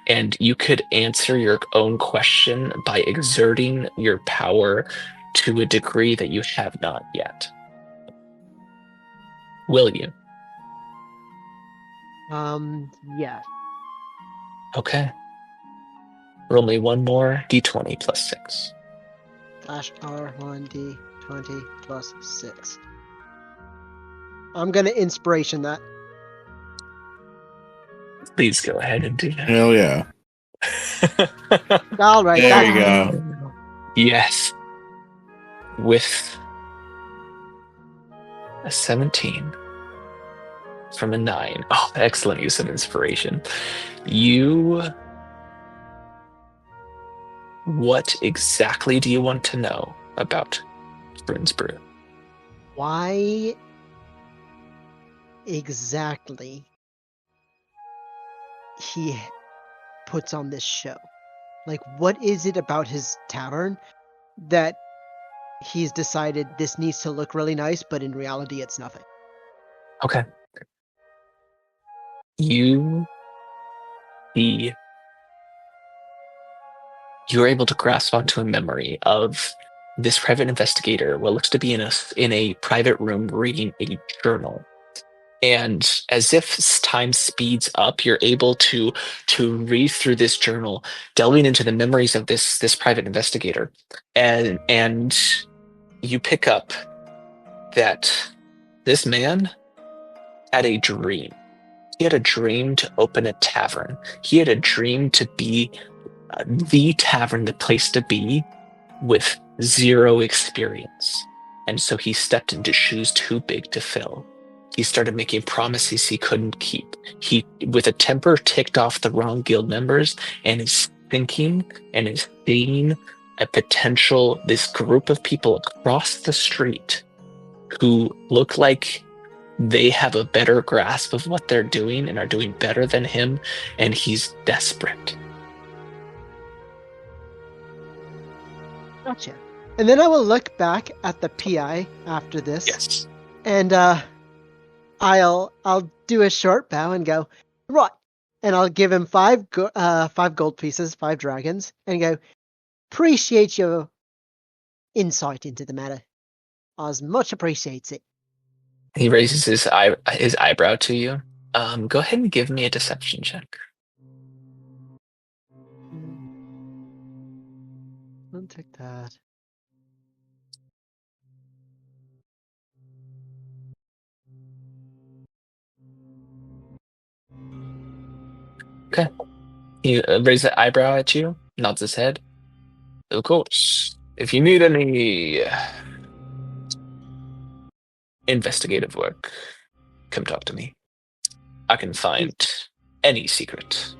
and you could answer your own question by exerting your power to a degree that you have not yet. Will you? Yeah. Okay. Roll me one more d20 plus 6. /R1D 20 plus 6. I'm gonna inspiration that. Please go ahead and do that. Hell yeah. All right. There you go. Yes. With a 17 from a 9. Oh, excellent use of inspiration. What exactly do you want to know about Fern's Brew? Why exactly he puts on this show? Like, what is it about his tavern that he's decided this needs to look really nice, but in reality it's nothing? Okay. You're able to grasp onto a memory of this private investigator, what looks to be in a private room reading a journal. And as if time speeds up, you're able to read through this journal, delving into the memories of this private investigator. And you pick up that this man had a dream. He had a dream to open a tavern. He had a dream to be the tavern, the place to be, with 0 experience. And so he stepped into shoes too big to fill. He started making promises he couldn't keep. He, with a temper, ticked off the wrong guild members, and is thinking and is seeing this group of people across the street who look like they have a better grasp of what they're doing and are doing better than him, and he's desperate. Gotcha. And then I will look back at the PI after this. Yes. And I'll do a short bow and go, right. And I'll give him 5 gold pieces, 5 dragons, and go, appreciate your insight into the matter. Oz much appreciates it. He raises his eyebrow to you. Go ahead and give me a deception check. I'll take that. Okay. He raises an eyebrow at you, nods his head. Of course. If you need any investigative work, come talk to me. I can find any secret,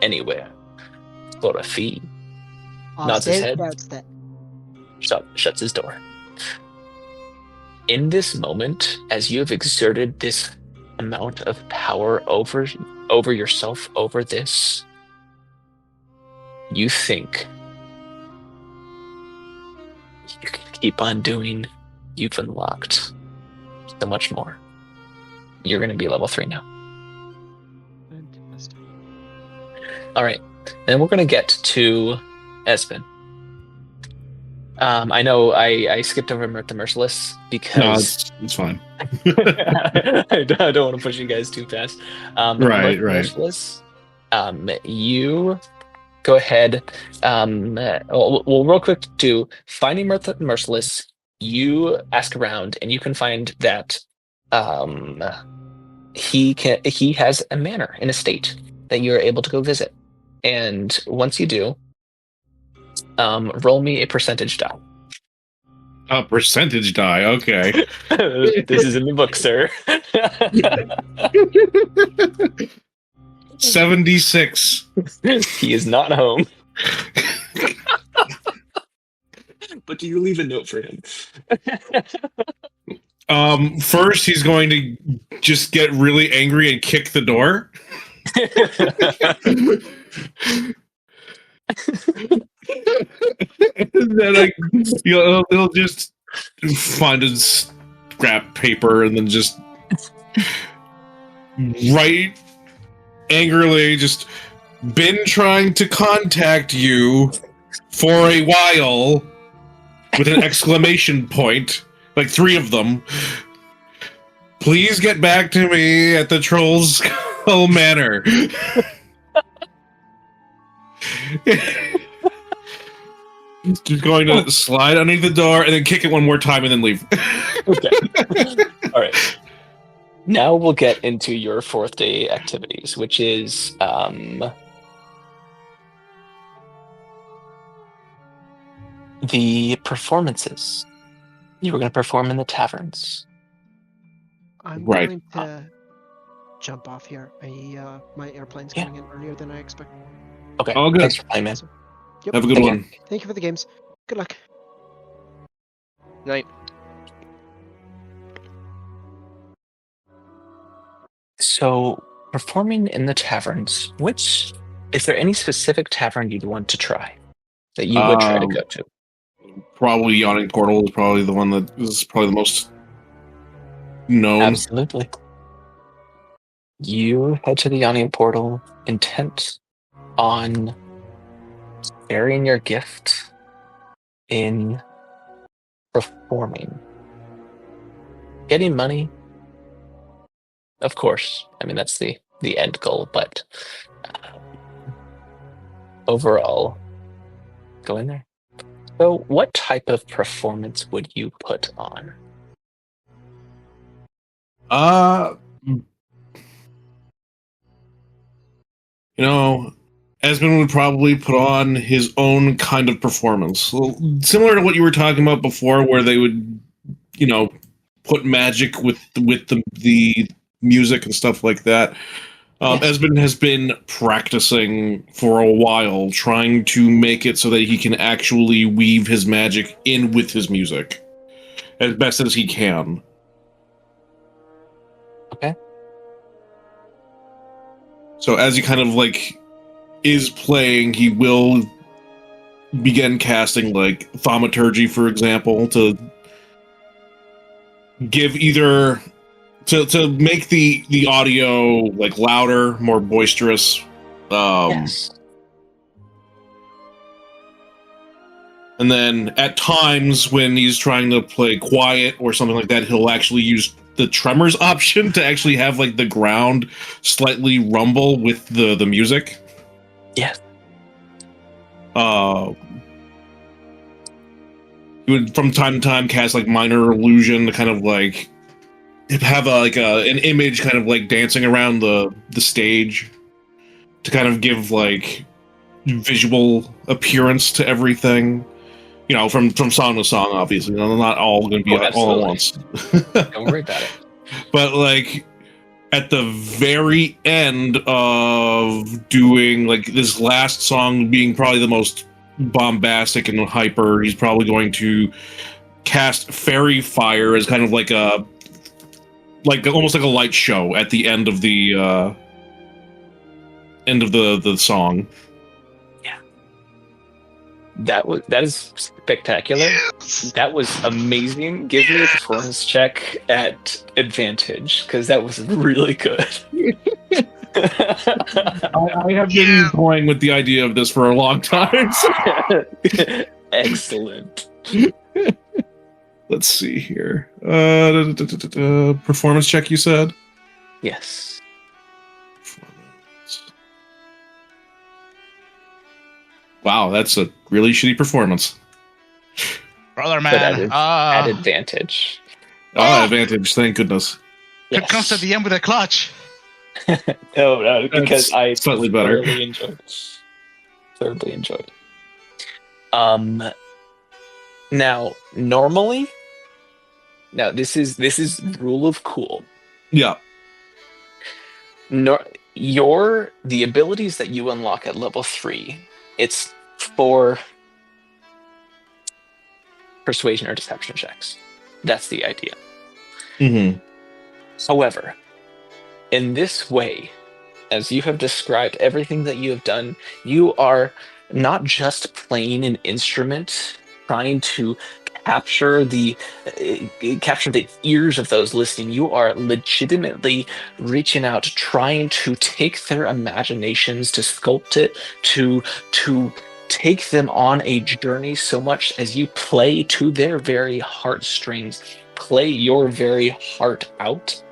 anywhere, for a fee. Nods his head. Shuts his door. In this moment, as you have exerted this amount of power over yourself, over this, you think you can keep on doing. You've unlocked so much more. You're going to be level 3 now. Fantastic. All right. Then we're going to get to Espen. I know I skipped over the Merciless because... No, it's fine. I don't want to push you guys too fast. Right. Merciless, you go ahead. Well, real quick, to finding Merciless, you ask around, and you can find that he has a manor, an estate that you're able to go visit. And once you do, roll me a percentage die. A percentage die, okay. This is in the book, sir. 76. He is not home. But do you leave a note for him? First, he's going to just get really angry and kick the door. And then he'll just find a scrap paper and then just write angrily, just been trying to contact you for a while with an exclamation point, like 3 of them. Please get back to me at the Troll's Skull Manor. Just going to slide underneath the door and then kick it one more time and then leave. Okay. All right. Now we'll get into your 4th day activities, which is the performances. You were going to perform in the taverns. I'm Right. going to jump off here. My airplane's coming in earlier than I expected. Okay. All good. Thanks for playing, man. Yep. Have a good one. Thank you for the games. Good luck. Night. So, performing in the taverns, is there any specific tavern you'd want to try that you would try to go to? Probably Yawning Portal is probably the one that is probably the most known. Absolutely. You head to the Yawning Portal, intent on sharing your gift in performing. Getting money, of course. I mean, that's the end goal, but overall, go in there. So, what type of performance would you put on? Esmond would probably put on his own kind of performance. Similar to what you were talking about before, where they would, put magic with the music and stuff like that. Esmond has been practicing for a while, trying to make it so that he can actually weave his magic in with his music as best as he can. Okay. So as he kind of is playing, he will begin casting thaumaturgy, for example, to give either to make the audio louder, more boisterous. Yes. And then at times when he's trying to play quiet or something like that, he'll actually use the tremors option to actually have the ground slightly rumble with the music. Yes. He would from time to time cast minor illusion to kind of have an image kind of dancing around the stage to kind of give visual appearance to everything. From song to song, obviously. They're not all going to be all at once. Don't worry about it. But at the very end of doing this last song being probably the most bombastic and hyper, he's probably going to cast Fairy Fire as kind of almost like a light show at the end of the song. Yeah. That is spectacular. Yes. That was amazing. Give me a performance check at advantage, because that was really good. I have been toying with the idea of this for a long time. Excellent. Let's see here. Performance check, you said? Yes. Performance. Wow, that's a really shitty performance. Brother man, at advantage. Advantage, thank goodness. Yes. It comes at the end with a clutch. No, because I slightly better. Thoroughly enjoyed. Now, normally, this is rule of cool. Yeah. The abilities that you unlock at level 3, it's for persuasion or deception checks. That's the idea. Mm-hmm. However, in this way, as you have described everything that you have done, you are not just playing an instrument, trying to capture the ears of those listening. You are legitimately reaching out, trying to take their imaginations, to sculpt it, to take them on a journey, so much as you play to their very heartstrings, play your very heart out,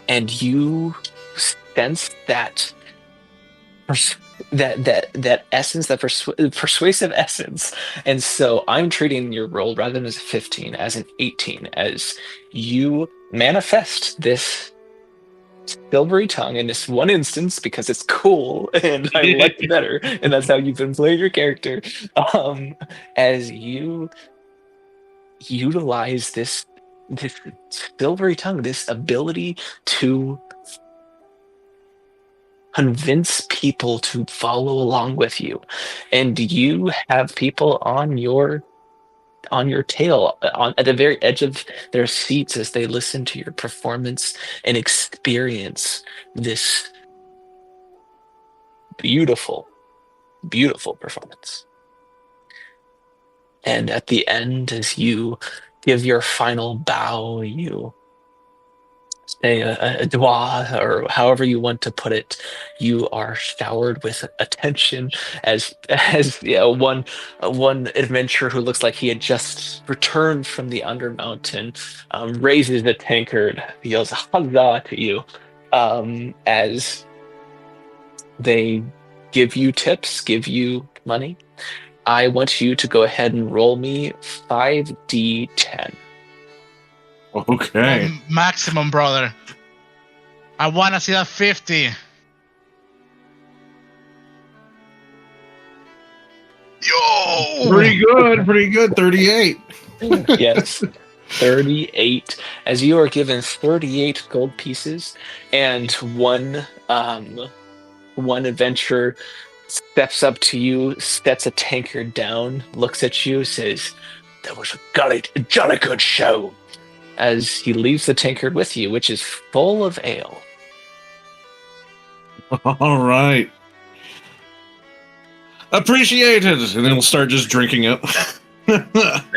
and you sense that essence, that persuasive essence. And so I'm treating your roll, rather than as a 15, as an 18, as you manifest this silvery tongue in this one instance, because it's cool and I like it better, and that's how you've been playing your character, as you utilize this silvery tongue, this ability to convince people to follow along with you, and you have people on your tail, at the very edge of their seats, as they listen to your performance and experience this beautiful performance. And at the end, as you give your final bow, you say a dua, or however you want to put it, you are showered with attention as one adventurer who looks like he had just returned from the Undermountain raises the tankard, yells "Huzzah" to you, as they give you tips, give you money. I want you to go ahead and roll me 5d10. Okay. Maximum, brother. I want to see that 50. Yo! Pretty good. 38. Yes. 38. As you are given 38 gold pieces, and one adventurer steps up to you, sets a tankard down, looks at you, says, "That was a jolly good show," as he leaves the tankard with you, which is full of ale. All right. Appreciated. And then we'll start just drinking it.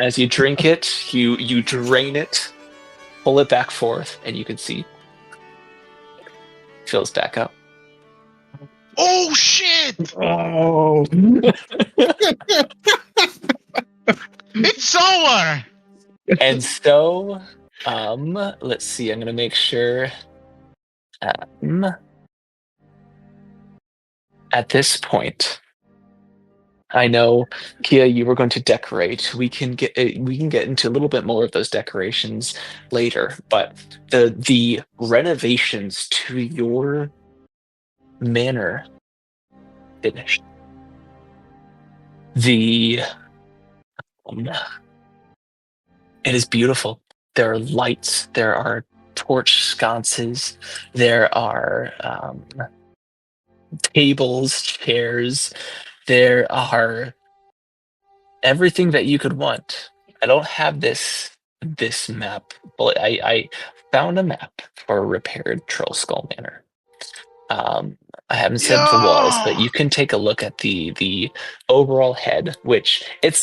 As you drink it, you drain it, pull it back forth, and you can see it fills back up. Oh shit! Oh. It's over! And so, let's see. I'm gonna make sure. At this point, I know, Kia, you were going to decorate. We can get into a little bit more of those decorations later, but the renovations to your manor finished. It is beautiful. There are lights. There are torch sconces. There are tables, chairs. There are everything that you could want. I don't have this map, but I found a map for repaired Troll Skull Manor. I haven't set the walls, but you can take a look at the overall head, which it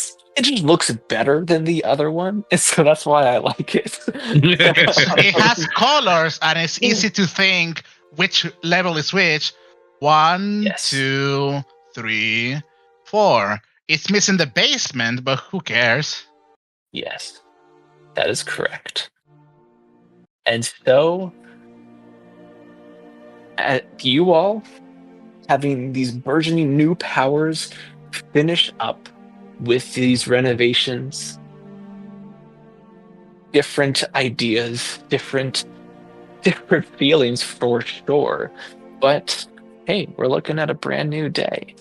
just looks better than the other one, so that's why I like it. It has colors and it's easy to think which level is which. 1, Yes. 2, 3, 4. It's missing the basement, but who cares? Yes, that is correct. And so, you all, having these burgeoning new powers, finish up with these renovations. Different ideas, different feelings for sure. But hey, we're looking at a brand new day.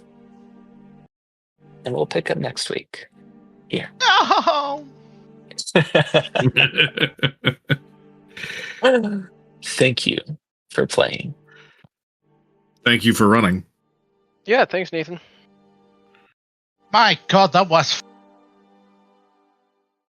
And we'll pick up next week. Here. No! Thank you for playing. Thank you for running. Yeah, thanks, Nathan. My god, that was